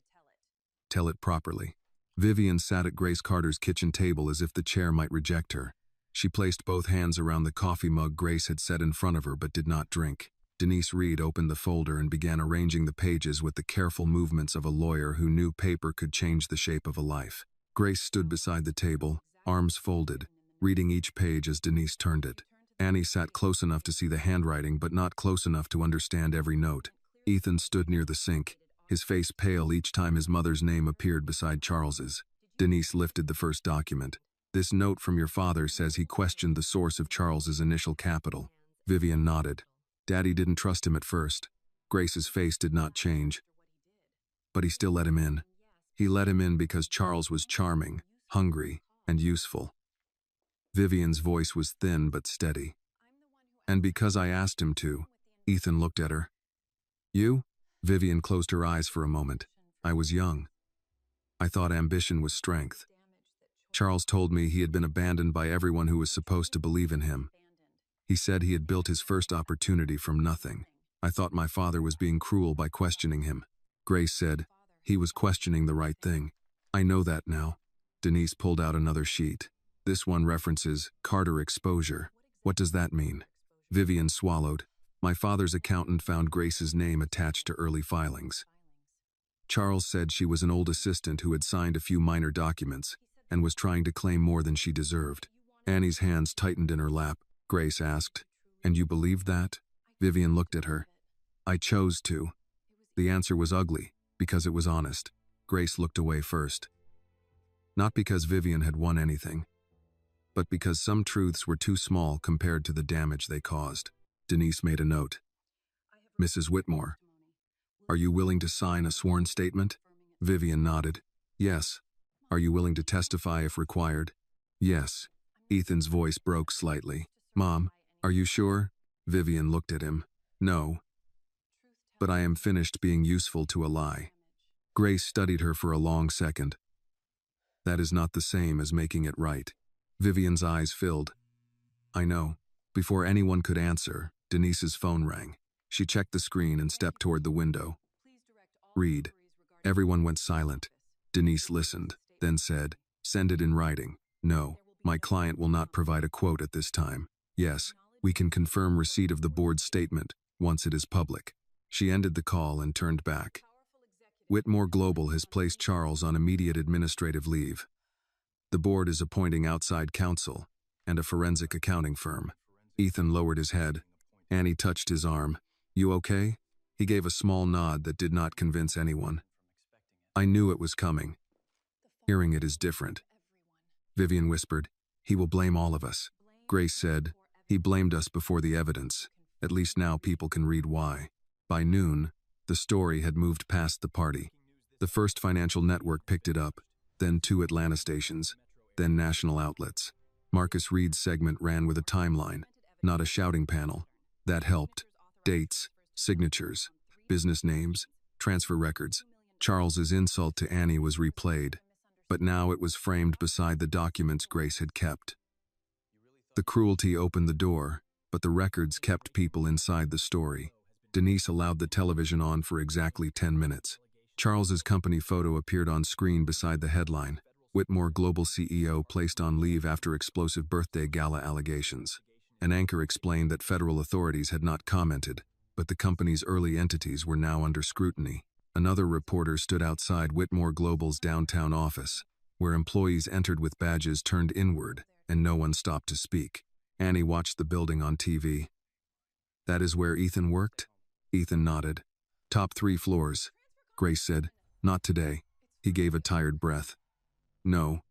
tell it properly." Vivian sat at Grace Carter's kitchen table as if the chair might reject her. She placed both hands around the coffee mug Grace had set in front of her but did not drink. Denise Reed opened the folder and began arranging the pages with the careful movements of a lawyer who knew paper could change the shape of a life. Grace stood beside the table, arms folded, reading each page as Denise turned it. Annie sat close enough to see the handwriting but not close enough to understand every note. Ethan stood near the sink, his face pale each time his mother's name appeared beside Charles's. Denise lifted the first document. "This note from your father says he questioned the source of Charles's initial capital." Vivian nodded. "Daddy didn't trust him at first." Grace's face did not change. "But he still let him in. He let him in because Charles was charming, hungry, and useful." Vivian's voice was thin but steady. "And because I asked him to." Ethan looked at her. "You?" Vivian closed her eyes for a moment. "I was young. I thought ambition was strength. Charles told me he had been abandoned by everyone who was supposed to believe in him. He said he had built his first opportunity from nothing. I thought my father was being cruel by questioning him." Grace said, "He was questioning the right thing." "I know that now." Denise pulled out another sheet. "This one references Carter exposure. What does that mean?" Vivian swallowed. "My father's accountant found Grace's name attached to early filings. Charles said she was an old assistant who had signed a few minor documents. and was trying to claim more than she deserved. Annie's hands tightened in her lap. Grace asked, "And you believed that?" Vivian looked at her. "I chose to." The answer was ugly, because it was honest. Grace looked away first. Not because Vivian had won anything, but because some truths were too small compared to the damage they caused. Denise made a note. "Mrs. Whitmore, are you willing to sign a sworn statement?" Vivian nodded. "Yes." "Are you willing to testify if required?" "Yes." Ethan's voice broke slightly. "Mom, are you sure?" Vivian looked at him. "No. But I am finished being useful to a lie." Grace studied her for a long second. "That is not the same as making it right." Vivian's eyes filled. "I know." Before anyone could answer, Denise's phone rang. She checked the screen and stepped toward the window. "Read." Everyone went silent. Denise listened, then said, "Send it in writing." "No, my client will not provide a quote at this time." "Yes, we can confirm receipt of the board's statement once it is public." She ended the call and turned back. Whitmore Global has placed Charles on immediate administrative leave. The board is appointing outside counsel and a forensic accounting firm. Ethan lowered his head. Annie touched his arm. "You okay?" He gave a small nod that did not convince anyone. "I knew it was coming. Hearing it is different." Vivian whispered, "He will blame all of us." Grace said, "He blamed us before the evidence. At least now people can read why." By noon, the story had moved past the party. The first financial network picked it up, then 2 Atlanta stations, then national outlets. Marcus Reed's segment ran with a timeline, not a shouting panel. That helped. Dates, signatures, business names, transfer records. Charles's insult to Annie was replayed, but now it was framed beside the documents Grace had kept. The cruelty opened the door, but the records kept people inside the story. Denise allowed the television on for exactly 10 minutes. Charles's company photo appeared on screen beside the headline. Whitmore Global CEO placed on leave after explosive birthday gala allegations. An anchor explained that federal authorities had not commented, but the company's early entities were now under scrutiny. Another reporter stood outside Whitmore Global's downtown office, where employees entered with badges turned inward, and no one stopped to speak. Annie watched the building on TV. "That is where Ethan worked?" Ethan nodded. "Top 3 floors." Grace said, "Not today." He gave a tired breath. "No,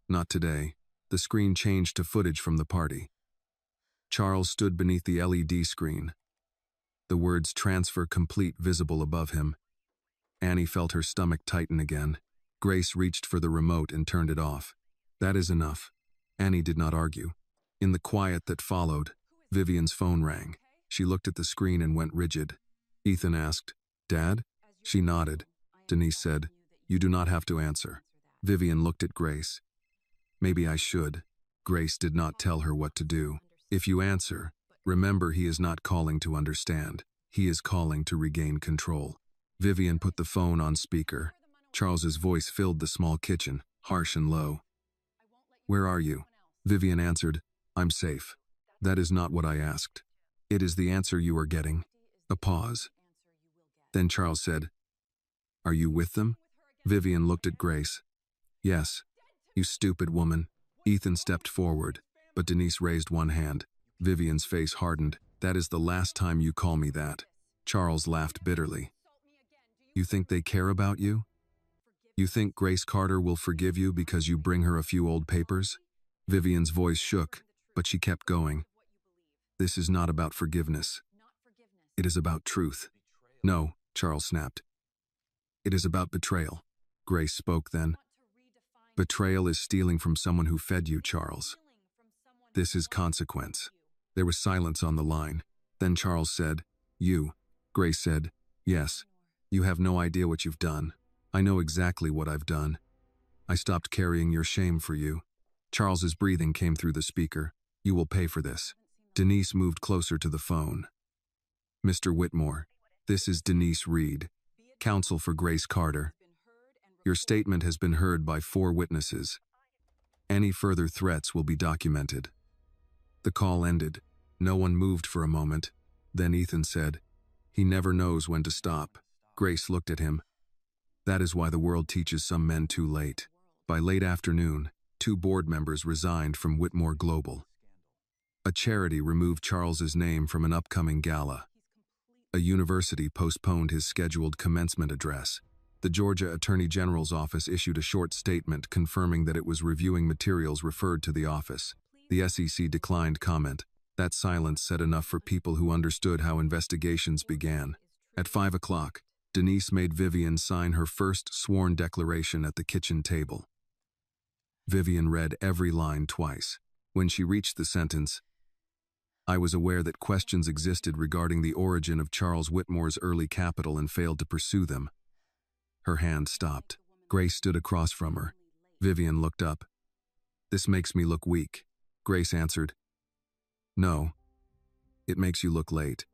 not today." The screen changed to footage from the party. Charles stood beneath the LED screen, the words "Transfer Complete" visible above him. Annie felt her stomach tighten again. Grace reached for the remote and turned it off. "That is enough." Annie did not argue. In the quiet that followed, Vivian's phone rang. She looked at the screen and went rigid. Ethan asked, "Dad?" She nodded. Denise said, "You do not have to answer." Vivian looked at Grace. "Maybe I should." Grace did not tell her what to do. "If you answer, remember he is not calling to understand. He is calling to regain control." Vivian put the phone on speaker. Charles's voice filled the small kitchen, harsh and low. "Where are you?" Vivian answered, "I'm safe." "That is not what I asked." "It is the answer you are getting." A pause. Then Charles said, "Are you with them?" Vivian looked at Grace. "Yes." "You stupid woman." Ethan stepped forward, but Denise raised one hand. Vivian's face hardened. "That is the last time you call me that." Charles laughed bitterly. "You think they care about you? You think Grace Carter will forgive you because you bring her a few old papers?" Vivian's voice shook, but she kept going. "This is not about forgiveness. It is about truth." "No," Charles snapped. "It is about betrayal." Grace spoke then. "Betrayal is stealing from someone who fed you, Charles. This is consequence." There was silence on the line. Then Charles said, "You." Grace said, "Yes. You have no idea what you've done. I know exactly what I've done. I stopped carrying your shame for you." Charles's breathing came through the speaker. "You will pay for this." Denise moved closer to the phone. "Mr. Whitmore, this is Denise Reed, counsel for Grace Carter. Your statement has been heard by 4 witnesses. Any further threats will be documented." The call ended. No one moved for a moment. Then Ethan said, "He never knows when to stop." Grace looked at him. "That is why the world teaches some men too late." By late afternoon, 2 board members resigned from Whitmore Global. A charity removed Charles's name from an upcoming gala. A university postponed his scheduled commencement address. The Georgia Attorney General's office issued a short statement confirming that it was reviewing materials referred to the office. The SEC declined comment. That silence said enough for people who understood how investigations began. At 5 o'clock, Denise made Vivian sign her first sworn declaration at the kitchen table. Vivian read every line twice. When she reached the sentence, "I was aware that questions existed regarding the origin of Charles Whitmore's early capital and failed to pursue them," her hand stopped. Grace stood across from her. Vivian looked up. "This makes me look weak," Grace answered. "No, it makes you look late."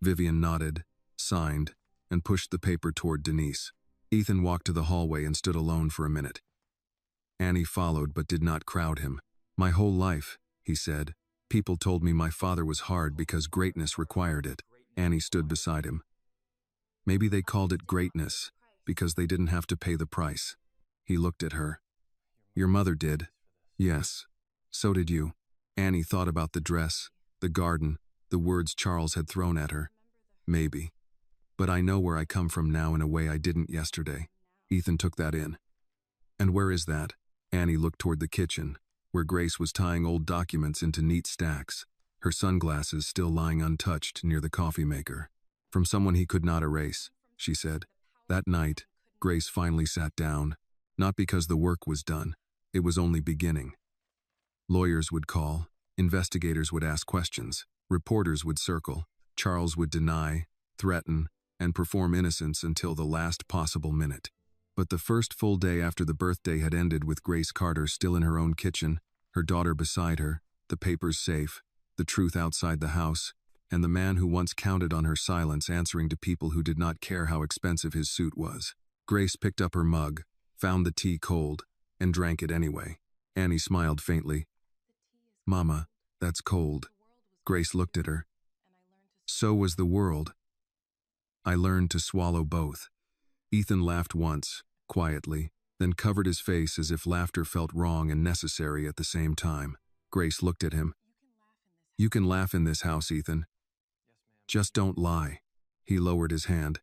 Vivian nodded, signed, and pushed the paper toward Denise. Ethan walked to the hallway and stood alone for a minute. Annie followed but did not crowd him. "My whole life," he said, "people told me my father was hard because greatness required it." Annie stood beside him. "Maybe they called it greatness because they didn't have to pay the price." He looked at her. "Your mother did." "Yes, so did you." Annie thought about the dress, the garden, the words Charles had thrown at her. "Maybe. But I know where I come from now in a way I didn't yesterday." Ethan took that in. "And where is that?" Annie looked toward the kitchen, where Grace was tying old documents into neat stacks, her sunglasses still lying untouched near the coffee maker. "From someone he could not erase," she said. That night, Grace finally sat down, not because the work was done. It was only beginning. Lawyers would call, investigators would ask questions, reporters would circle, Charles would deny, threaten, and perform innocence until the last possible minute. But the first full day after the birthday had ended with Grace Carter still in her own kitchen, her daughter beside her, the papers safe, the truth outside the house, and the man who once counted on her silence answering to people who did not care how expensive his suit was. Grace picked up her mug, found the tea cold, and drank it anyway. Annie smiled faintly. "Mama, that's cold." Grace looked at her. "So was the world. I learned to swallow both." Ethan laughed once, quietly, then covered his face as if laughter felt wrong and necessary at the same time. Grace looked at him. "You can laugh in this house, Ethan. Just don't lie." He lowered his hand.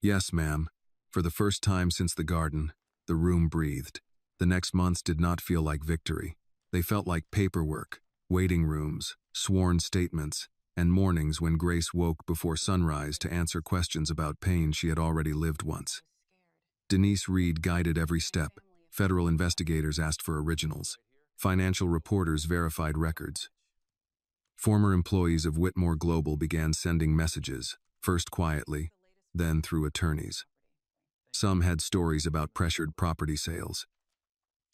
"Yes, ma'am." For the first time since the garden, the room breathed. The next months did not feel like victory. They felt like paperwork, waiting rooms, sworn statements, and mornings when Grace woke before sunrise to answer questions about pain she had already lived once. Denise Reed guided every step. Federal investigators asked for originals. Financial reporters verified records. Former employees of Whitmore Global began sending messages, first quietly, then through attorneys. Some had stories about pressured property sales.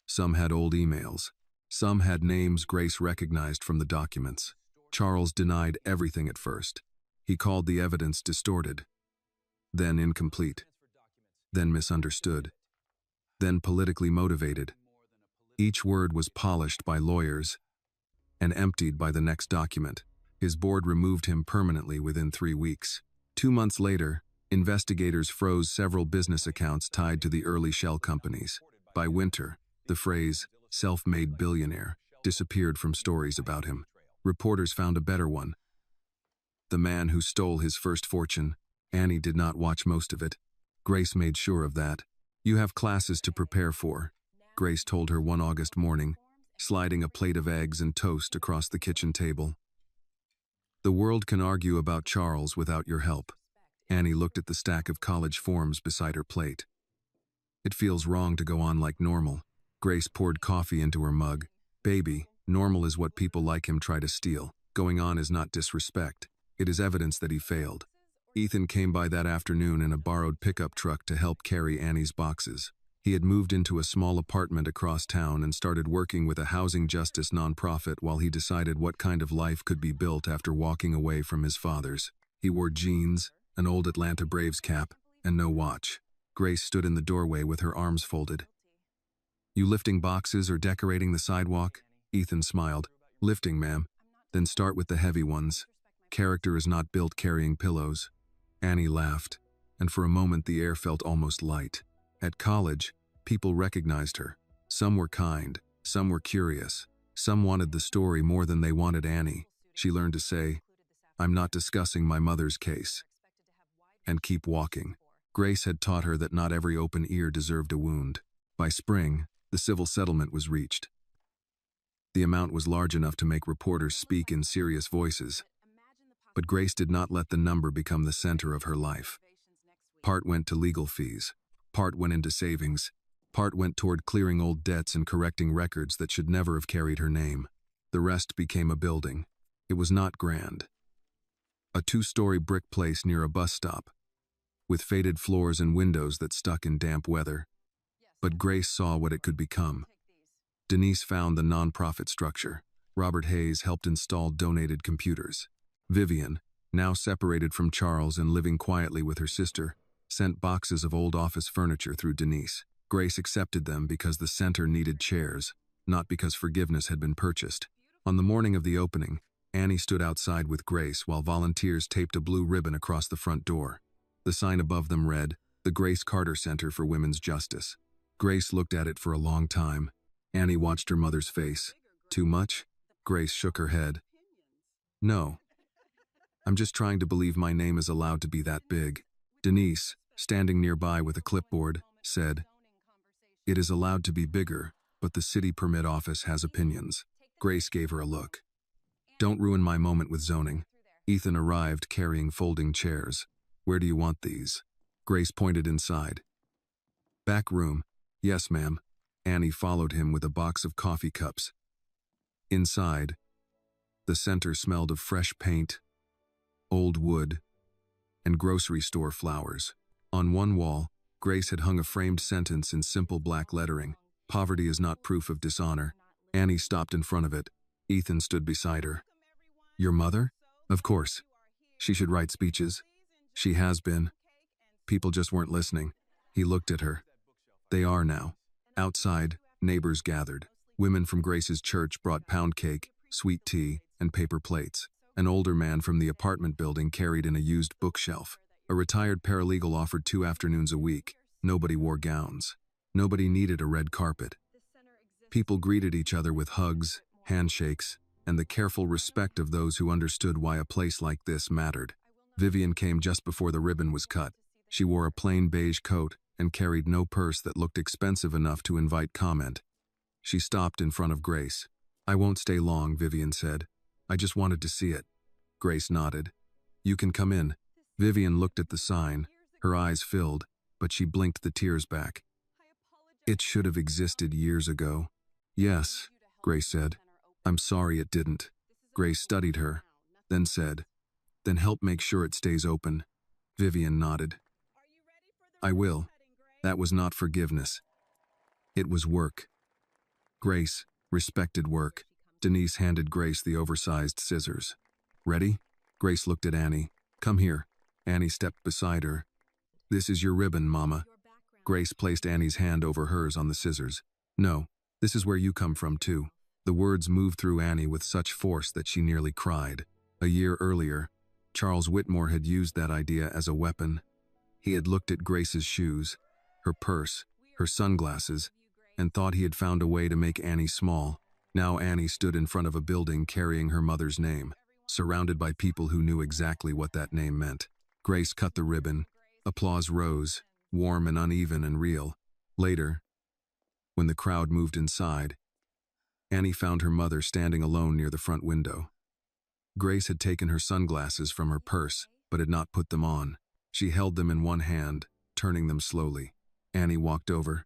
Some had old emails. Some had names Grace recognized from the documents. Charles denied everything at first. He called the evidence distorted, then incomplete, then misunderstood, then politically motivated. Each word was polished by lawyers and emptied by the next document. His board removed him permanently within 3 weeks. 2 months later, investigators froze several business accounts tied to the early shell companies. By winter, the phrase, "self-made billionaire," disappeared from stories about him. Reporters found a better one. "The man who stole his first fortune." Annie did not watch most of it. Grace made sure of that. "You have classes to prepare for," Grace told her one August morning, sliding a plate of eggs and toast across the kitchen table. "The world can argue about Charles without your help." Annie looked at the stack of college forms beside her plate. "It feels wrong to go on like normal." Grace poured coffee into her mug. "Baby, normal is what people like him try to steal. Going on is not disrespect. It is evidence that he failed." Ethan came by that afternoon in a borrowed pickup truck to help carry Annie's boxes. He had moved into a small apartment across town and started working with a housing justice nonprofit while he decided what kind of life could be built after walking away from his father's. He wore jeans, an old Atlanta Braves cap, and no watch. Grace stood in the doorway with her arms folded. "You lifting boxes or decorating the sidewalk?" Ethan smiled. "Lifting, ma'am. Then start with the heavy ones. Character is not built carrying pillows." Annie laughed, and for a moment the air felt almost light. At college, people recognized her. Some were kind, some were curious, some wanted the story more than they wanted Annie. She learned to say, "I'm not discussing my mother's case," and keep walking. Grace had taught her that not every open ear deserved a wound. By spring, the civil settlement was reached. The amount was large enough to make reporters speak in serious voices. But Grace did not let the number become the center of her life. Part went to legal fees, part went into savings, part went toward clearing old debts and correcting records that should never have carried her name. The rest became a building. It was not grand. A 2-story brick place near a bus stop, with faded floors and windows that stuck in damp weather. But Grace saw what it could become. Denise found the nonprofit structure. Robert Hayes helped install donated computers. Vivian, now separated from Charles and living quietly with her sister, sent boxes of old office furniture through Denise. Grace accepted them because the center needed chairs, not because forgiveness had been purchased. On the morning of the opening, Annie stood outside with Grace while volunteers taped a blue ribbon across the front door. The sign above them read, "The Grace Carter Center for Women's Justice." Grace looked at it for a long time. Annie watched her mother's face. "Too much?" Grace shook her head. "No. I'm just trying to believe my name is allowed to be that big." Denise, standing nearby with a clipboard, said, "It is allowed to be bigger, but the city permit office has opinions." Grace gave her a look. "Don't ruin my moment with zoning." Ethan arrived carrying folding chairs. "Where do you want these?" Grace pointed inside. "Back room." "Yes, ma'am." Annie followed him with a box of coffee cups. Inside, the center smelled of fresh paint, old wood, and grocery store flowers. On one wall, Grace had hung a framed sentence in simple black lettering, "Poverty is not proof of dishonor." Annie stopped in front of it. Ethan stood beside her. "Your mother?" "Of course. She should write speeches. She has been. People just weren't listening." He looked at her. "They are now." Outside, neighbors gathered. Women from Grace's church brought pound cake, sweet tea, and paper plates. An older man from the apartment building carried in a used bookshelf. A retired paralegal offered 2 afternoons a week. Nobody wore gowns. Nobody needed a red carpet. People greeted each other with hugs, handshakes, and the careful respect of those who understood why a place like this mattered. Vivian came just before the ribbon was cut. She wore a plain beige coat and carried no purse that looked expensive enough to invite comment. She stopped in front of Grace. "I won't stay long," Vivian said. "I just wanted to see it." Grace nodded. "You can come in." Vivian looked at the sign. Her eyes filled, but she blinked the tears back. "It should have existed years ago." "Yes," Grace said. "I'm sorry it didn't." Grace studied her, then said, "Then help make sure it stays open." Vivian nodded. "I will." That was not forgiveness. It was work. Grace respected work. Denise handed Grace the oversized scissors. "Ready?" Grace looked at Annie. "Come here." Annie stepped beside her. "This is your ribbon, Mama." Grace placed Annie's hand over hers on the scissors. "No, this is where you come from, too." The words moved through Annie with such force that she nearly cried. A year earlier, Charles Whitmore had used that idea as a weapon. He had looked at Grace's shoes, her purse, her sunglasses, and thought he had found a way to make Annie small. Now Annie stood in front of a building carrying her mother's name, surrounded by people who knew exactly what that name meant. Grace cut the ribbon. Applause rose, warm and uneven and real. Later, when the crowd moved inside, Annie found her mother standing alone near the front window. Grace had taken her sunglasses from her purse, but had not put them on. She held them in one hand, turning them slowly. Annie walked over.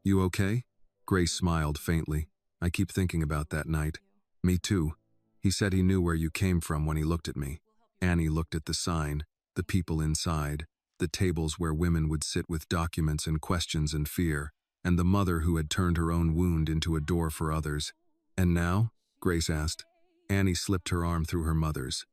"You okay?" Grace smiled faintly. "I keep thinking about that night." "Me too. He said he knew where you came from when he looked at me." Annie looked at the sign, the people inside, the tables where women would sit with documents and questions and fear, and the mother who had turned her own wound into a door for others. "And now?" Grace asked. Annie slipped her arm through her mother's.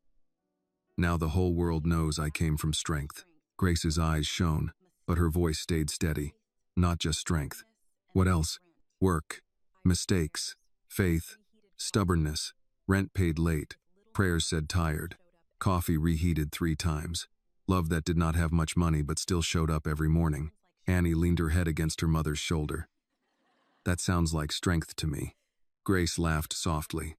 "Now the whole world knows I came from strength." Grace's eyes shone, but her voice stayed steady. "Not just strength." "What else?" "Work, mistakes, faith, stubbornness, rent paid late, prayers said tired, coffee reheated 3 times, love that did not have much money but still showed up every morning." Annie leaned her head against her mother's shoulder. That sounds like strength to me. Grace laughed softly.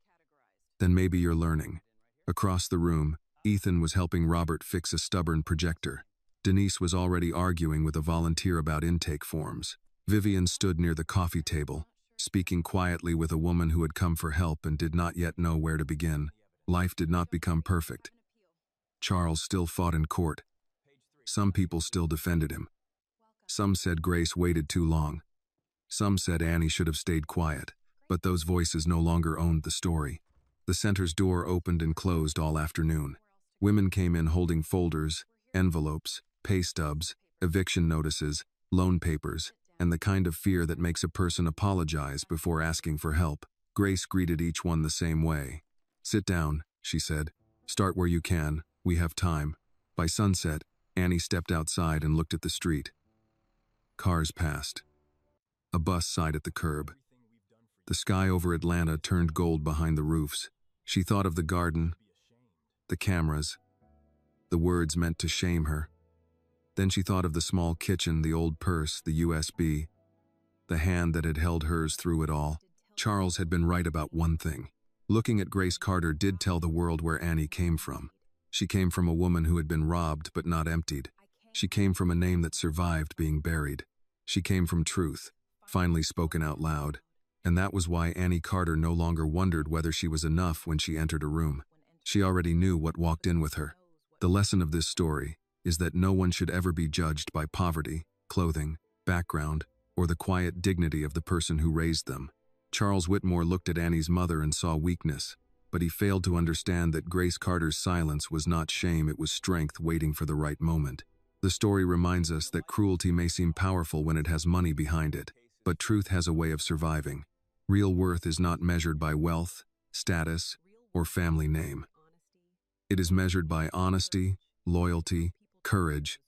Then maybe you're learning. Across the room, Ethan was helping Robert fix a stubborn projector. Denise was already arguing with a volunteer about intake forms. Vivian stood near the coffee table, speaking quietly with a woman who had come for help and did not yet know where to begin. Life did not become perfect. Charles still fought in court. Some people still defended him. Some said Grace waited too long. Some said Annie should have stayed quiet, but those voices no longer owned the story. The center's door opened and closed all afternoon. Women came in holding folders, envelopes, pay stubs, eviction notices, loan papers, and the kind of fear that makes a person apologize before asking for help. Grace greeted each one the same way. "Sit down," she said. "Start where you can. We have time." By sunset, Annie stepped outside and looked at the street. Cars passed. A bus sighed at the curb. The sky over Atlanta turned gold behind the roofs. She thought of the garden, the cameras, the words meant to shame her. Then she thought of the small kitchen, the old purse, the USB, the hand that had held hers through it all. Charles had been right about one thing. Looking at Grace Carter did tell the world where Annie came from. She came from a woman who had been robbed but not emptied. She came from a name that survived being buried. She came from truth, finally spoken out loud. And that was why Annie Carter no longer wondered whether she was enough when she entered a room. She already knew what walked in with her. The lesson of this story is that no one should ever be judged by poverty, clothing, background, or the quiet dignity of the person who raised them. Charles Whitmore looked at Annie's mother and saw weakness, but he failed to understand that Grace Carter's silence was not shame, it was strength waiting for the right moment. The story reminds us that cruelty may seem powerful when it has money behind it, but truth has a way of surviving. Real worth is not measured by wealth, status, or family name. It is measured by honesty, loyalty, courage,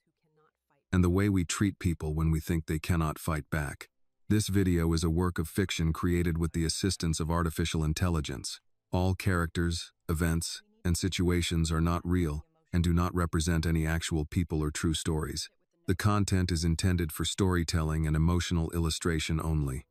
and the way we treat people when we think they cannot fight back. This video is a work of fiction created with the assistance of artificial intelligence. All characters, events, and situations are not real and do not represent any actual people or true stories. The content is intended for storytelling and emotional illustration only.